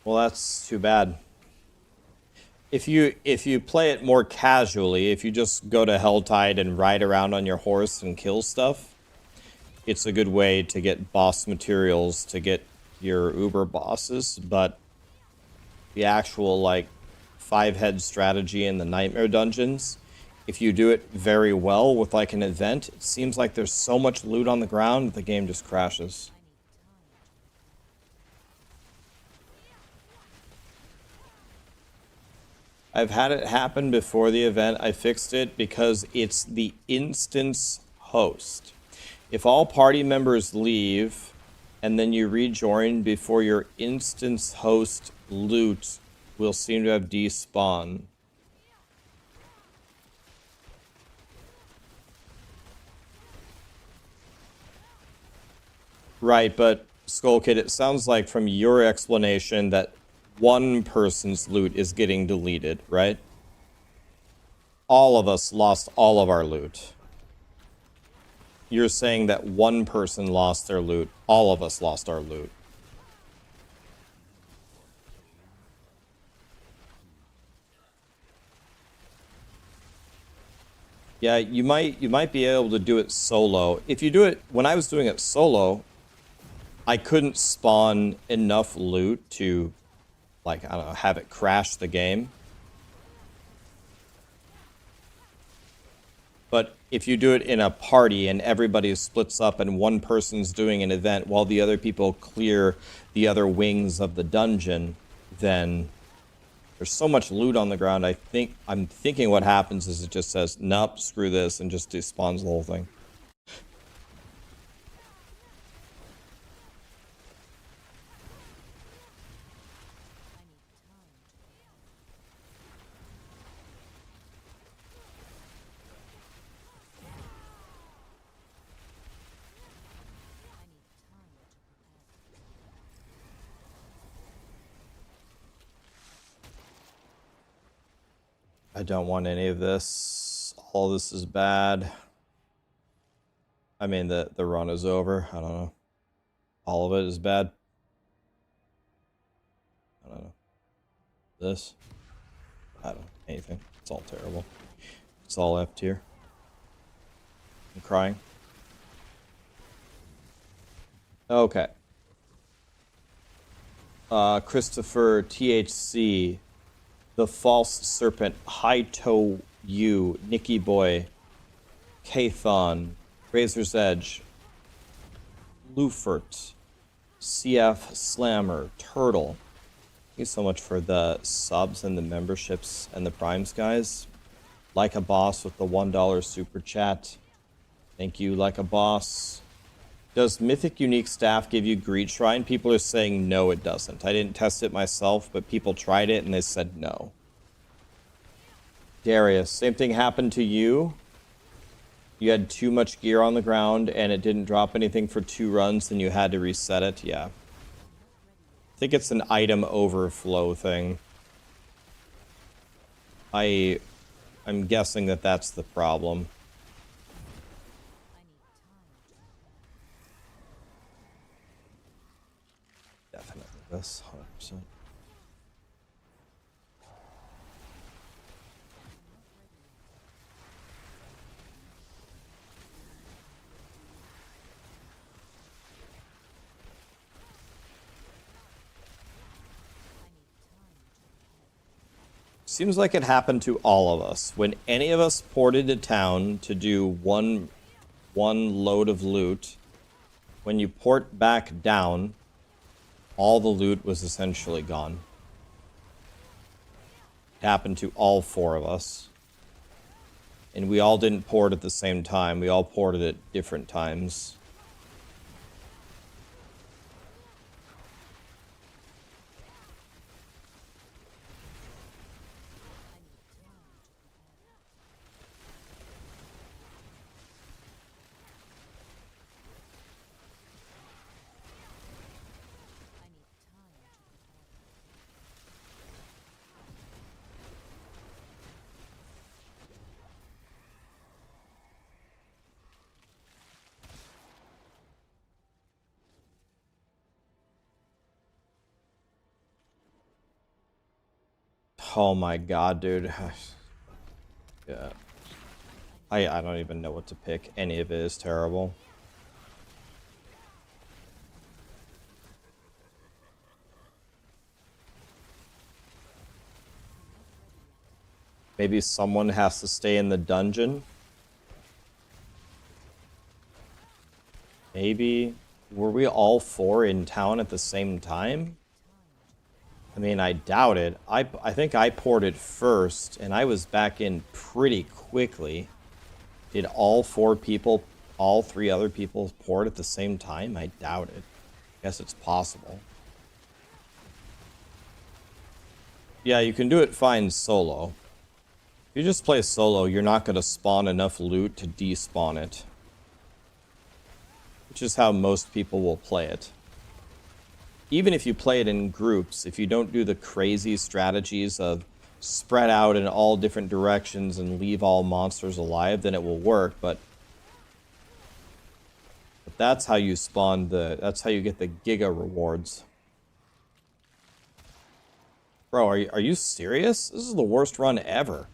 Well, that's too bad. If you play it more casually, if you just go to Helltide and ride around on your horse and kill stuff, it's a good way to get boss materials to get your uber bosses, but the actual like 5-head strategy in the nightmare dungeons, if you do it very well with like an event, it seems like there's so much loot on the ground the game just crashes. I've had it happen before the event. I fixed it because it's the instance host. If all party members leave and then you rejoin before your instance host loot will seem to have despawned. Right, but Skull Kid, it sounds like from your explanation that one person's loot is getting deleted, right? All of us lost all of our loot. You're saying that one person lost their loot. All of us lost our loot. Yeah, you might be able to do it solo. If you do it, when I was doing it solo, I couldn't spawn enough loot to, like, I don't know, have it crash the game. But if you do it in a party and everybody splits up and one person's doing an event while the other people clear the other wings of the dungeon, then there's so much loot on the ground. I'm thinking what happens is it just says, nope, screw this, and just despawns the whole thing. I don't want any of this. All this is bad. I mean, the run is over. I don't know. All of it is bad. I don't know. This. I don't know. Anything. It's all terrible. It's all F tier. I'm crying. Okay. Christopher THC. The False Serpent, High-Toe U, Nicky Boy, Kathon, Razor's Edge, Lufert, CF Slammer, Turtle. Thank you so much for the subs and the memberships and the primes, guys. Like a Boss with the $1 super chat. Thank you, Like a Boss. Does Mythic Unique Staff give you Greed Shrine? People are saying no, it doesn't. I didn't test it myself, but people tried it and they said no. Darius, same thing happened to you? You had too much gear on the ground and it didn't drop anything for 2 runs and you had to reset it? Yeah. think it's an item overflow thing. I'm guessing that that's the problem. Definitely this, 100%. Seems like it happened to all of us. When any of us ported to town to do one load of loot, when you port back down, all the loot was essentially gone. It happened to all 4 of us. And we all didn't port at the same time. We all ported at different times. Oh my god, dude. Yeah. I don't even know what to pick. Any of it is terrible. Maybe someone has to stay in the dungeon. Maybe. Were we all 4 in town at the same time? I mean, I doubt it. I think I ported first, and I was back in pretty quickly. Did all 4 people, all 3 other people port at the same time? I doubt it. Guess it's possible. Yeah, you can do it fine solo. If you just play solo, you're not going to spawn enough loot to despawn it. Which is how most people will play it. Even if you play it in groups, if you don't do the crazy strategies of spread out in all different directions and leave all monsters alive, then it will work, but that's how you spawn that's how you get the Giga rewards. Bro, are you serious? This is the worst run ever.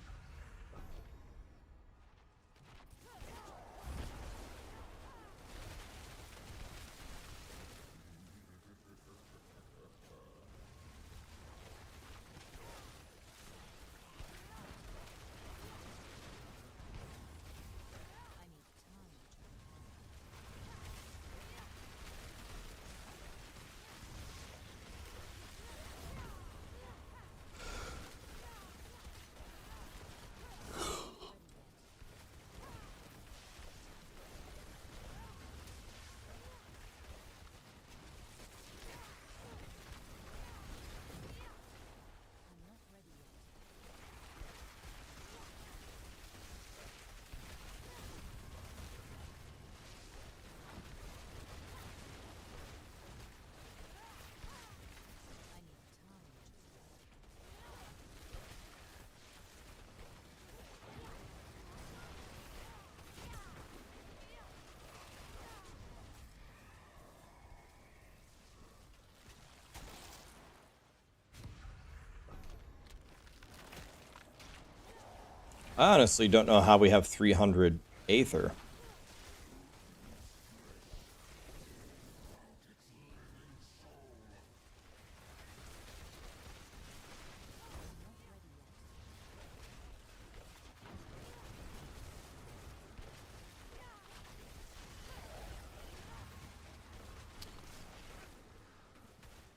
I honestly don't know how we have 300 Aether.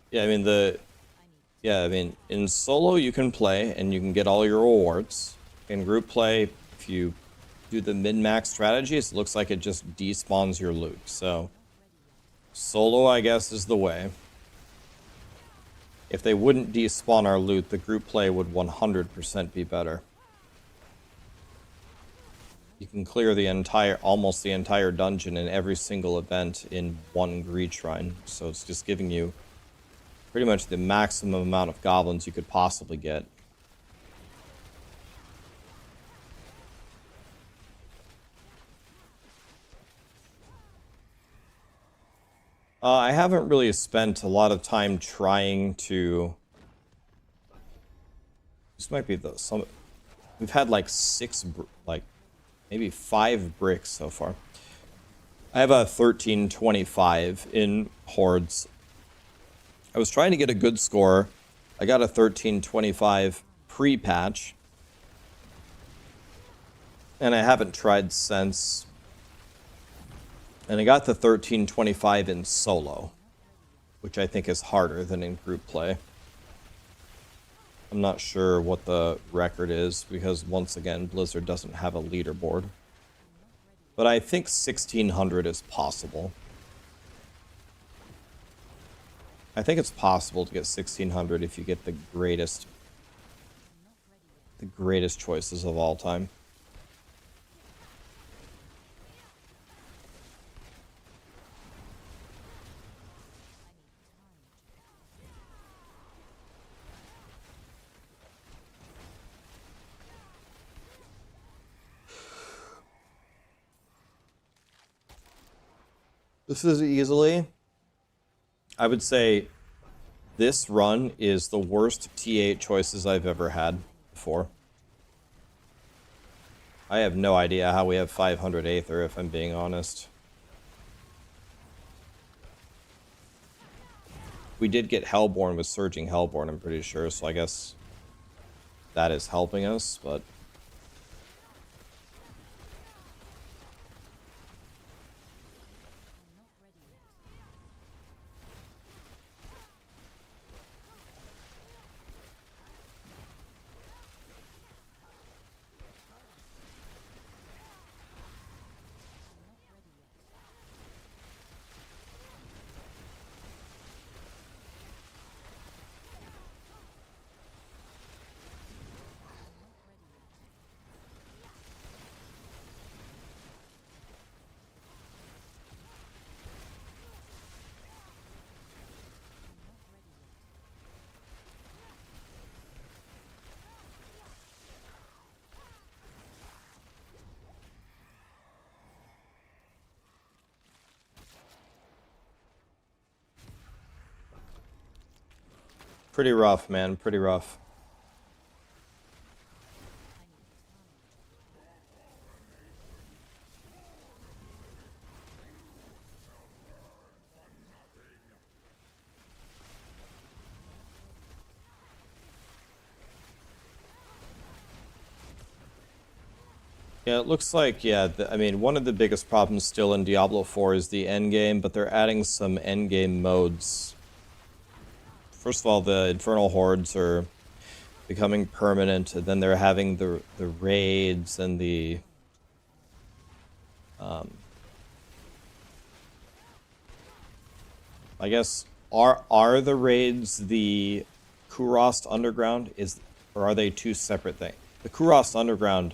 Yeah, I mean, in solo you can play and you can get all your rewards. In group play, if you do the min-max strategies, it looks like it just despawns your loot. So, solo, I guess, is the way. If they wouldn't despawn our loot, the group play would 100% be better. You can clear the almost the entire dungeon in every single event in one greed shrine. So it's just giving you pretty much the maximum amount of goblins you could possibly get. I haven't really spent a lot of time trying to... This might be the... We've had like maybe 5 bricks so far. I have a 1325 in Hordes. I was trying to get a good score. I got a 1325 pre-patch. And I haven't tried since. And I got the 1325 in solo, which I think is harder than in group play. I'm not sure what the record is because, once again, Blizzard doesn't have a leaderboard. But I think 1600 is possible. I think it's possible to get 1600 if you get the greatest choices of all time. This is easily, I would say, this run is the worst T8 choices I've ever had before. I have no idea how we have 500 Aether, if I'm being honest. We did get Hellborn with Surging Hellborn, I'm pretty sure, so I guess that is helping us, but... Pretty rough, man. Pretty rough. Yeah, it looks like, yeah, I mean, one of the biggest problems still in Diablo 4 is the endgame, but they're adding some endgame modes. First of all, the Infernal Hordes are becoming permanent, and then they're having the raids and the... I guess, are the raids the Kurost Underground? Or are they two separate things? The Kurost Underground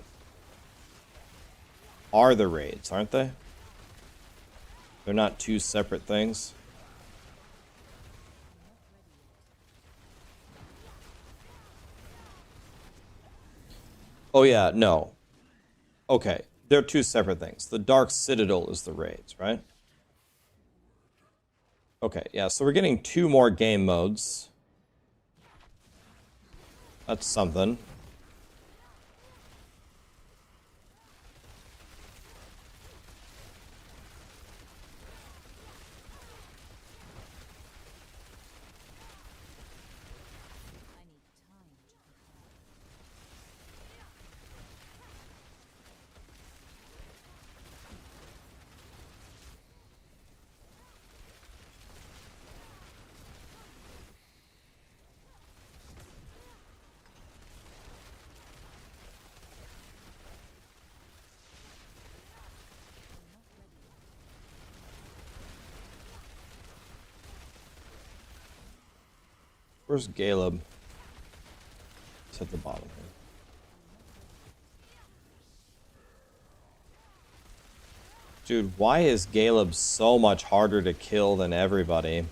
are the raids, aren't they? They're not two separate things. Oh yeah, no. Okay, they're two separate things. The Dark Citadel is the raids, right? Okay, yeah, so we're getting 2 more game modes. That's something. Where's Galeb? It's at the bottom here. Dude, why is Galeb so much harder to kill than everybody?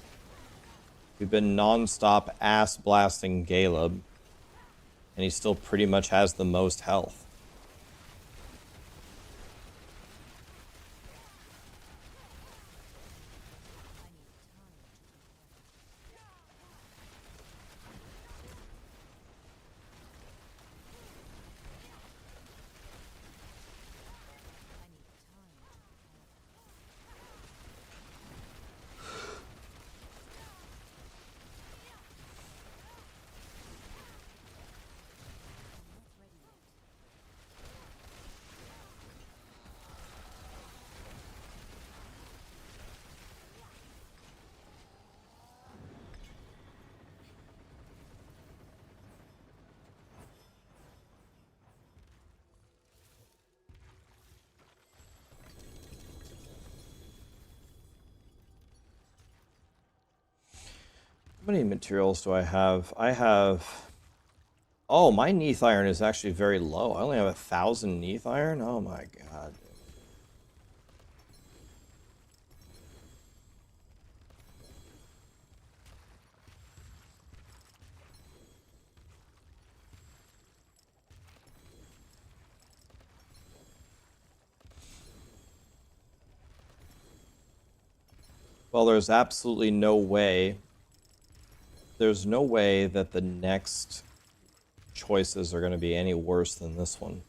We've been non-stop ass blasting Caleb, and he still pretty much has the most health. How many materials do I have? I have... Oh, my Neath Iron is actually very low. I only have 1,000 Neath Iron? Oh my god. Well, there's absolutely no way. There's no way that the next choices are going to be any worse than this one.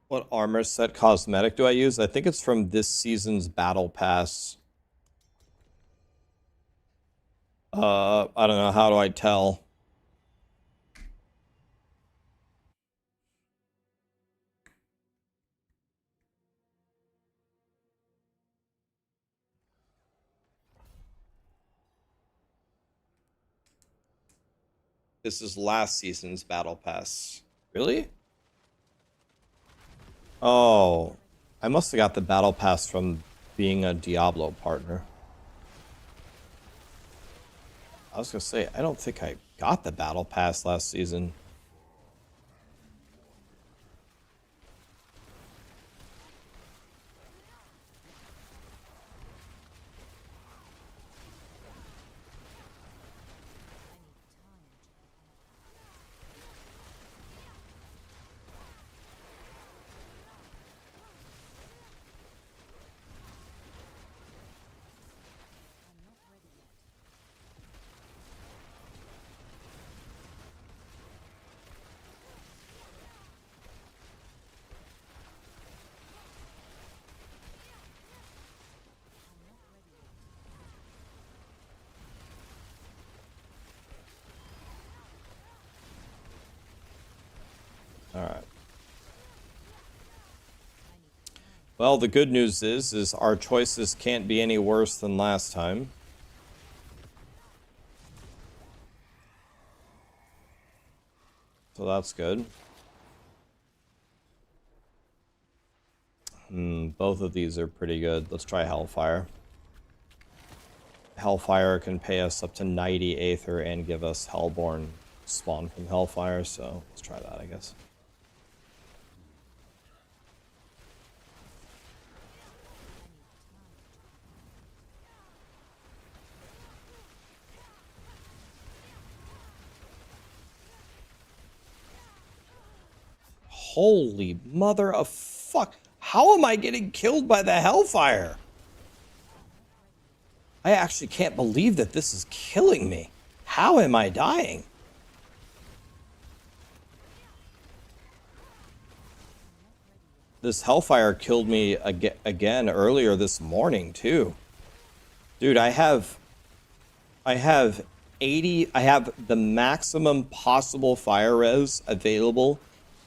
What armor set cosmetic do I use? I think it's from this season's battle pass. I don't know. How do I tell? This is last season's battle pass. Really? Oh, I must have got the battle pass from being a Diablo partner. I was gonna say, I don't think I got the battle pass last season. Alright. Well, the good news is our choices can't be any worse than last time. So that's good. Both of these are pretty good. Let's try Hellfire. Hellfire can pay us up to 90 Aether and give us Hellborn spawn from Hellfire, so let's try that, I guess. Holy mother of fuck. How am I getting killed by the Hellfire? I actually can't believe that this is killing me. How am I dying? This Hellfire killed me again earlier this morning, too. Dude, I have 80, I have the maximum possible fire res available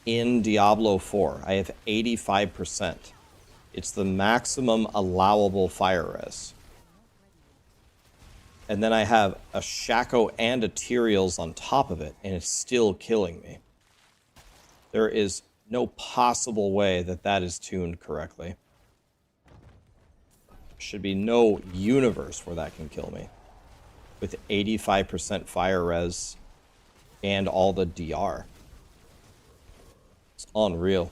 in Diablo 4. I have 85%. It's the maximum allowable fire res. And then I have a Shaco and a Tyraels on top of it, and it's still killing me. There is no possible way that that is tuned correctly. There should be no universe where that can kill me. With 85% fire res and all the DR. It's unreal.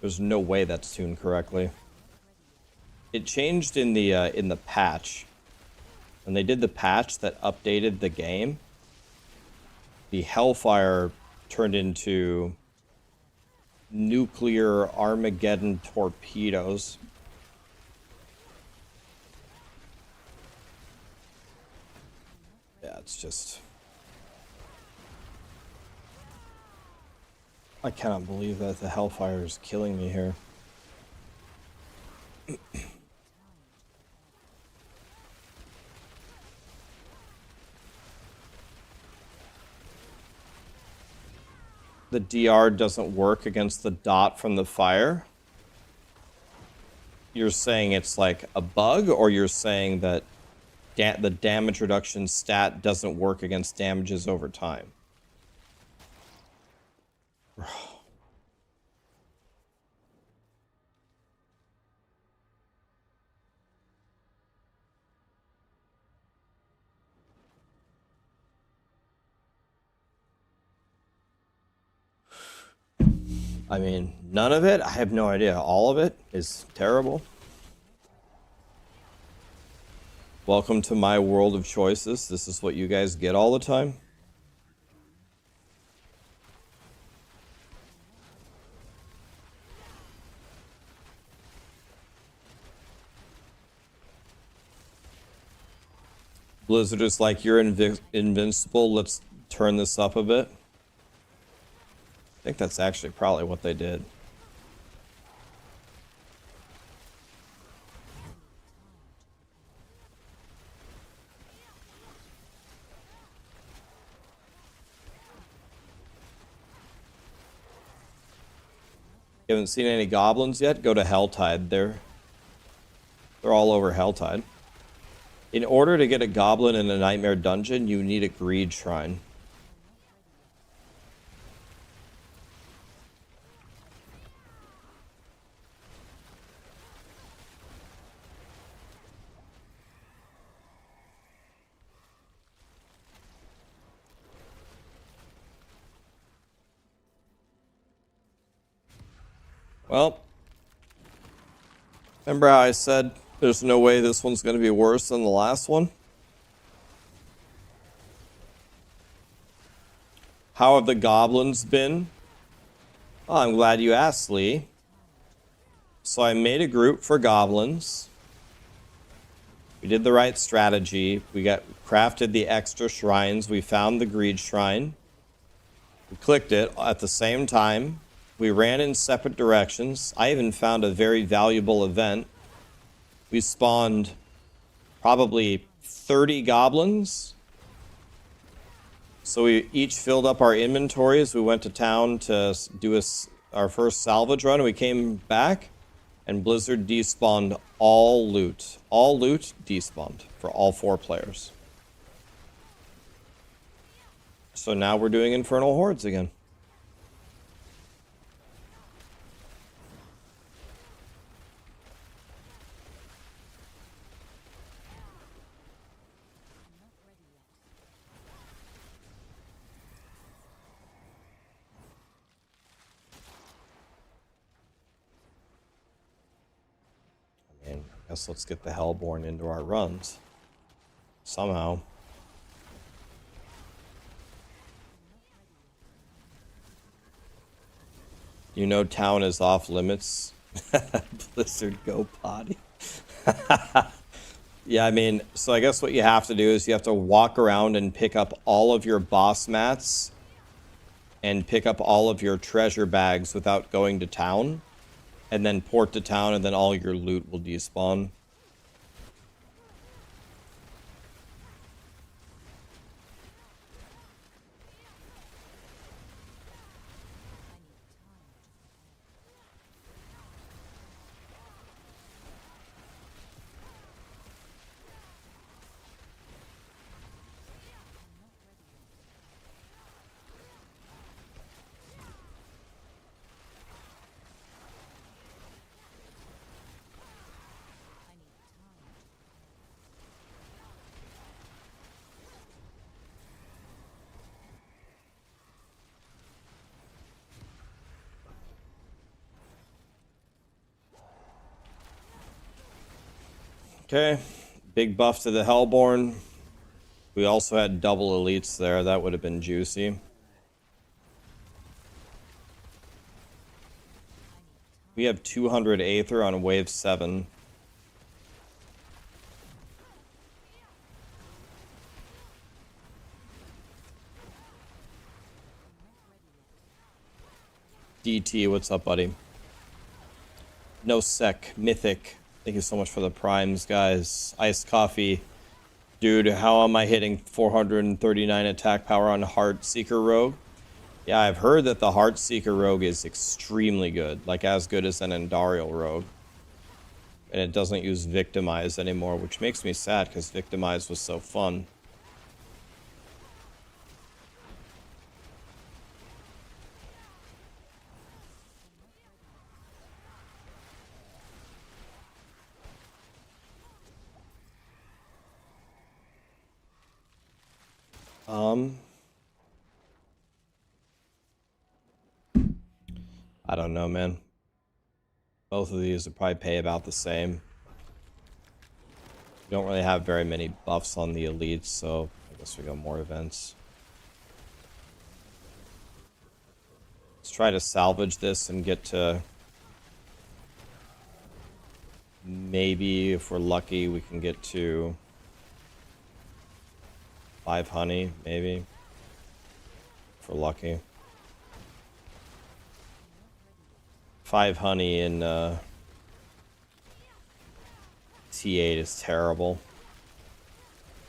There's no way that's tuned correctly. It changed in the patch. When they did the patch that updated the game, the Hellfire turned into nuclear Armageddon torpedoes. Yeah, it's just... I cannot believe that the Hellfire is killing me here. The DR doesn't work against the dot from the fire? You're saying it's like a bug, or you're saying that the damage reduction stat doesn't work against damages over time? I mean, none of it? I have no idea. All of it is terrible. Welcome to my world of choices. This is what you guys get all the time. Blizzard is like, you're invincible. Let's turn this up a bit. I think that's actually probably what they did. You haven't seen any goblins yet? Go to Helltide. They're all over Helltide. In order to get a goblin in a Nightmare dungeon, you need a Greed Shrine. Well, remember how I said there's no way this one's going to be worse than the last one? How have the goblins been? Oh, I'm glad you asked, Lee. So I made a group for goblins. We did the right strategy. We crafted the extra shrines. We found the Greed Shrine. We clicked it at the same time. We ran in separate directions. I even found a very valuable event. We spawned probably 30 goblins. So we each filled up our inventories. We went to town to do our first salvage run. We came back, and Blizzard despawned all loot. All loot despawned for all 4 players. So now we're doing Infernal Hordes again. I guess let's get the Hellborn into our runs. Somehow. You know town is off limits. Blizzard, go potty. Yeah, I mean, so I guess what you have to do is you have to walk around and pick up all of your boss mats and pick up all of your treasure bags without going to town. And then port to town, and then all your loot will despawn. Okay, big buff to the Hellborn. We also had double elites there. That would have been juicy. We have 200 Aether on wave 7. DT, what's up, buddy? No sec, mythic. Thank you so much for the primes, guys. Iced coffee. Dude, how am I hitting 439 attack power on Heartseeker Rogue? Yeah, I've heard that the Heartseeker Rogue is extremely good. Like, as good as an Endarial Rogue. And it doesn't use Victimize anymore, which makes me sad, because Victimize was so fun. I don't know, man. Both of these would probably pay about the same. We don't really have very many buffs on the elites, so I guess we go more events. Let's try to salvage this and get to... Maybe, if we're lucky, we can get to 5 honey, maybe. If we're lucky. 5 honey in T8 is terrible.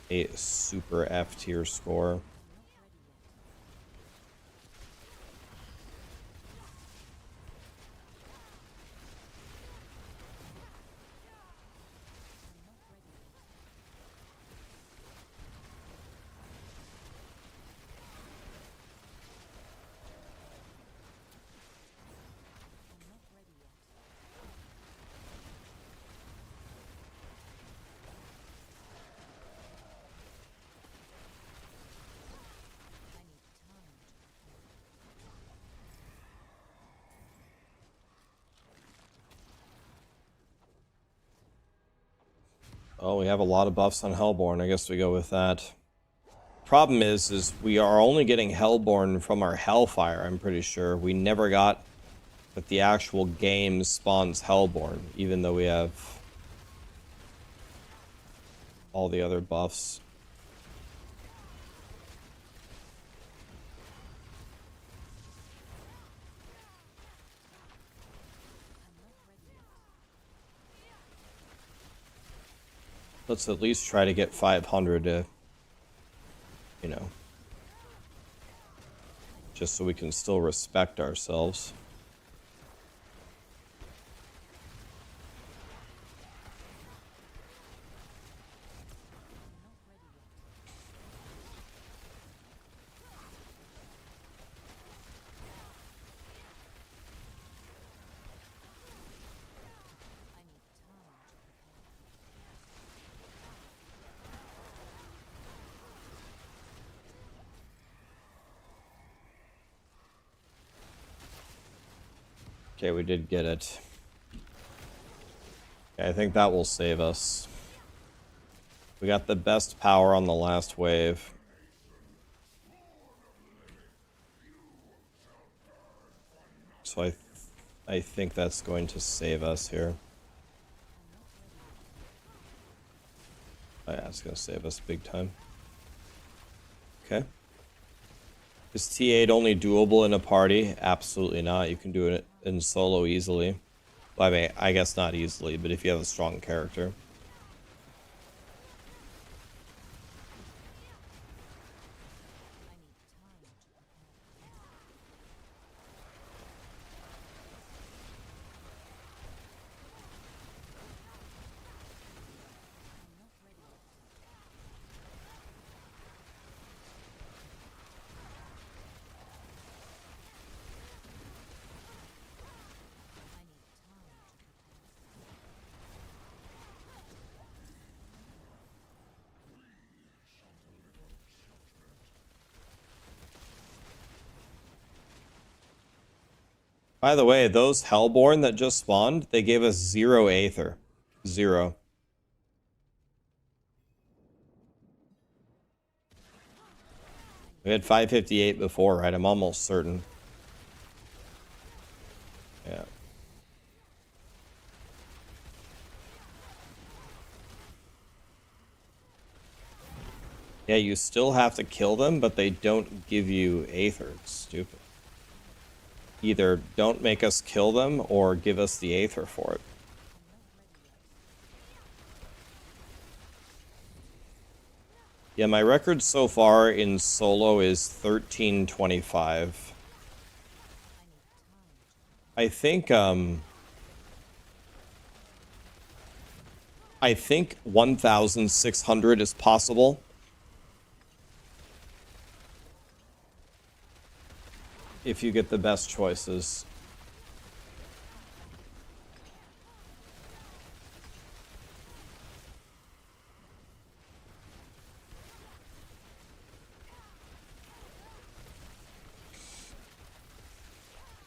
8 super F tier score. Oh, we have a lot of buffs on Hellborn. I guess we go with that. Problem is we are only getting Hellborn from our Hellfire, I'm pretty sure. We never got that the actual game spawns Hellborn, even though we have all the other buffs. Let's at least try to get 500 to, you know, just so we can still respect ourselves. Okay, we did get it. Okay, I think that will save us. We got the best power on the last wave. So I think that's going to save us here. Oh yeah, it's going to save us big time. Okay. Is T8 only doable in a party? Absolutely not. You can do it in solo easily. Well, I mean, I guess not easily, but if you have a strong character. By the way, those Hellborn that just spawned, they gave us 0 Aether. 0. We had 558 before, right? I'm almost certain. Yeah. Yeah, you still have to kill them, but they don't give you Aether. It's stupid. Either don't make us kill them or give us the Aether for it. Yeah, my record so far in solo is 1325. I think 1600 is possible. If you get the best choices.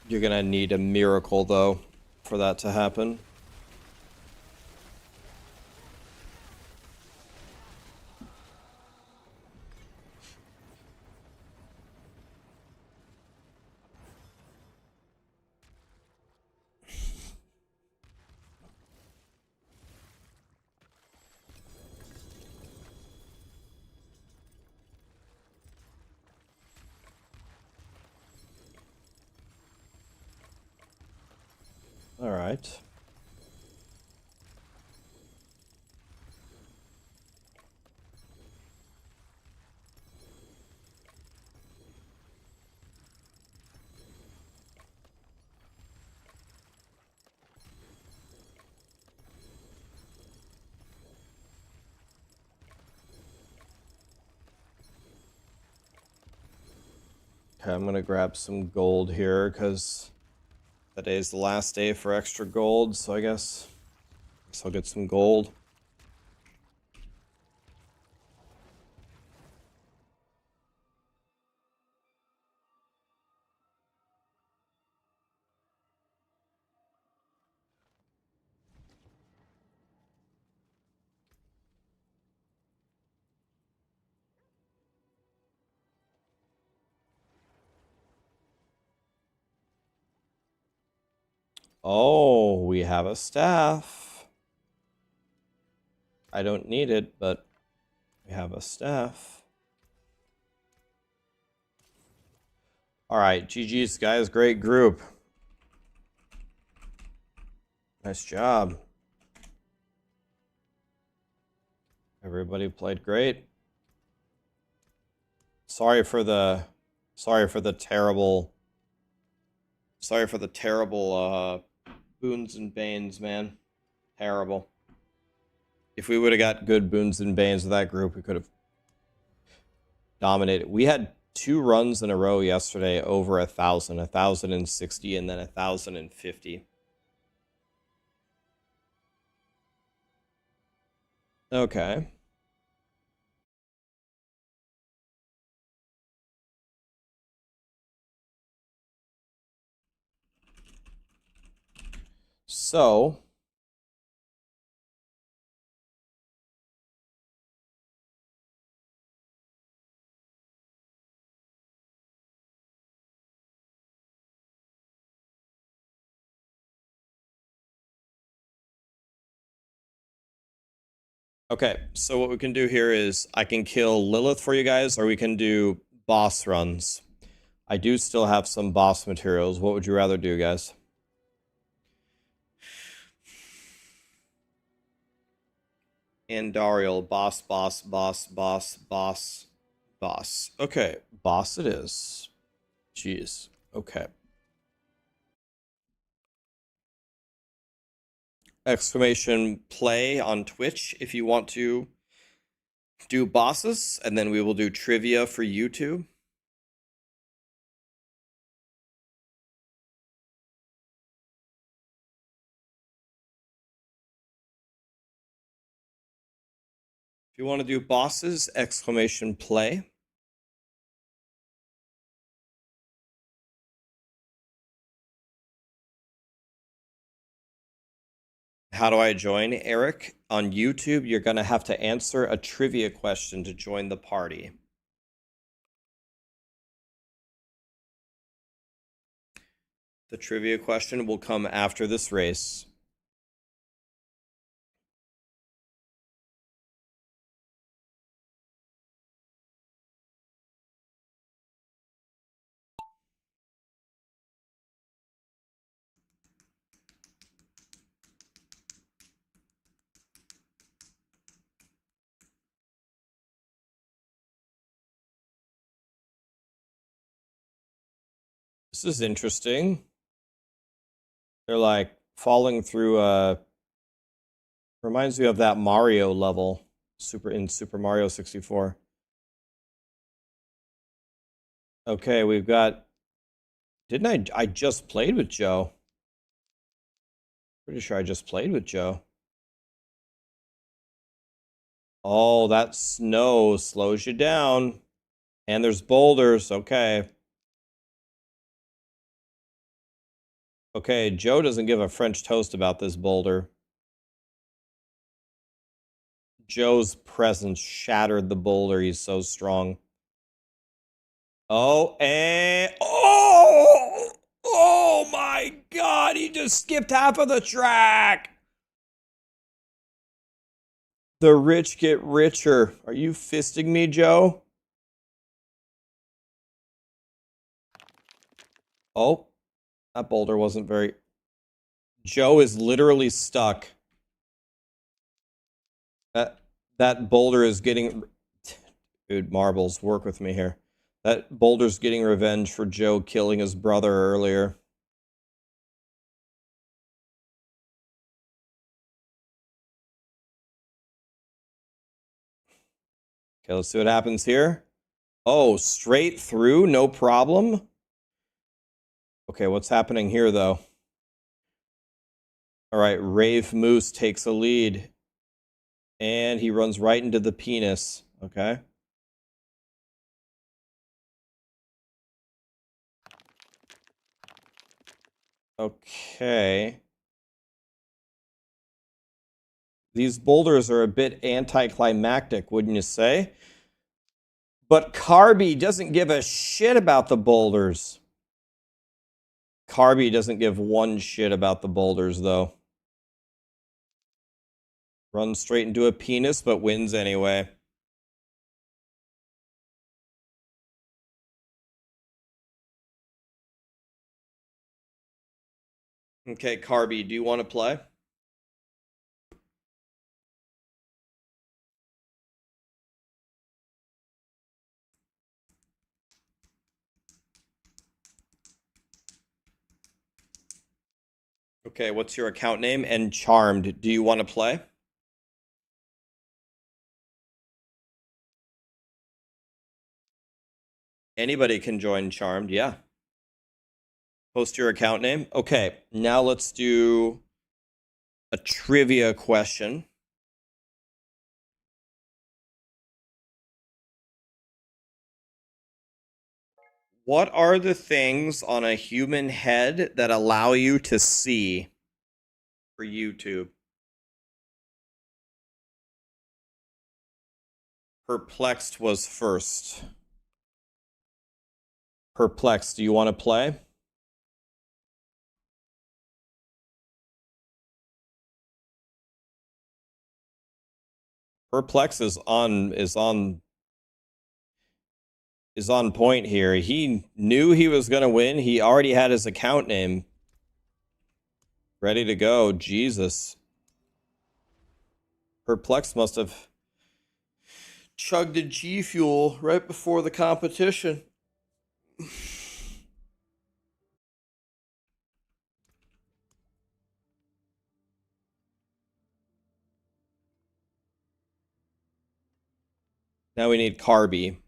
You're gonna need a miracle, though, for that to happen. All right. Okay, I'm gonna grab some gold here because today's the last day for extra gold, so I guess I'll get some gold. Oh, we have a staff. I don't need it, but we have a staff. All right, GG's, guys. Great group. Nice job. Everybody played great. Sorry for the terrible boons and banes, man. Terrible. If we would have got good boons and banes with that group, we could have dominated. We had 2 runs in a row yesterday over 1,000, 1,060, and then 1,050. Okay. So okay, so what we can do here is I can kill Lilith for you guys, or we can do boss runs. I do still have some boss materials. What would you rather do, guys? Andariel, boss, boss, boss, boss, boss, boss. Okay, boss it is. Jeez. Okay. Exclamation play on Twitch if you want to do bosses, and then we will do trivia for YouTube. If you want to do bosses, exclamation play. How do I join, Eric? On YouTube, you're going to have to answer a trivia question to join the party. The trivia question will come after this race. This is interesting. They're like falling through reminds me of that Mario level in Super Mario 64. Okay, we've got didn't I just played with Joe? Pretty sure I just played with Joe. Oh, that snow slows you down. And there's boulders. Okay. Okay, Joe doesn't give a French toast about this boulder. Joe's presence shattered the boulder. He's so strong. Oh, and oh my God! He just skipped half of the track. The rich get richer. Are you fisting me, Joe? Oh, that boulder wasn't very. Joe is literally stuck. That boulder is getting. Dude, marbles, work with me here. That boulder's getting revenge for Joe killing his brother earlier. Okay, let's see what happens here. Oh, straight through, no problem. Okay, what's happening here, though? All right, Rave Moose takes a lead. And he runs right into the penis. Okay. Okay. These boulders are a bit anticlimactic, wouldn't you say? But Carby doesn't give a shit about the boulders. Carby doesn't give one shit about the boulders, though. Runs straight into a penis, but wins anyway. Okay, Carby, do you want to play? Okay, what's your account name? And Charmed, do you want to play? Anybody can join Charmed, yeah. Post your account name. Okay, now let's do a trivia question. What are the things on a human head that allow you to see for YouTube? Perplexed was first. Perplexed, do you want to play? Perplex is on point here. He knew he was going to win. He already had his account name ready to go. Jesus. Perplex must have chugged a G Fuel right before the competition. Now we need Carby.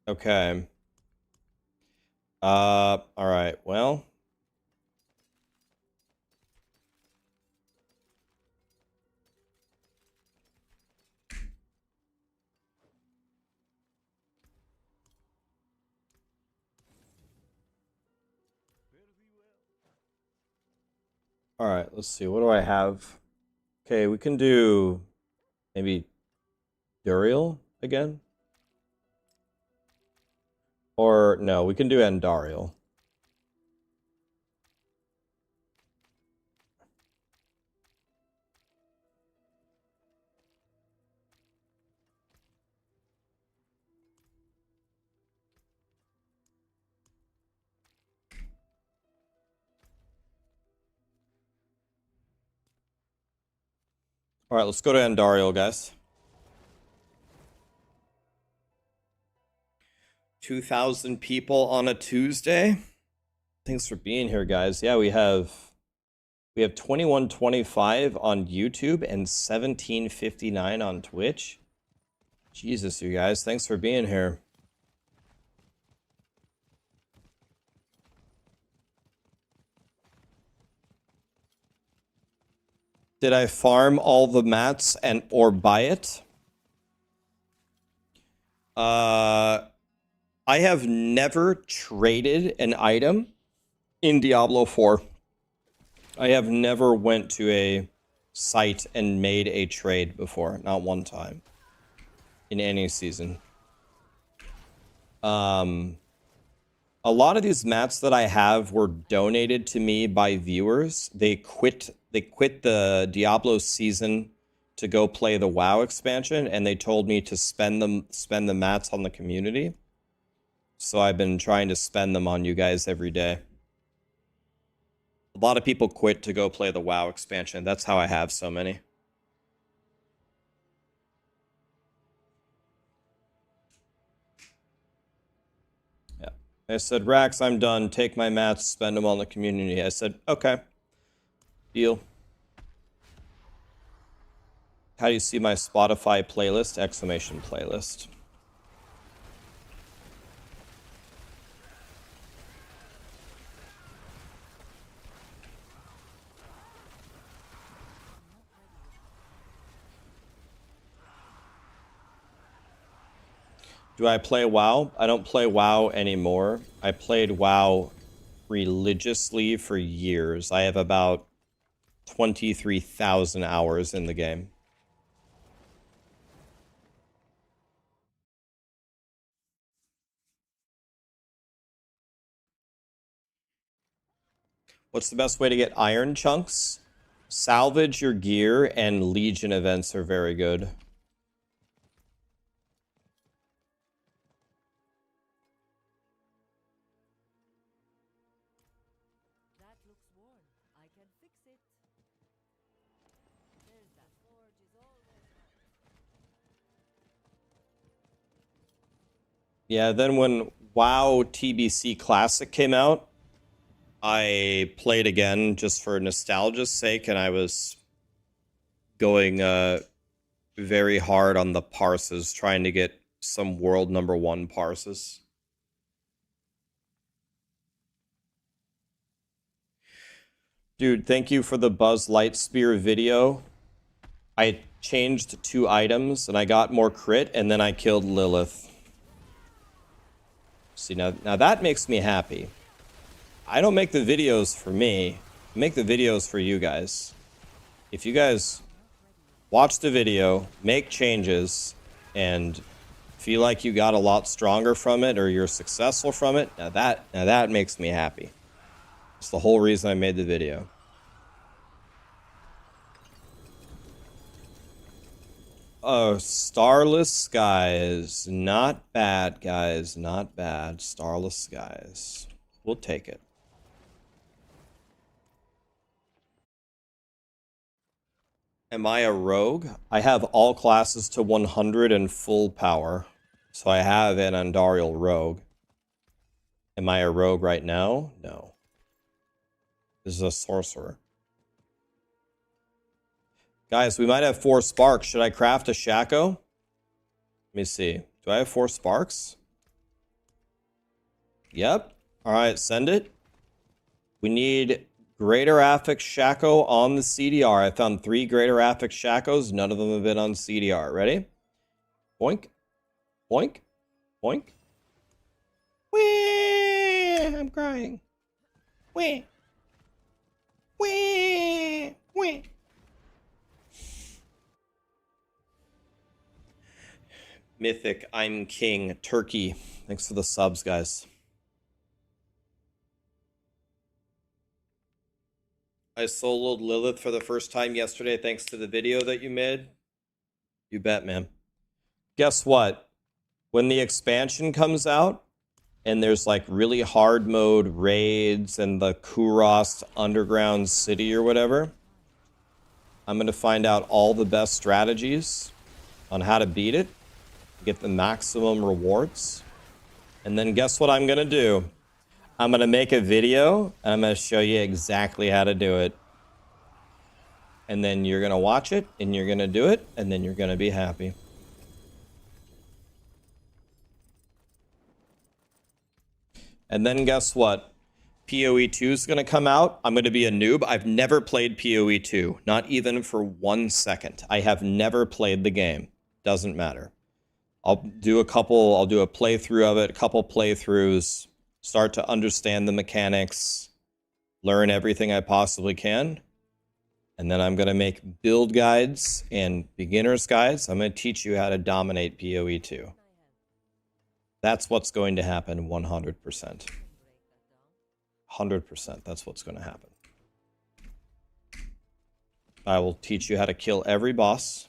Okay. All right. Well. All right. Let's see. What do I have? Okay, we can do maybe Duriel again. Or no, we can do Andariel. All right, let's go to Andariel, guys. 2,000 people on a Tuesday. Thanks for being here, guys. Yeah, we have 2125 on YouTube and 1759 on Twitch. Jesus, you guys, thanks for being here. Did I farm all the mats and or buy it? I have never traded an item in Diablo 4. I have never went to a site and made a trade before, not one time in any season. A lot of these mats that I have were donated to me by viewers. They quit the Diablo season to go play the WoW expansion, and they told me to spend the mats on the community. So I've been trying to spend them on you guys every day. A lot of people quit to go play the WoW expansion. That's how I have so many. Yeah. I said, Rax, I'm done. Take my mats, spend them on the community. I said, okay. Deal. How do you see my Spotify playlist? Exclamation playlist. Do I play WoW? I don't play WoW anymore. I played WoW religiously for years. I have about 23,000 hours in the game. What's the best way to get iron chunks? Salvage your gear, and Legion events are very good. That looks worn. I can fix it. There's that forge is always Yeah, then when WoW TBC Classic came out, I played again just for nostalgia's sake, and I was going very hard on the parses, trying to get some world #1 parses. Dude, thank you for the Buzz Lightspear video. I changed 2 items, and I got more crit, and then I killed Lilith. See, now that makes me happy. I don't make the videos for me. I make the videos for you guys. If you guys watch the video, make changes, and feel like you got a lot stronger from it or you're successful from it, now that makes me happy. It's the whole reason I made the video. Oh, Starless Skies. Not bad, guys. Not bad. Starless Skies. We'll take it. Am I a rogue? I have all classes to 100 and full power. So I have an Andariel rogue. Am I a rogue right now? No. This is a sorcerer. Guys, we might have 4 sparks. Should I craft a Shaco? Let me see. Do I have 4 sparks? Yep. All right, send it. We need Greater Affix Shaco on the CDR. I found 3 Greater Affix Shacos. None of them have been on CDR. Ready? Boink. Boink. Boink. Whee! I'm crying. Whee! Whee! Whee! Mythic, I'm King, Turkey. Thanks for the subs, guys. I soloed Lilith for the first time yesterday thanks to the video that you made. You bet, man. Guess what? When the expansion comes out and there's like really hard mode raids and the Kuros underground city or whatever, I'm going to find out all the best strategies on how to beat it, get the maximum rewards. And then guess what I'm going to do? I'm going to make a video, and I'm going to show you exactly how to do it. And then you're going to watch it, and you're going to do it, and then you're going to be happy. And then guess what? PoE 2 is going to come out. I'm going to be a noob. I've never played PoE 2, not even for 1 second. I have never played the game. Doesn't matter. I'll do a playthrough of it, a couple playthroughs, start to understand the mechanics, learn everything I possibly can, and then I'm going to make build guides and beginner's guides. I'm going to teach you how to dominate PoE 2. That's what's going to happen 100%. 100%, that's what's going to happen. I will teach you how to kill every boss.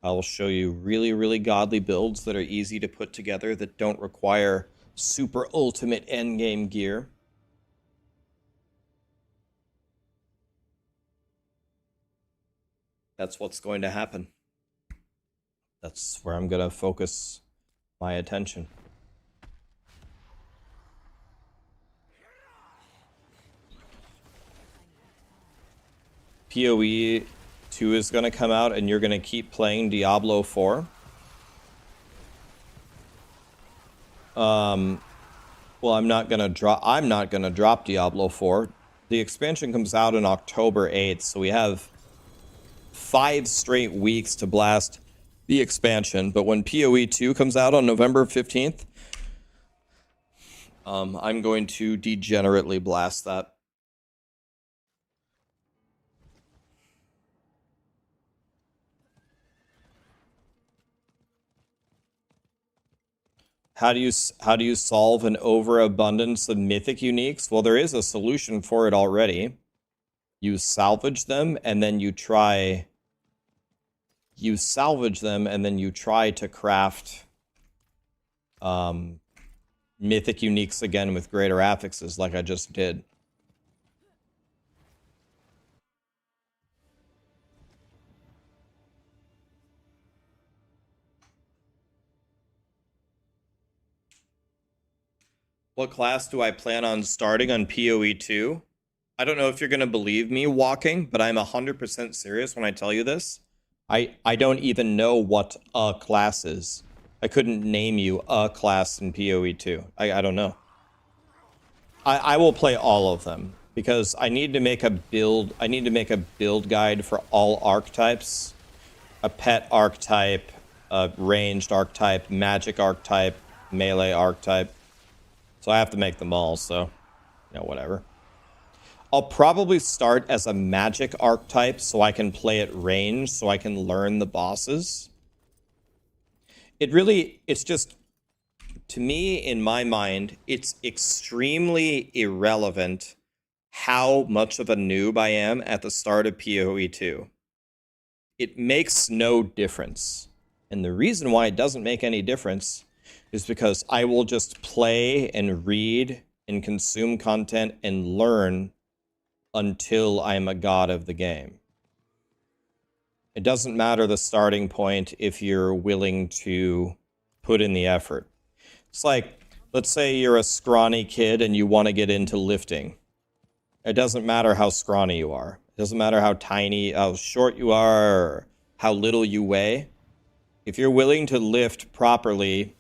I will show you really, really godly builds that are easy to put together that don't require super ultimate endgame gear. That's what's going to happen. That's where I'm going to focus my attention. PoE 2 is going to come out and you're going to keep playing Diablo 4. Well, I'm not gonna drop Diablo 4. The expansion comes out on October 8th, so we have 5 straight weeks to blast the expansion. But when PoE 2 comes out on November 15th, I'm going to degenerately blast that. How do you solve an overabundance of mythic uniques? Well, there is a solution for it already. You salvage them and then you try to craft mythic uniques again with greater affixes like I just did. What class do I plan on starting on PoE 2? I don't know if you're going to believe me walking, but I'm 100% serious when I tell you this. I don't even know what a class is. I couldn't name you a class in PoE 2. I don't know. I will play all of them because I need to make a build. I need to make a build guide for all archetypes. A pet archetype, a ranged archetype, magic archetype, melee archetype. So I have to make them all, so, you know, whatever. I'll probably start as a magic archetype so I can play at range, so I can learn the bosses. It's just, to me, in my mind, it's extremely irrelevant how much of a noob I am at the start of PoE 2. It makes no difference. And the reason why it doesn't make any difference is because I will just play and read and consume content and learn until I'm a god of the game. It doesn't matter the starting point if you're willing to put in the effort. It's like, let's say you're a scrawny kid and you want to get into lifting. It doesn't matter how scrawny you are. It doesn't matter how tiny, how short you are, or how little you weigh. If you're willing to lift properly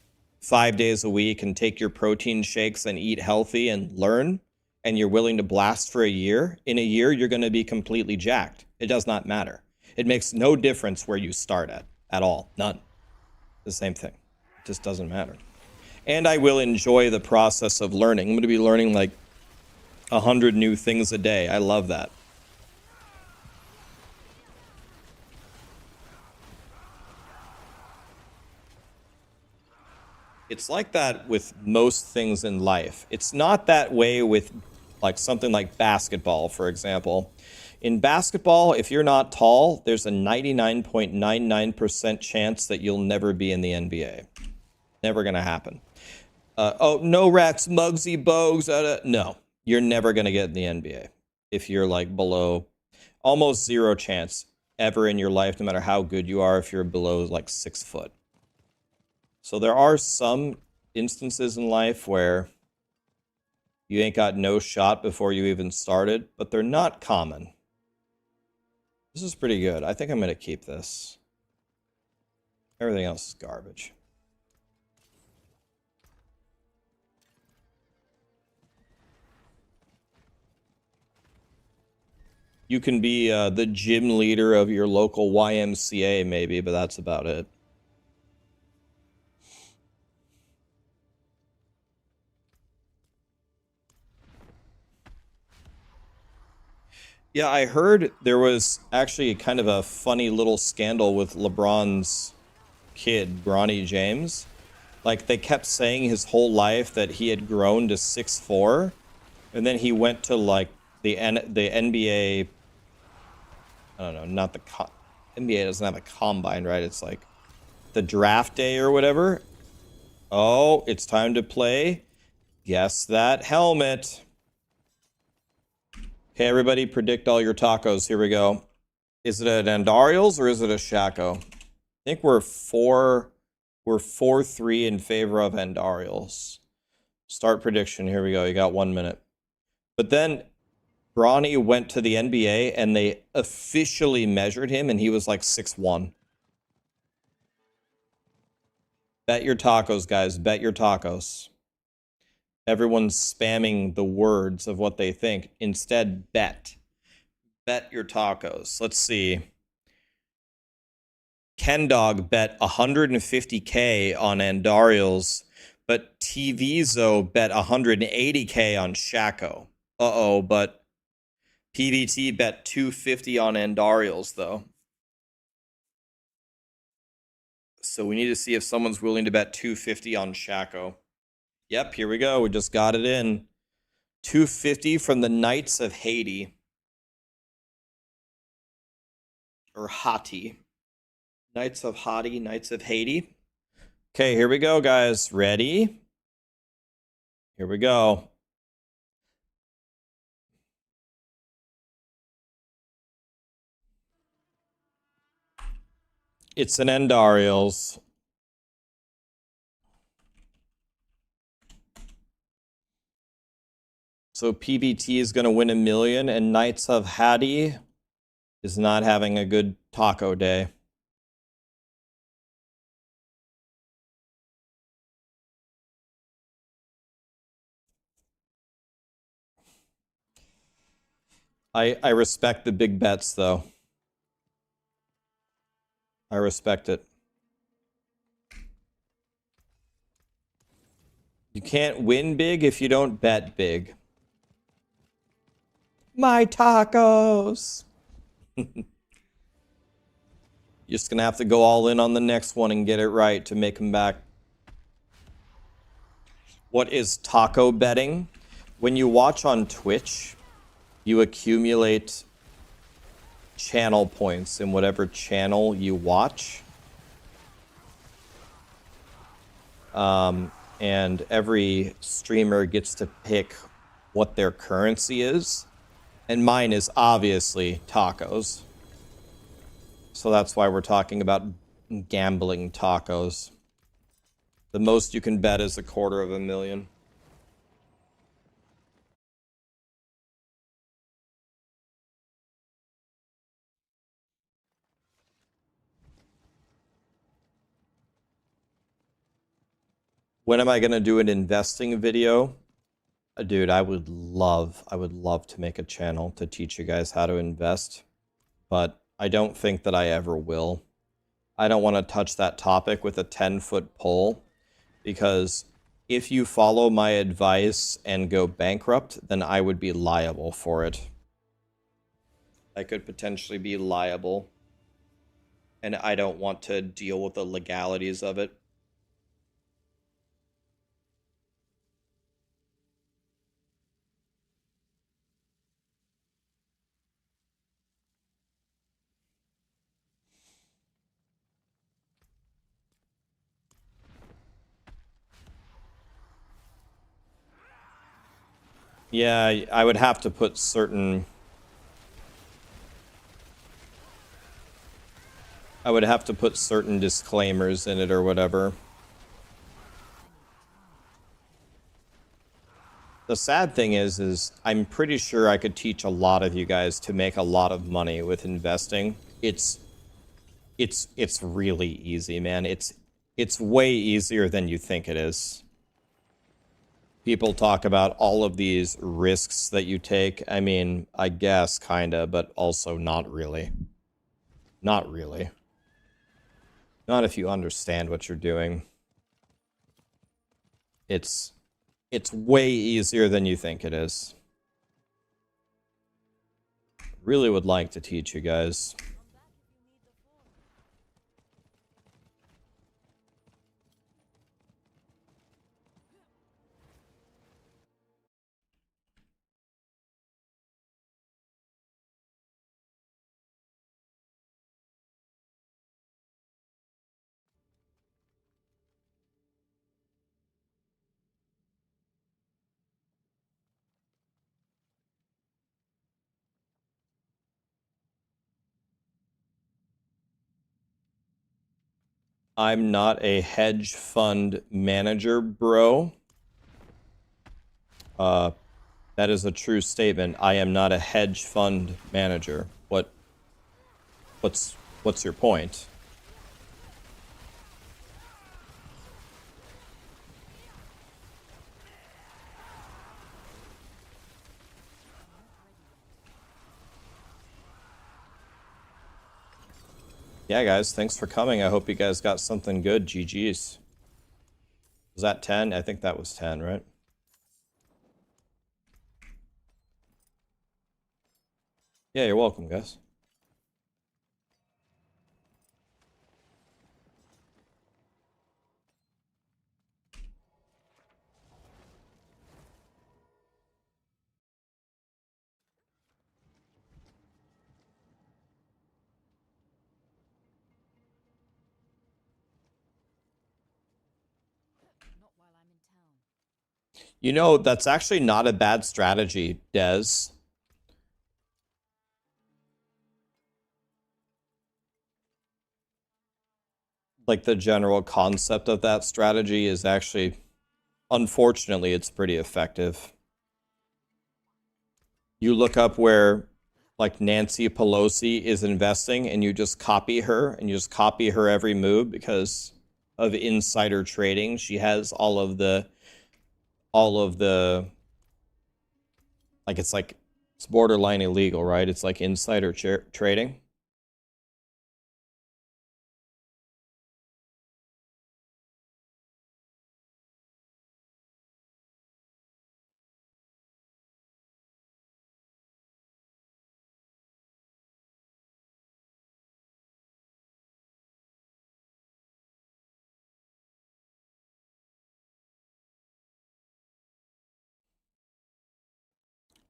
5 days a week and take your protein shakes and eat healthy and learn, and you're willing to blast for a year, in a year you're going to be completely jacked. It does not matter. It makes no difference where you start at all. None. The same thing. It just doesn't matter. And I will enjoy the process of learning. I'm going to be learning like 100 new things a day. I love that. It's like that with most things in life. It's not that way with like something like basketball, for example. In basketball, if you're not tall, there's a 99.99% chance that you'll never be in the NBA. Never going to happen. Oh, no, Rax, Muggsy, Bogues. No, you're never going to get in the NBA if you're like below, almost zero chance ever in your life, no matter how good you are, if you're below like 6 foot. So there are some instances in life where you ain't got no shot before you even started, but they're not common. This is pretty good. I think I'm going to keep this. Everything else is garbage. You can be the gym leader of your local YMCA, maybe, but that's about it. Yeah, I heard there was actually kind of a funny little scandal with LeBron's kid, Bronny James. Like, they kept saying his whole life that he had grown to 6'4", and then he went to, like, the NBA... I don't know, not the... NBA doesn't have a combine, right? It's like the draft day or whatever. Oh, it's time to play. Guess that helmet. Okay, everybody predict all your tacos. Here we go. Is it an Andariels or is it a Shaco? I think we're 4-3 in favor of Andariels. Start prediction. Here we go. You got 1 minute. But then Bronny went to the NBA and they officially measured him and he was like 6'1". Bet your tacos, guys. Bet your tacos. Everyone's spamming the words of what they think. Instead, bet. Bet your tacos. Let's see. Kendog bet 150K on Andariels, but TVzo bet 180K on Shaco. Uh-oh, but PVT bet 250 on Andariels, though. So we need to see if someone's willing to bet 250 on Shaco. Yep, here we go. We just got it in. 250 from the Knights of Haiti. Or Hati. Knights of Hati, Knights of Haiti. Okay, here we go, guys. Ready? Here we go. It's an Andariels. So PBT is going to win $1 million, and Knights of Hati is not having a good taco day. I respect the big bets, though. I respect it. You can't win big if you don't bet big. My tacos! You're just going to have to go all in on the next one and get it right to make them back. What is taco betting? When you watch on Twitch, you accumulate channel points in whatever channel you watch. And every streamer gets to pick what their currency is. And mine is obviously tacos. So that's why we're talking about gambling tacos. The most you can bet is $250,000. When am I going to do an investing video? Dude, I would love to make a channel to teach you guys how to invest, but I don't think that I ever will. I don't want to touch that topic with a 10-foot pole, because if you follow my advice and go bankrupt, then I would be liable for it. I could potentially be liable, and I don't want to deal with the legalities of it. Yeah, I would have to put certain... I would have to put certain disclaimers in it or whatever. The sad thing is I'm pretty sure I could teach a lot of you guys to make a lot of money with investing. It's really easy, man. It's way easier than you think it is. People talk about all of these risks that you take. I mean, I guess kinda, but also not really. Not really. Not if you understand what you're doing. It's way easier than you think it is. Really would like to teach you guys. I'm not a hedge fund manager, bro. That is a true statement. I am not a hedge fund manager. What's your point? Yeah, guys, thanks for coming. I hope you guys got something good. GG's. Was that 10? I think that was 10, right? Yeah, you're welcome, guys. Not while I'm in town. You know, that's actually not a bad strategy, Dez. Like, the general concept of that strategy is actually, unfortunately, it's pretty effective. You look up where, like, Nancy Pelosi is investing, and you just copy her, and you just copy her every move because of insider trading. She has all of the, like, it's borderline illegal, right? It's like insider trading.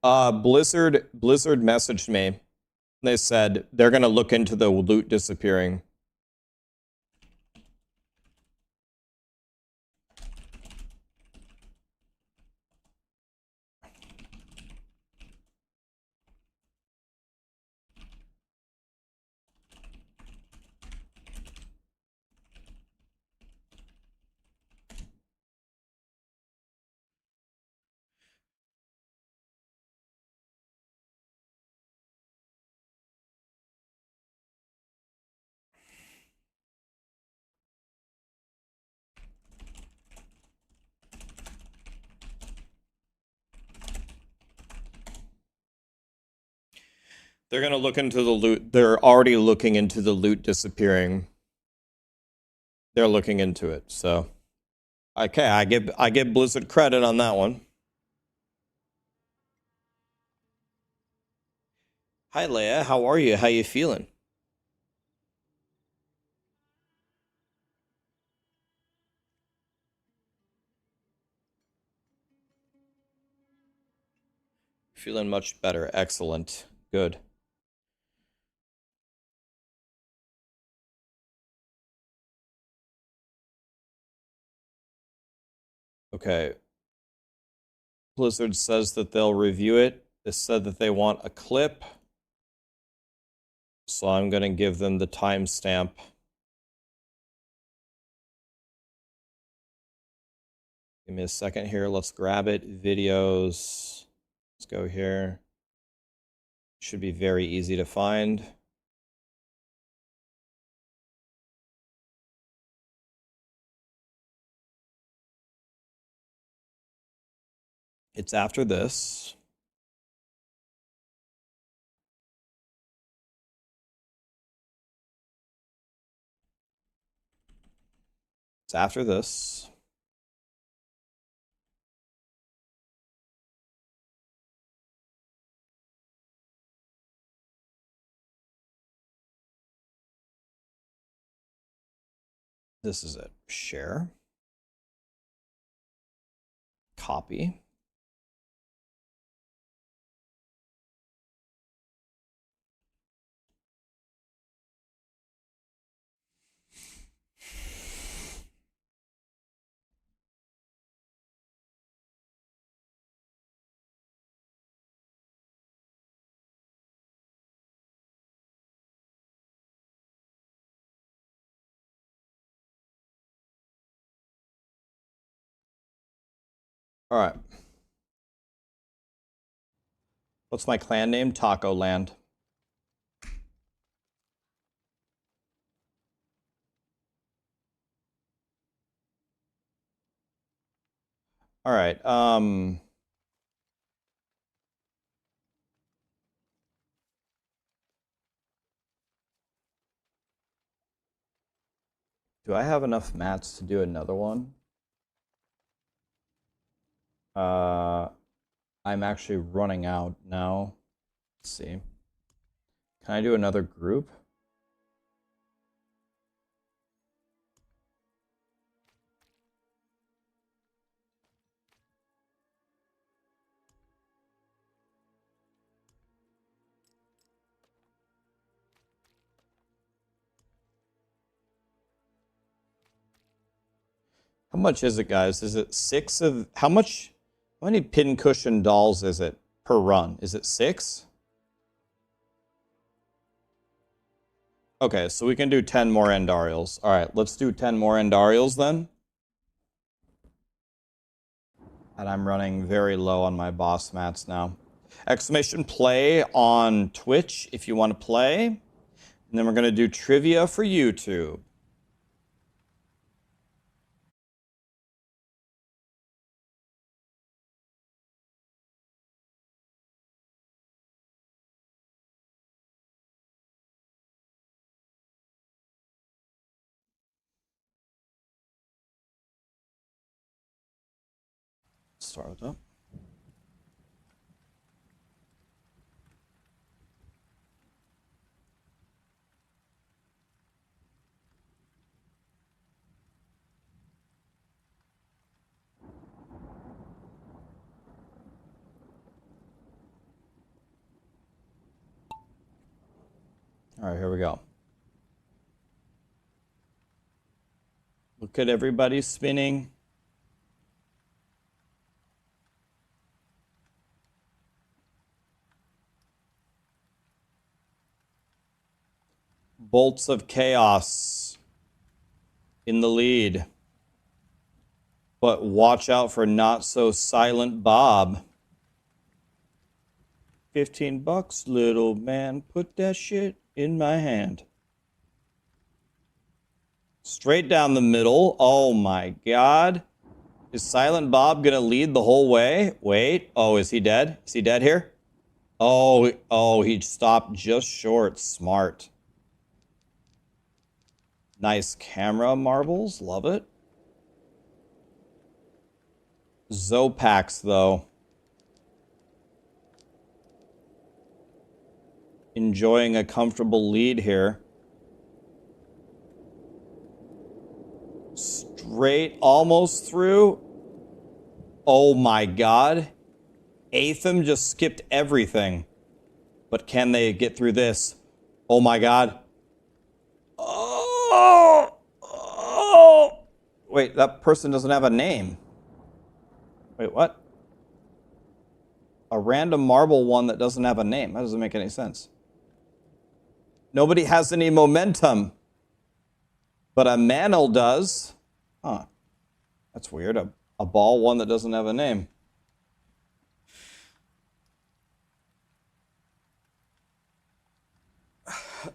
Blizzard messaged me. They said they're gonna look into the loot disappearing. They're gonna look into the loot. They're already looking into the loot disappearing. They're looking into it, so okay, I give Blizzard credit on that one. Hi Leia, how are you? How you feeling? Feeling much better. Excellent. Good. Okay. Blizzard says that they'll review it. They said that they want a clip. So I'm going to give them the timestamp. Give me a second here. Let's grab it. Videos. Let's go here. Should be very easy to find. It's after this. It's after this. This is it. Share. Copy. All right. What's my clan name? Taco Land. All right. Do I have enough mats to do another one? I'm actually running out now. Let's see. Can I do another group? How much is it, guys? Is it 6 of... How many pincushion dolls is it per run? Is it 6? Okay, so we can do 10 more Andariels. All right, let's do 10 more Andariels then. And I'm running very low on my boss mats now. Exclamation play on Twitch if you want to play. And then we're going to do trivia for YouTube. Start with that. All right, here we go. Look at everybody spinning. Bolts of Chaos in the lead. But watch out for Not So Silent Bob. 15 bucks, little man. Put that shit in my hand. Straight down the middle. Oh my god. Is Silent Bob gonna lead the whole way? Wait. Oh, is he dead? Is he dead here? Oh, he stopped just short. Smart. Nice camera marbles. Love it. Zopax, though. Enjoying a comfortable lead here. Straight, almost through. Oh my god. Atham just skipped everything. But can they get through this? Oh my god. Oh! Oh! Wait, that person doesn't have a name. Wait, what? A random marble one that doesn't have a name. That doesn't make any sense. Nobody has any momentum. But a mantle does. Huh. That's weird. A ball one that doesn't have a name.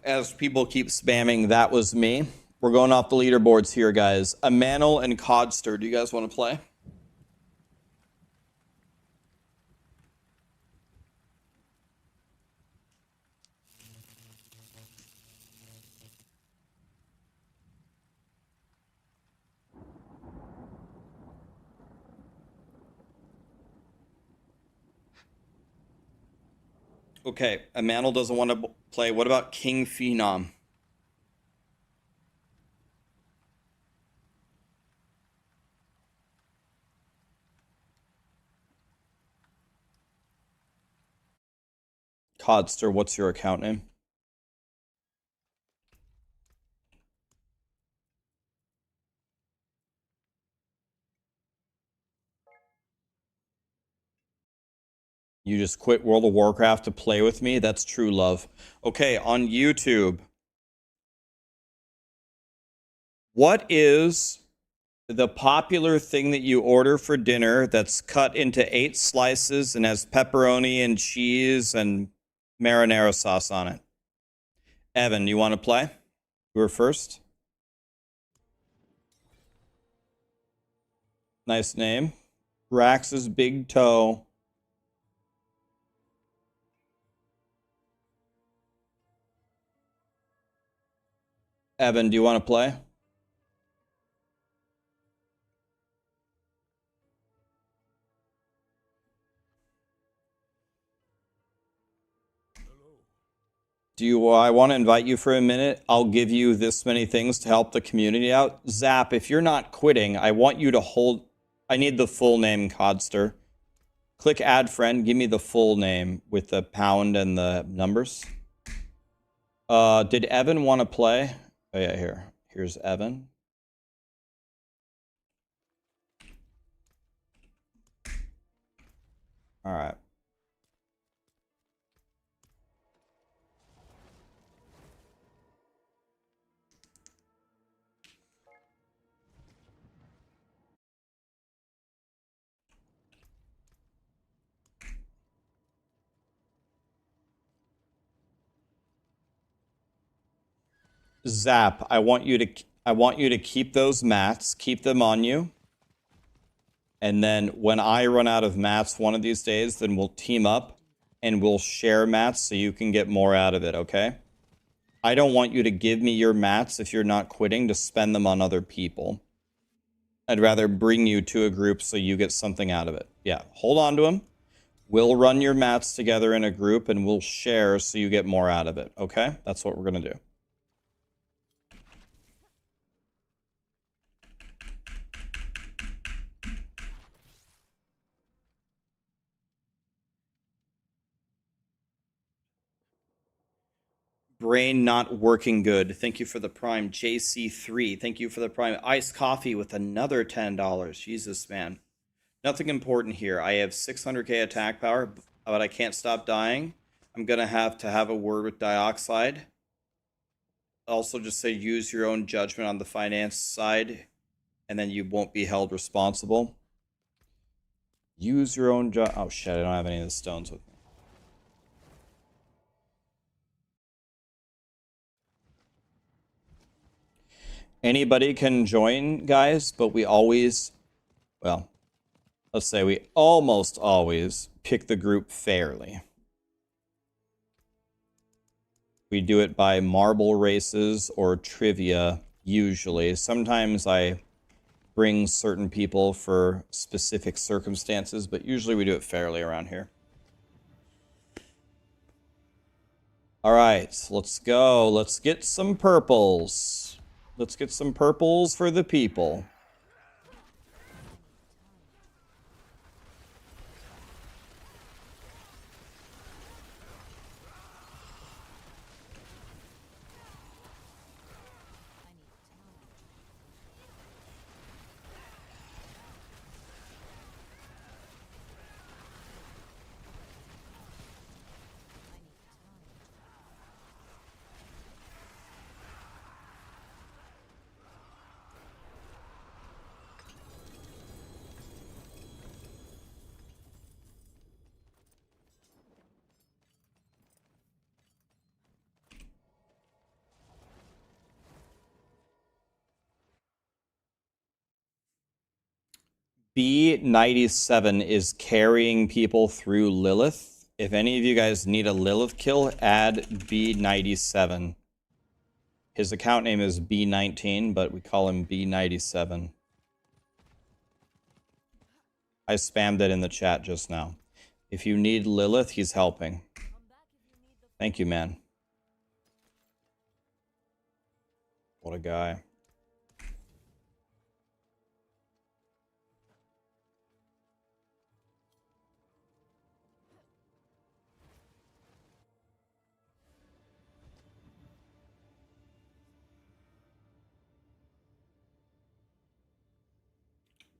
As people keep spamming, that was me. We're going off the leaderboards here, guys. A mantle and Codster. Do you guys want to play? Okay, a mantle doesn't want to play. What about King Phenom? Codster, what's your account name? You just quit World of Warcraft to play with me? That's true love. Okay, on YouTube. What is the popular thing that you order for dinner that's cut into 8 slices and has pepperoni and cheese and marinara sauce on it? Evan, you want to play? You were first. Nice name. Rax's Big Toe. Evan, do you want to play? I want to invite you for a minute? I'll give you this many things to help the community out. Zap, if you're not quitting, I want you to hold... I need the full name, Codster. Click add friend. Give me the full name with the pound and the numbers. Did Evan want to play? Oh yeah, here. Here's Evan. All right. Zap, I want you to keep those mats, keep them on you. And then when I run out of mats one of these days, then we'll team up and we'll share mats so you can get more out of it, okay? I don't want you to give me your mats if you're not quitting to spend them on other people. I'd rather bring you to a group so you get something out of it. Yeah, hold on to them. We'll run your mats together in a group and we'll share so you get more out of it, okay? That's what we're going to do. Brain not working good. Thank you for the prime. JC3, thank you for the prime. Iced coffee with another $10. Jesus, man. Nothing important here. I have 600k attack power, but I can't stop dying. I'm going to have a word with Dioxide. Also, just say use your own judgment on the finance side, and then you won't be held responsible. Use your own oh shit, I don't have any of the stones with me. Anybody can join, guys, but we always, well, let's say we almost always pick the group fairly. We do it by marble races or trivia, usually. Sometimes I bring certain people for specific circumstances, but usually we do it fairly around here. All right, let's go. Let's get some purples. Let's get some purples for the people. B97 is carrying people through Lilith. If any of you guys need a Lilith kill, add B97. His account name is B19, but we call him B97. I spammed it in the chat just now. If you need Lilith, he's helping. Thank you, man. What a guy.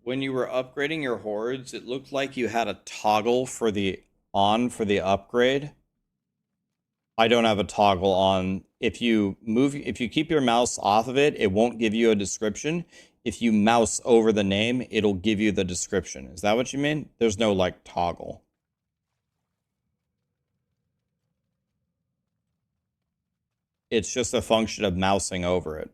When you were upgrading your hordes, it looked like you had a toggle for the upgrade. I don't have a toggle on. If you keep your mouse off of it, it won't give you a description. If you mouse over the name, it'll give you the description. Is that what you mean? There's no like toggle. It's just a function of mousing over it.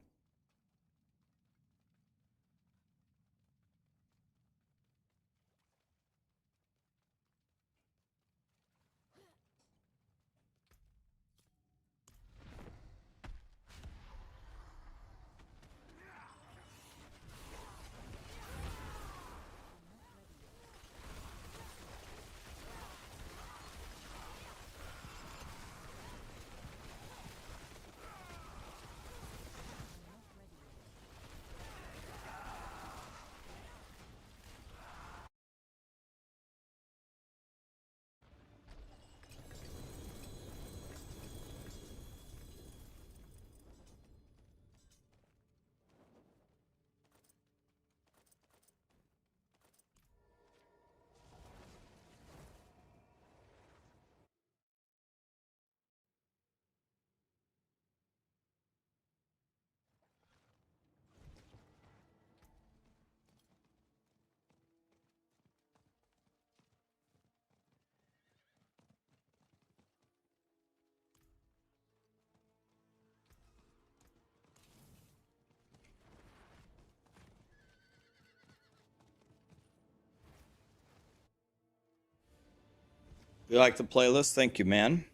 You like the playlist? Thank you, man.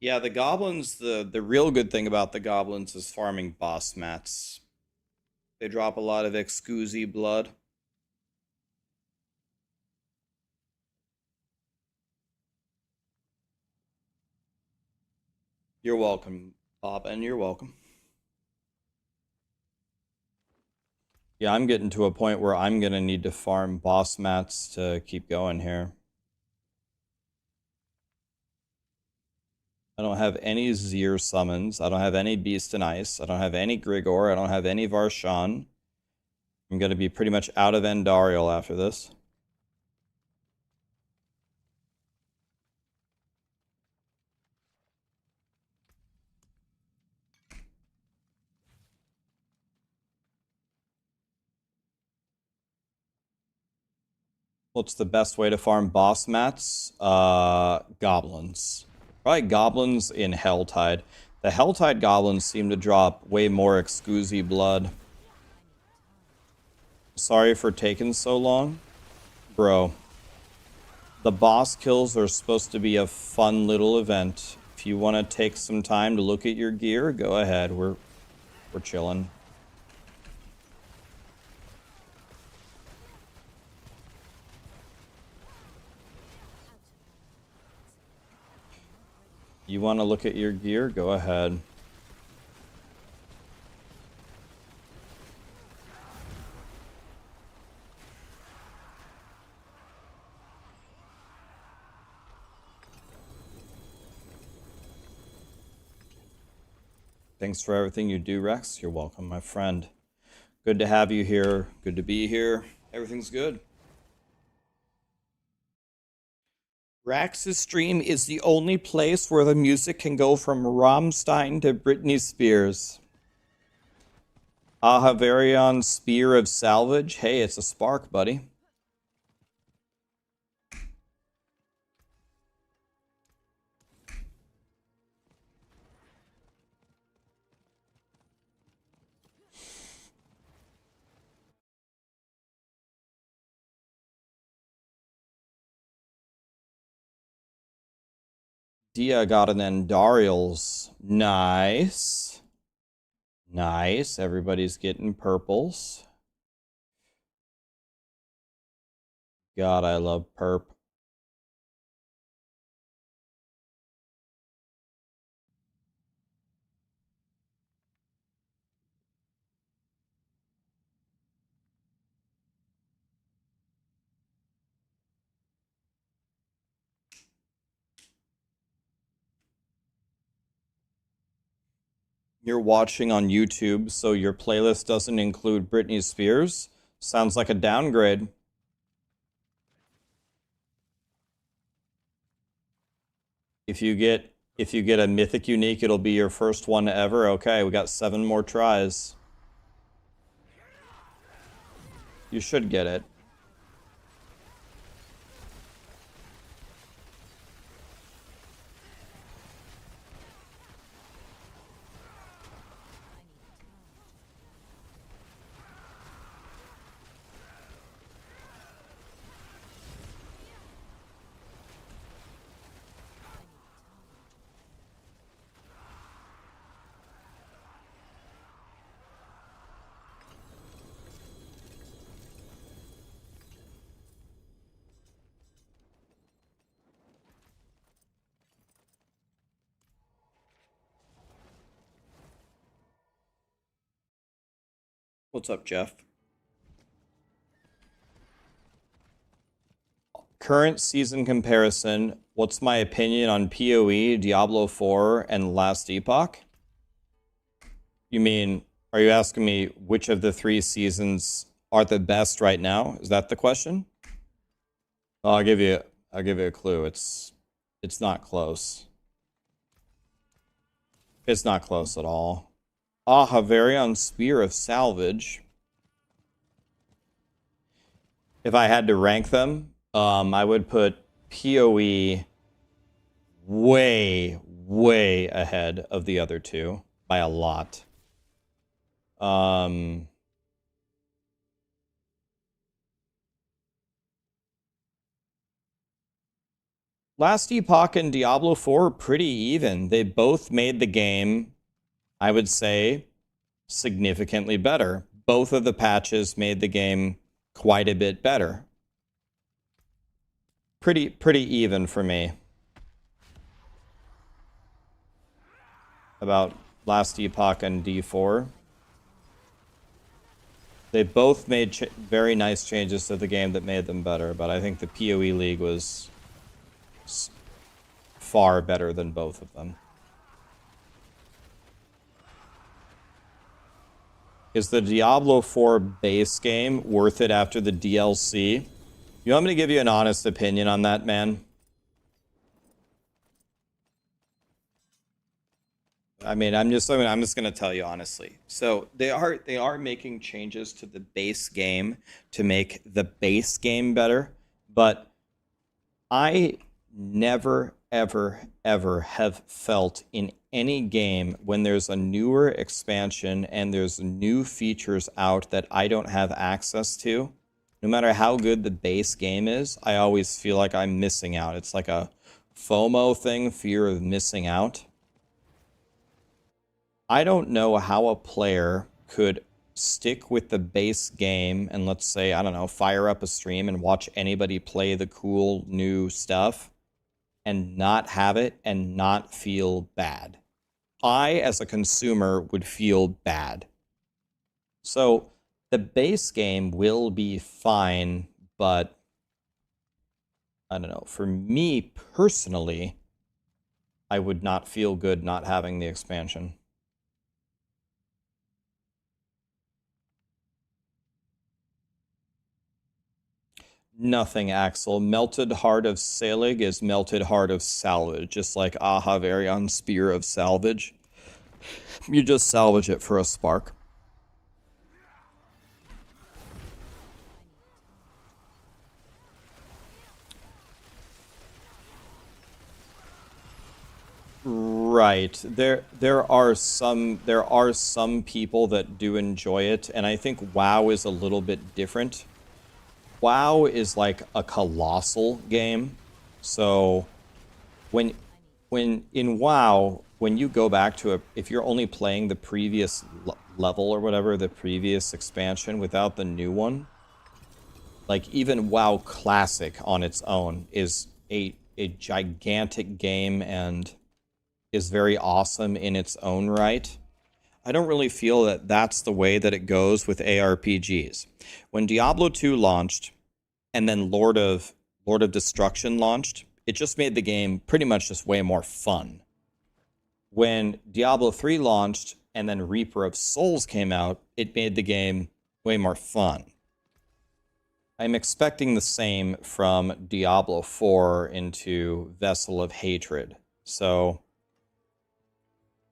Yeah, the goblins, the real good thing about the goblins is farming boss mats. They drop a lot of exquisite blood. You're welcome, Bob, and you're welcome. Yeah, I'm getting to a point where I'm going to need to farm boss mats to keep going here. I don't have any Zir summons. I don't have any Beast and Ice. I don't have any Grigor. I don't have any Varshan. I'm going to be pretty much out of Endariel after this. What's the best way to farm boss mats? Goblins. Probably goblins in Helltide. The Helltide goblins seem to drop way more exquisite blood. Sorry for taking so long. Bro. The boss kills are supposed to be a fun little event. If you want to take some time to look at your gear, go ahead. We're chilling. You want to look at your gear? Go ahead. Thanks for everything you do, Rex. You're welcome, my friend. Good to have you here. Good to be here. Everything's good. Rax's stream is the only place where the music can go from Rammstein to Britney Spears. Ahavarion Spear of Salvage. Hey, it's a spark, buddy. Dia got an Endarials. Nice. Nice. Everybody's getting purples. God, I love perp. You're watching on YouTube, so your playlist doesn't include Britney Spears? Sounds like a downgrade. If you get a mythic unique, it'll be your first one ever. Okay, we got 7 more tries. You should get it. What's up, Jeff? Current season comparison. What's my opinion on PoE, Diablo 4, and Last Epoch? You mean, are you asking me which of the 3 seasons are the best right now? Is that the question? I'll give you a clue. It's not close. It's not close at all. Havarion Spear of Salvage. If I had to rank them, I would put PoE way, way ahead of the other 2 by a lot. Last Epoch and Diablo 4 are pretty even. They both made the game, I would say, significantly better. Both of the patches made the game quite a bit better. Pretty even for me. About Last Epoch and D4. They both made very nice changes to the game that made them better, but I think the PoE League was far better than both of them. Is the Diablo 4 base game worth it after the DLC? You want me to give you an honest opinion on that, man? I mean, I'm just going to tell you honestly. So they are making changes to the base game to make the base game better, but I never ever have felt in any game when there's a newer expansion and there's new features out that I don't have access to, No matter how good the base game is, I always feel like I'm missing out. It's like a FOMO thing, fear of missing out. I don't know how a player could stick with the base game and, let's say, I don't know, fire up a stream and watch anybody play the cool new stuff and not have it and not feel bad. I, as a consumer, would feel bad. So the base game will be fine, but I don't know. For me personally, I would not feel good not having the expansion. Nothing, Axel. Melted Heart of Selig is Melted Heart of Salvage, just like Ahavarion Spear of Salvage. You just salvage it for a spark. Right. There are some people that do enjoy it, and I think WoW is a little bit different. WoW is like a colossal game. So when in WoW, when you go back to if you're only playing the previous level or whatever, the previous expansion without the new one, like even WoW Classic on its own is a gigantic game and is very awesome in its own right. I don't really feel that that's the way that it goes with ARPGs. When Diablo 2 launched and then Lord of Destruction launched, it just made the game pretty much just way more fun. When Diablo 3 launched and then Reaper of Souls came out, it made the game way more fun. I'm expecting the same from Diablo 4 into Vessel of Hatred. So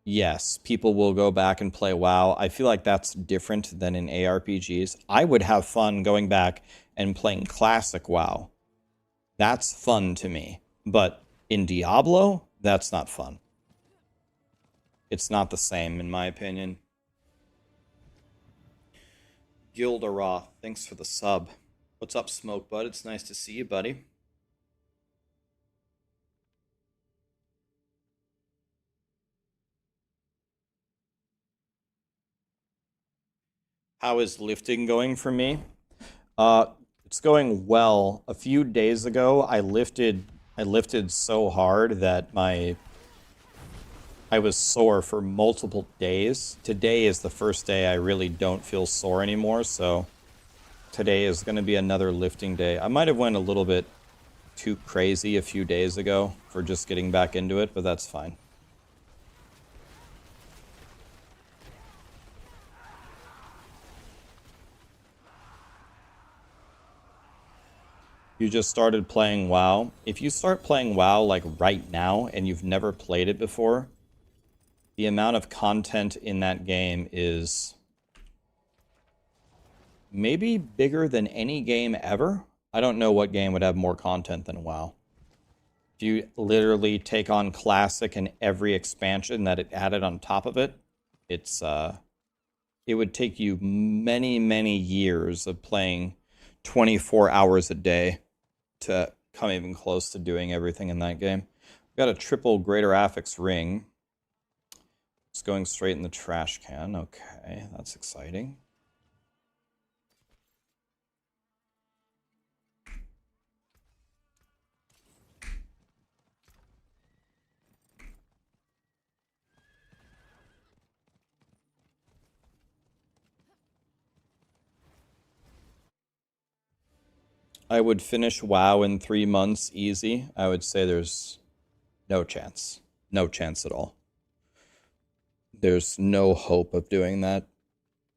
yes, people will go back and play WoW. I feel like that's different than in ARPGs. I would have fun going back and playing classic WoW. That's fun to me. But in Diablo, that's not fun. It's not the same, in my opinion. Gilderoth, thanks for the sub. What's up, Smoke Bud? It's nice to see you, buddy. How is lifting going for me? It's going well. A few days ago, I lifted so hard that I was sore for multiple days. Today is the first day I really don't feel sore anymore, so today is going to be another lifting day. I might have went a little bit too crazy a few days ago for just getting back into it, but that's fine. You just started playing WoW. If you start playing WoW like right now and you've never played it before, the amount of content in that game is maybe bigger than any game ever. I don't know what game would have more content than WoW. If you literally take on Classic and every expansion that it added on top of it, it would take you many, many years of playing 24 hours a day to come even close to doing everything in that game. We've got a triple Greater Affix ring. It's going straight in the trash can. Okay, that's exciting. I would finish WoW in 3 months easy. I would say there's no chance. No chance at all. There's no hope of doing that.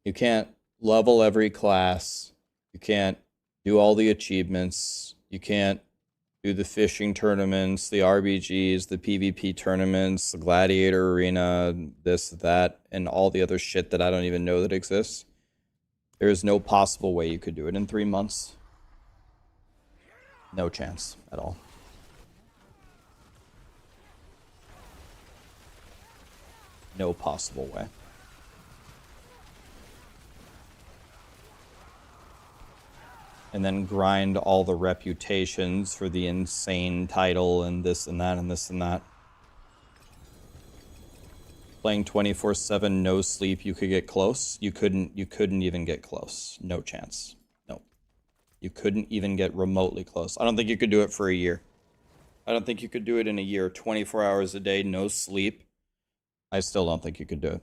You can't level every class. You can't do all the achievements. You can't do the fishing tournaments, the RBGs, the PvP tournaments, the Gladiator Arena, this, that, and all the other shit that I don't even know that exists. There is no possible way you could do it in 3 months. No chance at all. No possible way. and then grind all the reputations for the insane title and this and that and this and that. Playing 24/7, no sleep, you could get close. You couldn't even get close. No chance. No. You couldn't even get remotely close. I don't think you could do it for a year. I don't think you could do it in a year. 24 hours a day, no sleep. I still don't think you could do it.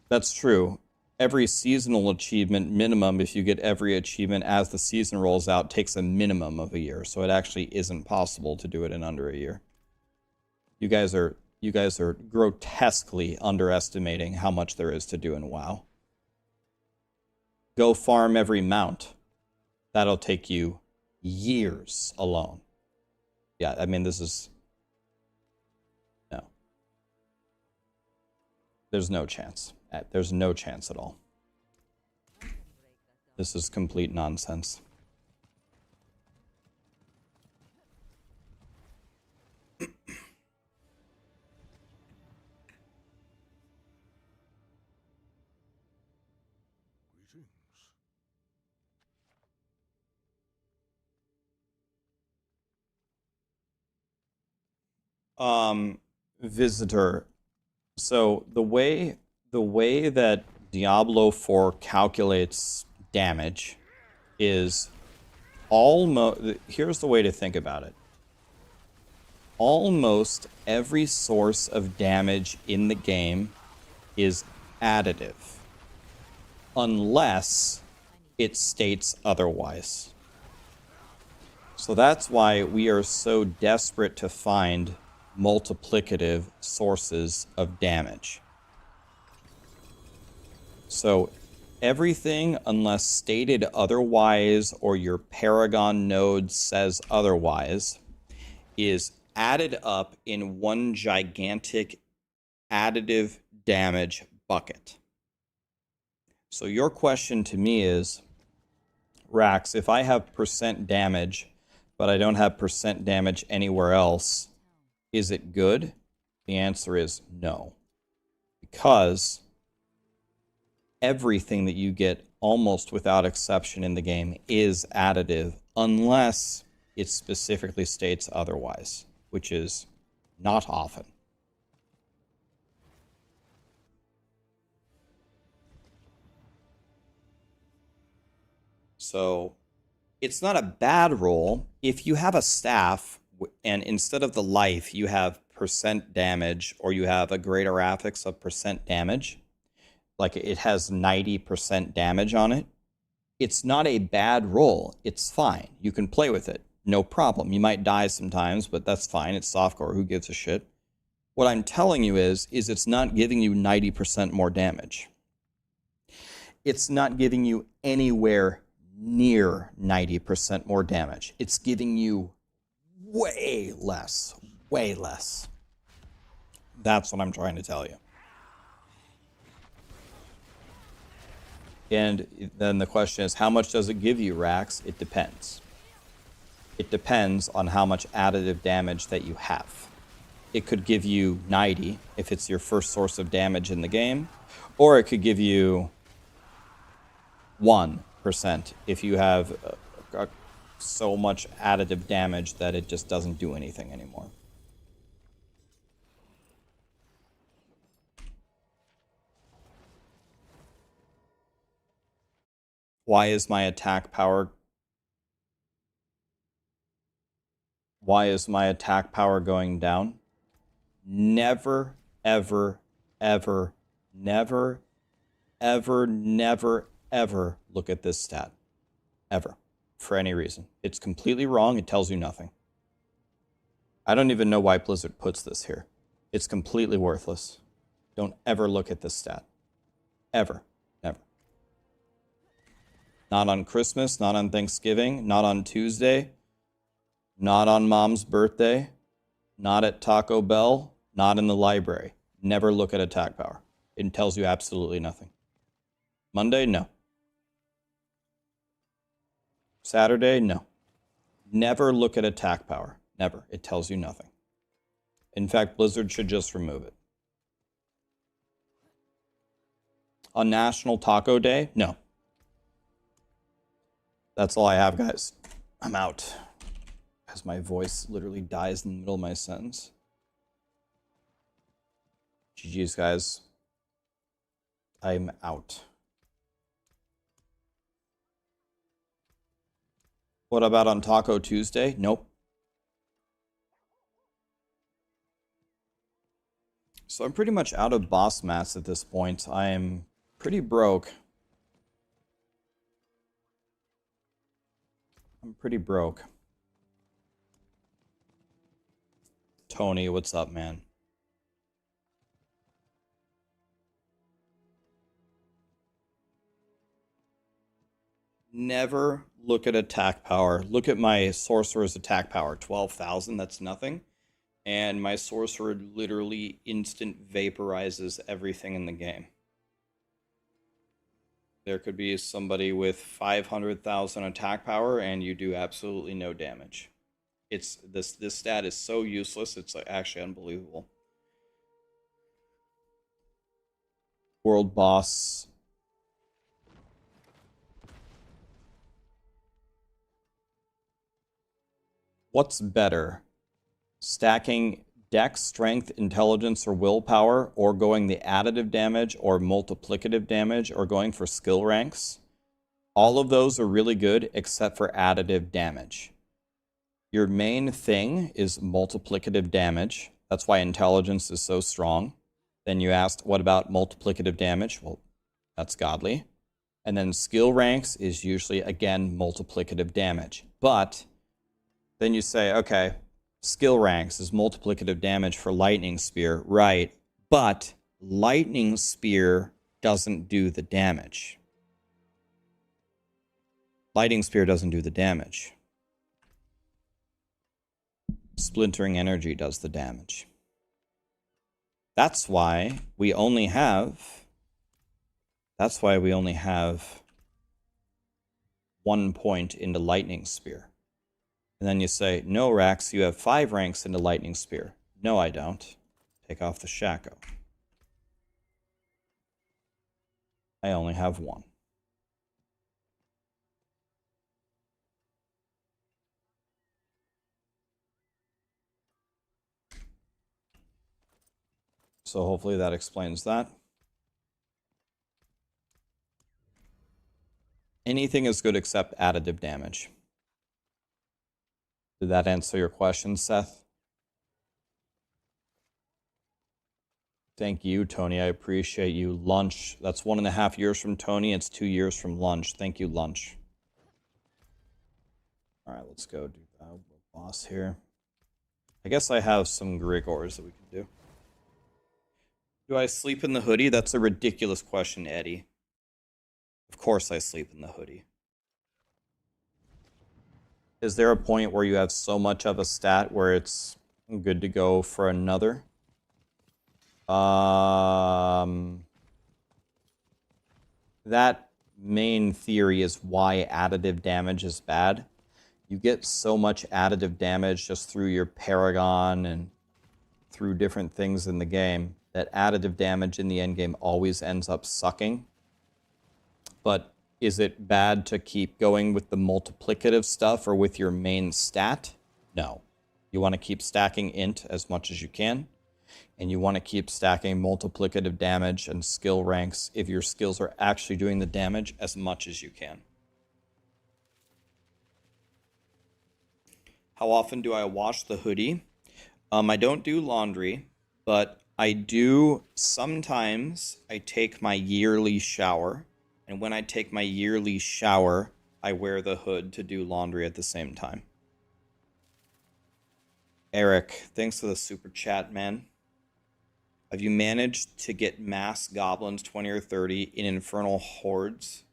That's true. Every seasonal achievement minimum, if you get every achievement as the season rolls out, takes a minimum of a year. So it actually isn't possible to do it in under a year. You guys are grotesquely underestimating how much there is to do in WoW. Go farm every mount. That'll take you years alone. Yeah, I mean, this is... No. There's no chance. There's no chance at all. This is complete nonsense. Visitor. So the way that Diablo 4 calculates damage is almost... Here's the way to think about it. Almost every source of damage in the game is additive, unless it states otherwise. So that's why we are so desperate to find multiplicative sources of damage. So everything, unless stated otherwise or your Paragon node says otherwise, is added up in one gigantic additive damage bucket. So your question to me is, Rax, if I have percent damage, but I don't have percent damage anywhere else, is it good? The answer is no. Because everything that you get, almost without exception in the game, is additive, unless it specifically states otherwise, which is not often. So it's not a bad roll if you have a staff and instead of the life you have percent damage, or you have a greater affix of percent damage, like it has 90% damage on it. It's not a bad roll. It's fine. You can play with it. No problem. You might die sometimes, but that's fine. It's softcore. Who gives a shit? What I'm telling you is it's not giving you 90% more damage. It's not giving you anywhere near 90% more damage. It's giving you way less. Way less. That's what I'm trying to tell you. And then the question is, how much does it give you, Rax? It depends. It depends on how much additive damage that you have. It could give you 90 if it's your first source of damage in the game, or it could give you 1% if you have so much additive damage that it just doesn't do anything anymore. Why is my attack power going down? Never, ever, ever, never, ever, never, ever look at this stat. Ever. For any reason. It's completely wrong. It tells you nothing. I don't even know why Blizzard puts this here. It's completely worthless. Don't ever look at this stat. Ever. Never. Not on Christmas, not on Thanksgiving, not on Tuesday, not on Mom's birthday, not at Taco Bell, not in the library. Never look at attack power. It tells you absolutely nothing. Monday, no. Saturday, no. Never look at attack power. Never. It tells you nothing. In fact, Blizzard should just remove it. On National Taco Day, no. That's all I have, guys. I'm out. As my voice literally dies in the middle of my sentence. GG's, guys. I'm out. What about on Taco Tuesday? Nope. So I'm pretty much out of boss mats at this point. I am pretty broke. I'm pretty broke. Tony, what's up, man? Never look at attack power. Look at my sorcerer's attack power, 12,000. That's nothing. And my sorcerer literally instant vaporizes everything in the game. There could be somebody with 500,000 attack power and you do absolutely no damage. It's this stat is so useless, it's like actually unbelievable. World boss. What's better? Stacking dex, strength, intelligence, or willpower, or going the additive damage or multiplicative damage, or going for skill ranks? All of those are really good except for additive damage. Your main thing is multiplicative damage. That's why intelligence is so strong. Then you asked, what about multiplicative damage? Well, that's godly. And then skill ranks is usually, again, multiplicative damage. But then you say, okay, skill ranks is multiplicative damage for lightning spear, right? But lightning spear doesn't do the damage. Lightning spear doesn't do the damage. Splintering energy does the damage. That's why we only have 1 point into lightning spear. And then you say, no, Rax, you have 5 ranks into lightning spear. No, I don't. Take off the Shaco. I only have 1. So hopefully that explains that. Anything is good except additive damage. Did that answer your question, Seth? Thank you, Tony. I appreciate you. Lunch. That's 1.5 years from Tony. It's 2 years from Lunch. Thank you, Lunch. All right, let's go do the boss here. I guess I have some Grigors that we can do. Do I sleep in the hoodie? That's a ridiculous question, Eddie. Of course I sleep in the hoodie. Is there a point where you have so much of a stat where it's good to go for another? That main theory is why additive damage is bad. You get so much additive damage just through your Paragon and through different things in the game that additive damage in the end game always ends up sucking. But is it bad to keep going with the multiplicative stuff or with your main stat? No. You want to keep stacking int as much as you can, and you want to keep stacking multiplicative damage and skill ranks if your skills are actually doing the damage as much as you can. How often do I wash the hoodie? I don't do laundry, but I do sometimes. I take my yearly shower, and when I take my yearly shower, I wear the hood to do laundry at the same time. Eric, thanks for the super chat, man. Have you managed to get mass goblins 20 or 30 in infernal hordes?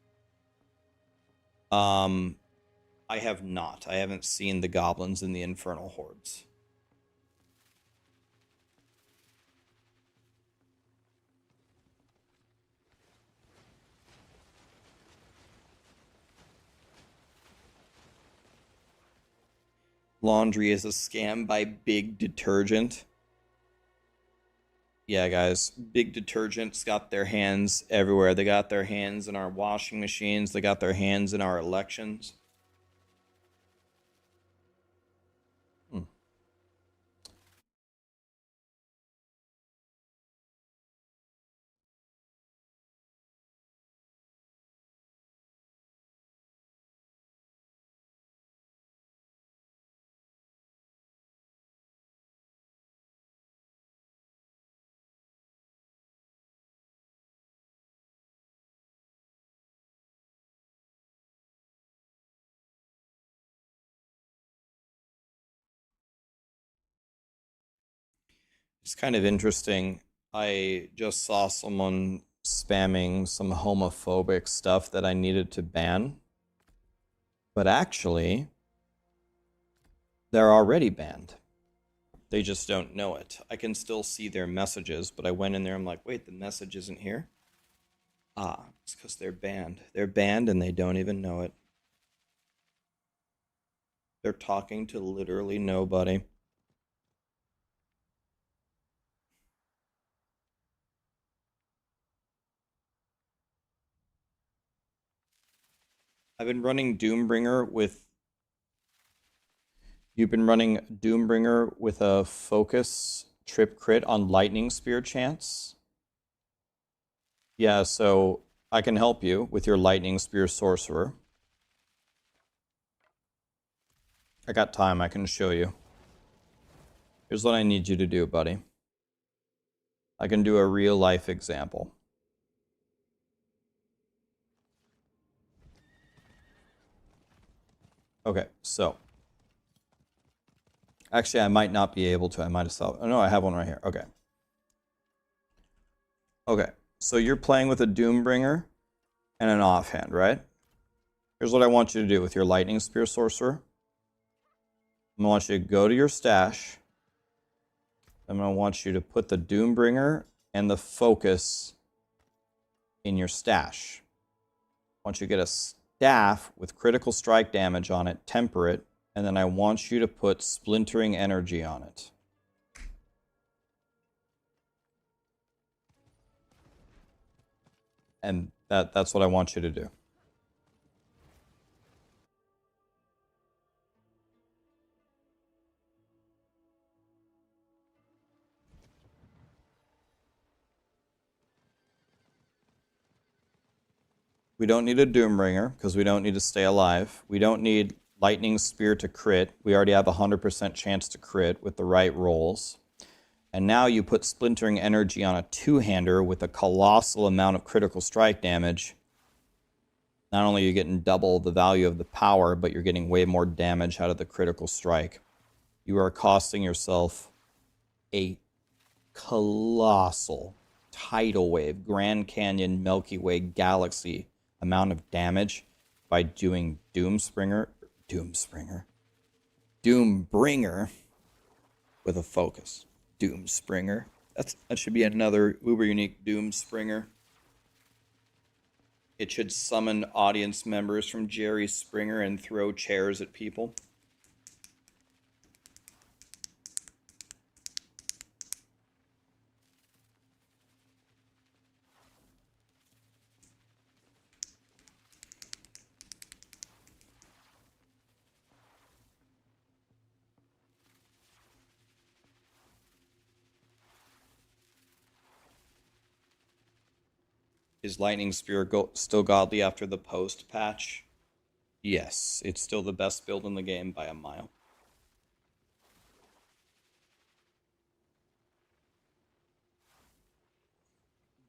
I have not. I haven't seen the goblins in the infernal hordes. Laundry is a scam by Big Detergent. Yeah, guys, Big Detergent's got their hands everywhere. They got their hands in our washing machines. They got their hands in our elections. It's kind of interesting. I just saw someone spamming some homophobic stuff that I needed to ban. But actually, they're already banned. They just don't know it. I can still see their messages, but I went in there, I'm like, wait, the message isn't here? Ah, it's because they're banned. They're banned and they don't even know it. They're talking to literally nobody. I've been running Doombringer with... You've been running Doombringer with a focus trip crit on Lightning Spear chance? Yeah, so I can help you with your Lightning Spear Sorcerer. I got time, I can show you. Here's what I need you to do, buddy. I can do a real life example. Okay, so. Actually, I might not be able to. I might have stopped. Oh, no, I have one right here. Okay. Okay, so you're playing with a Doombringer and an offhand, right? Here's what I want you to do with your Lightning Spear Sorcerer. I'm going to want you to go to your stash. I'm going to want you to put the Doombringer and the focus in your stash. I want you to get a staff with critical strike damage on it, temper it, and then I want you to put splintering energy on it. And that's what I want you to do. We don't need a Doombringer because we don't need to stay alive. We don't need Lightning Spear to crit. We already have a 100% chance to crit with the right rolls. And now you put Splintering Energy on a two-hander with a colossal amount of critical strike damage. Not only are you getting double the value of the power, but you're getting way more damage out of the critical strike. You are costing yourself a colossal tidal wave, Grand Canyon, Milky Way, galaxy amount of damage by doing Doombringer with a focus. Doomspringer. That should be another uber unique Doomspringer. It should summon audience members from Jerry Springer and throw chairs at people. Is Lightning Spear still godly after the post patch? Yes, it's still the best build in the game by a mile.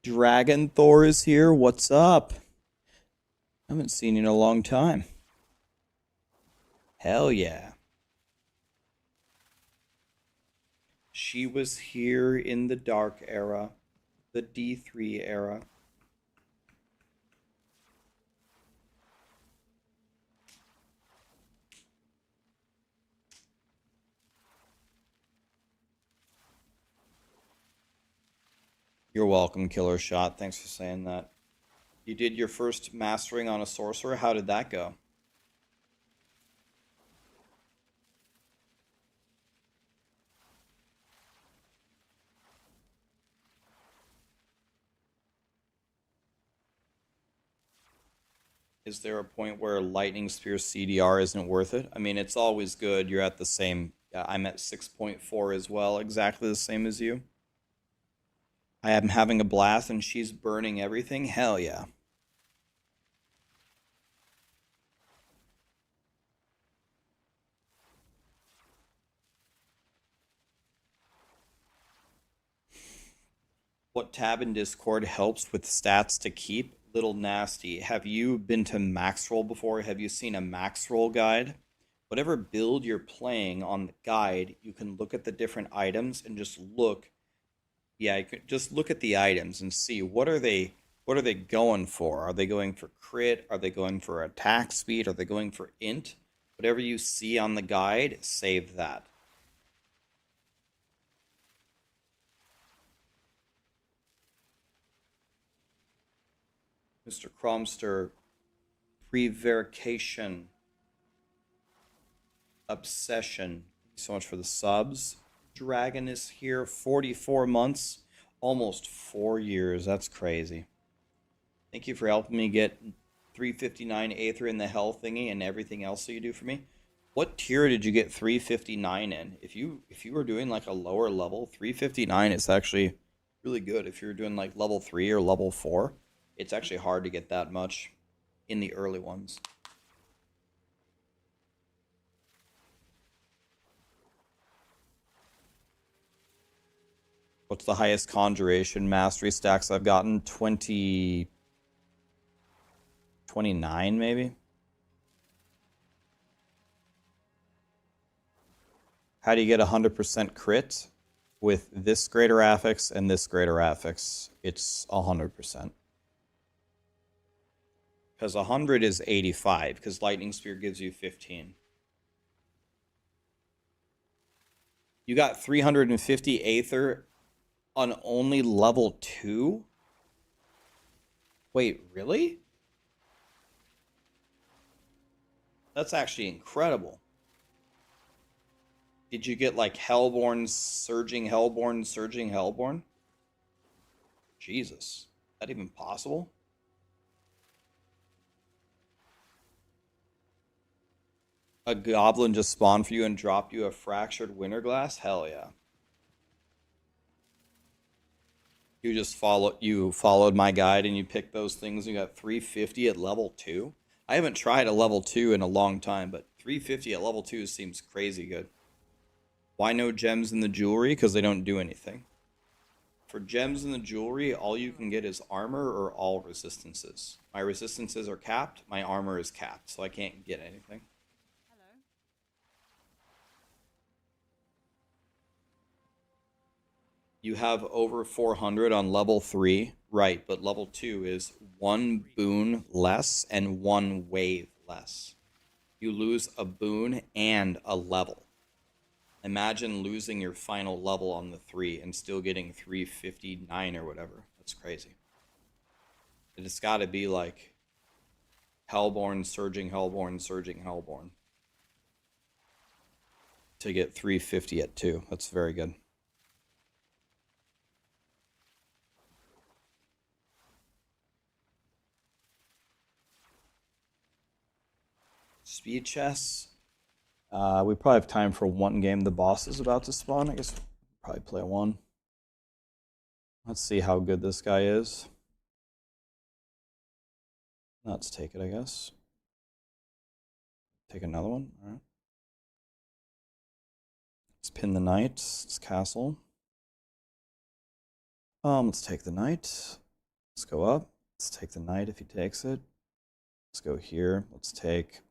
Dragon Thor is here. What's up? I haven't seen you in a long time. Hell yeah. She was here in the Dark Era, the D3 era. You're welcome, Killer Shot. Thanks for saying that. You did your first mastering on a sorcerer. How did that go? Is there a point where Lightning Spear CDR isn't worth it? I mean, it's always good. You're at the same... I'm at 6.4 as well, exactly the same as you. I am having a blast and she's burning everything? Hell yeah. What tab in Discord helps with stats to keep? Little Nasty. Have you been to Maxroll before? Have you seen a Maxroll guide? Whatever build you're playing on the guide, you can look at the different items and just look Yeah, you could just look at the items and see what are they going for? Are they going for crit? Are they going for attack speed? Are they going for int? Whatever you see on the guide, save that. Mr. Cromster, prevarication, obsession. Thank you so much for the subs. Dragon is here, 44 months, almost 4 years. That's crazy. Thank you for helping me get 359 Aether in the hell thingy and everything else that you do for me. What tier did you get 359 in? If you were doing like a lower level, 359 is actually really good. If you're doing like level 3 or level 4, it's actually hard to get that much in the early ones. What's the highest conjuration mastery stacks I've gotten? 29 maybe? How do you get 100% crit? With this greater affix and this greater affix, it's 100%. Because 100 is 85, because Lightning Spear gives you 15. You got 350 Aether on only level 2? Wait, really? That's actually incredible. Did you get like Hellborn, Surging Hellborn, Surging Hellborn? Jesus. Is that even possible? A goblin just spawned for you and dropped you a fractured winter glass? Hell yeah. You followed my guide and you picked those things and you got 350 at level 2. I haven't tried a level 2 in a long time, but 350 at level 2 seems crazy good. Why no gems in the jewelry? Because they don't do anything. For gems in the jewelry, all you can get is armor or all resistances. My resistances are capped, my armor is capped, so I can't get anything. Hello. You have over 400 on level 3, right, but level 2 is 1 boon less and 1 wave less. You lose a boon and a level. Imagine losing your final level on the 3 and still getting 359 or whatever. That's crazy. It's got to be like Hellborn, Surging Hellborn, Surging Hellborn to get 350 at 2. That's very good. Speed chess. We probably have time for one game. The boss is about to spawn. I guess we'll probably play one. Let's see how good this guy is. Let's take it, I guess. Take another one. All right. Let's pin the knight. Let's castle. Let's take the knight. Let's go up. Let's take the knight if he takes it. Let's go here. Let's take.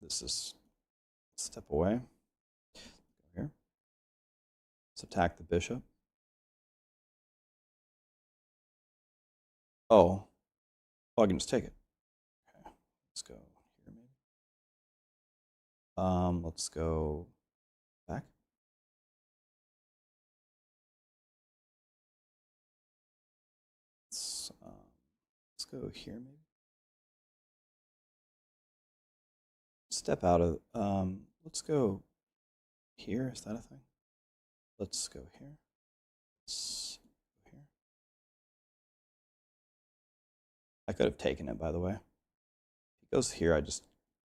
This is. Step away. Go here. Let's attack the bishop. Oh. Oh, I can just take it. Okay. Let's go here maybe. Let's go back. Let's go here maybe. Step out of. Let's go here. Is that a thing? Let's go here. Let's go here. I could have taken it, by the way. If he goes here, I just.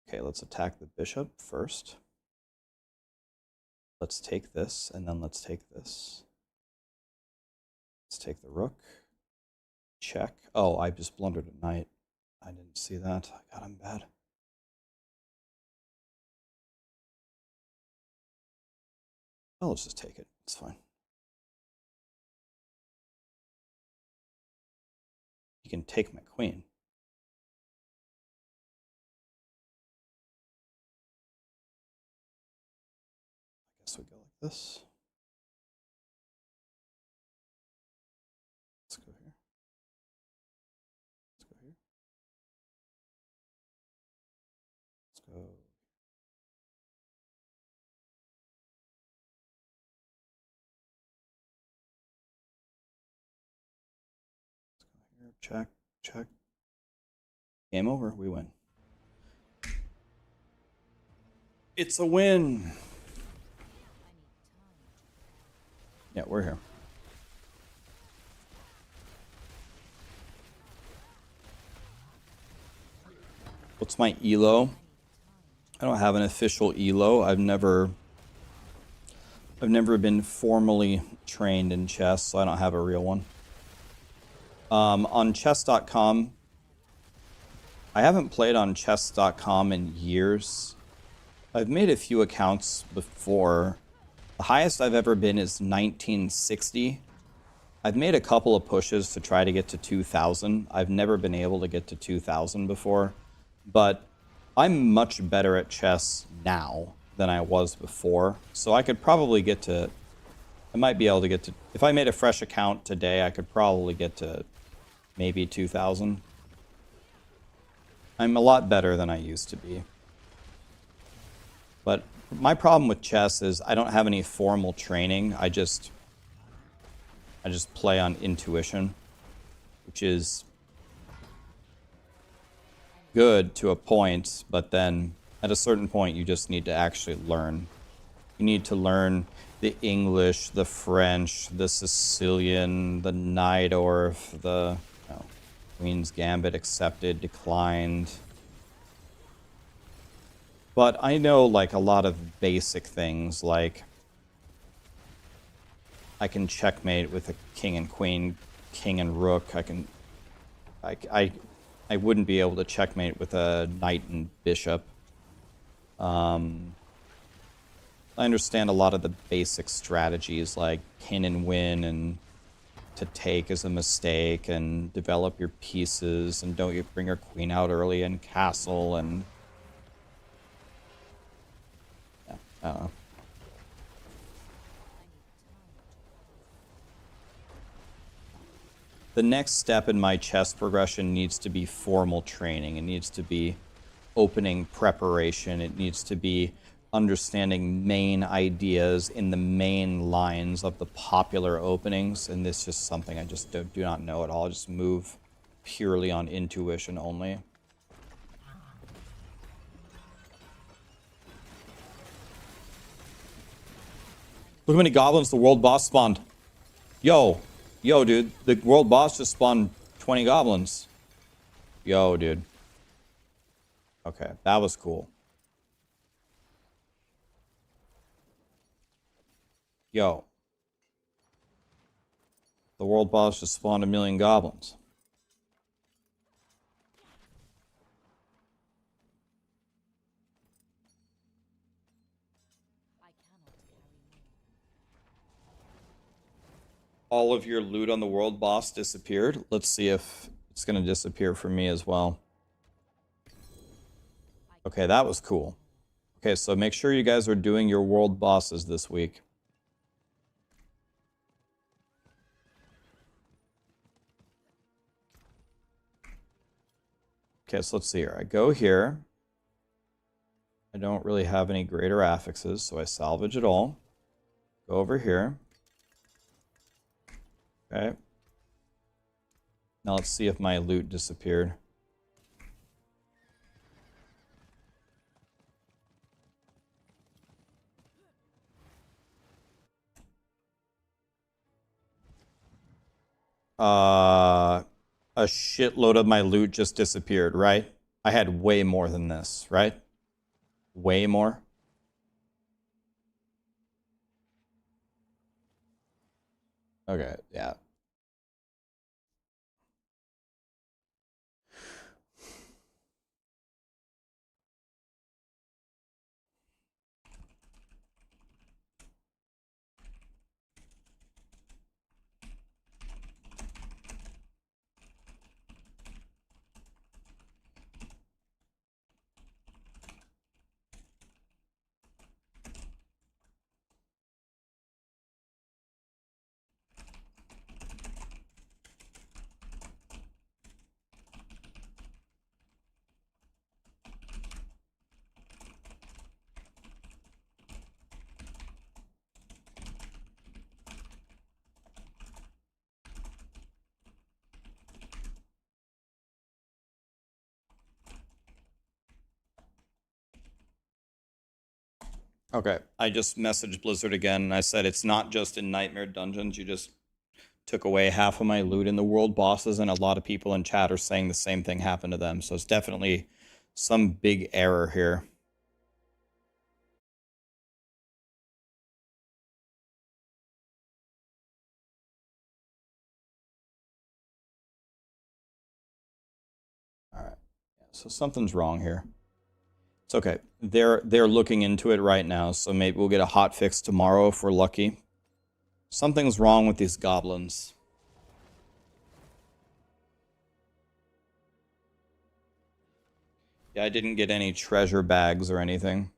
Okay, let's attack the bishop first. Let's take this, and then let's take this. Let's take the rook. Check. Oh, I just blundered a knight. I didn't see that. God, I'm bad. Oh, let's just take it. It's fine. You can take my queen. I guess we go like this. Check, check. Game over. We win. It's a win. Yeah, we're here. What's my elo? I don't have an official elo. I've never been formally trained in chess, so I don't have a real one. On chess.com, I haven't played on chess.com in years. I've made a few accounts before. The highest I've ever been is 1960. I've made a couple of pushes to try to get to 2000. I've never been able to get to 2000 before, but I'm much better at chess now than I was before. So I could probably get to, I might be able to get to, if I made a fresh account today, I could probably get to maybe 2000. I'm a lot better than I used to be. But my problem with chess is I don't have any formal training. I just play on intuition, which is good to a point, but then at a certain point you just need to actually learn. You need to learn the English, the French, the Sicilian, the Najdorf, the Queen's Gambit accepted, declined. But I know like a lot of basic things, like I can checkmate with a king and queen, king and rook. I wouldn't be able to checkmate with a knight and bishop. I understand a lot of the basic strategies like pin and win and to take is a mistake and develop your pieces and don't you bring your queen out early and castle and yeah, I don't know. The next step in my chess progression needs to be formal training. It needs to be opening preparation. It needs to be understanding main ideas in the main lines of the popular openings. And this is just something I just do not know at all. I just move purely on intuition only. Look how many goblins the world boss spawned. Yo, dude, the world boss just spawned 20 goblins. Yo, dude. Okay, that was cool. Yo. The world boss just spawned 1,000,000 goblins. All of your loot on the world boss disappeared. Let's see if it's going to disappear for me as well. Okay, that was cool. Okay, so make sure you guys are doing your world bosses this week. Okay, so let's see here. I go here. I don't really have any greater affixes, so I salvage it all. Go over here. Okay. Now let's see if my loot disappeared. A shitload of my loot just disappeared, right? I had way more than this, right? Way more. Okay, yeah. Okay, I just messaged Blizzard again, and I said it's not just in Nightmare Dungeons. You just took away half of my loot in the world bosses, and a lot of people in chat are saying the same thing happened to them. So it's definitely some big error here. All right, yeah, so something's wrong here. It's okay. They're looking into it right now, so maybe we'll get a hot fix tomorrow if we're lucky. Something's wrong with these goblins. Yeah, I didn't get any treasure bags or anything.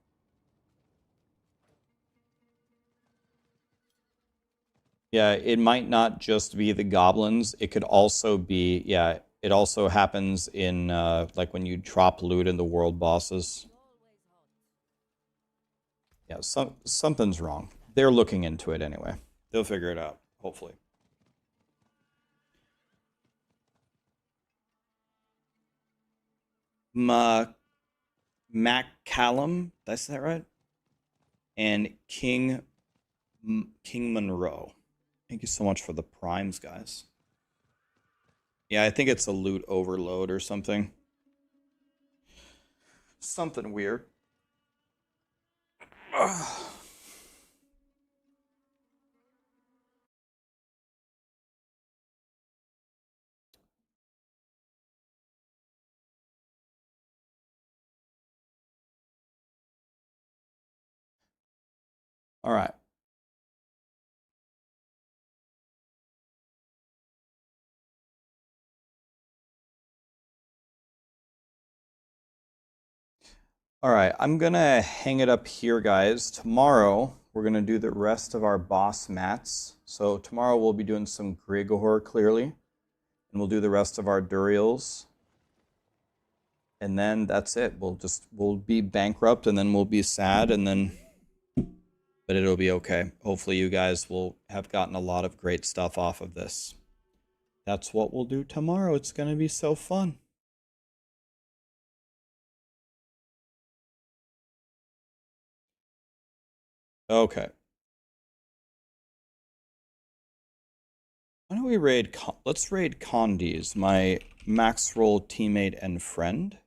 Yeah, it might not just be the goblins. It could also be, yeah, it also happens in, like when you drop loot in the world bosses. Yeah, something's wrong. They're looking into it anyway. They'll figure it out, hopefully. Maccallum, that's that right? And King Monroe. Thank you so much for the primes, guys. Yeah, I think it's a loot overload or something. Something weird. All right. All right, I'm gonna hang it up here, guys. Tomorrow, we're gonna do the rest of our boss mats. So tomorrow we'll be doing some Grigor clearly, and we'll do the rest of our Duriels. And then that's it. We'll be bankrupt, and then we'll be sad, and then, but it'll be okay. Hopefully you guys will have gotten a lot of great stuff off of this. That's what we'll do tomorrow. It's gonna be so fun. Okay. Why don't we raid? Let's raid Condes, my Maxroll teammate and friend.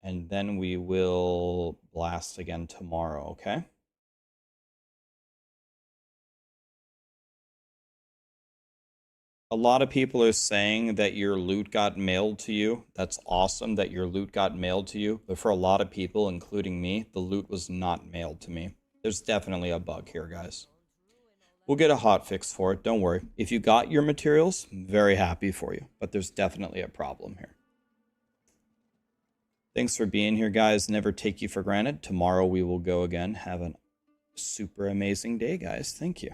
And then we will blast again tomorrow, okay? A lot of people are saying that your loot got mailed to you. That's awesome that your loot got mailed to you. But for a lot of people, including me, the loot was not mailed to me. There's definitely a bug here, guys. We'll get a hot fix for it. Don't worry. If you got your materials, I'm very happy for you. But there's definitely a problem here. Thanks for being here, guys. Never take you for granted. Tomorrow we will go again. Have a super amazing day, guys. Thank you.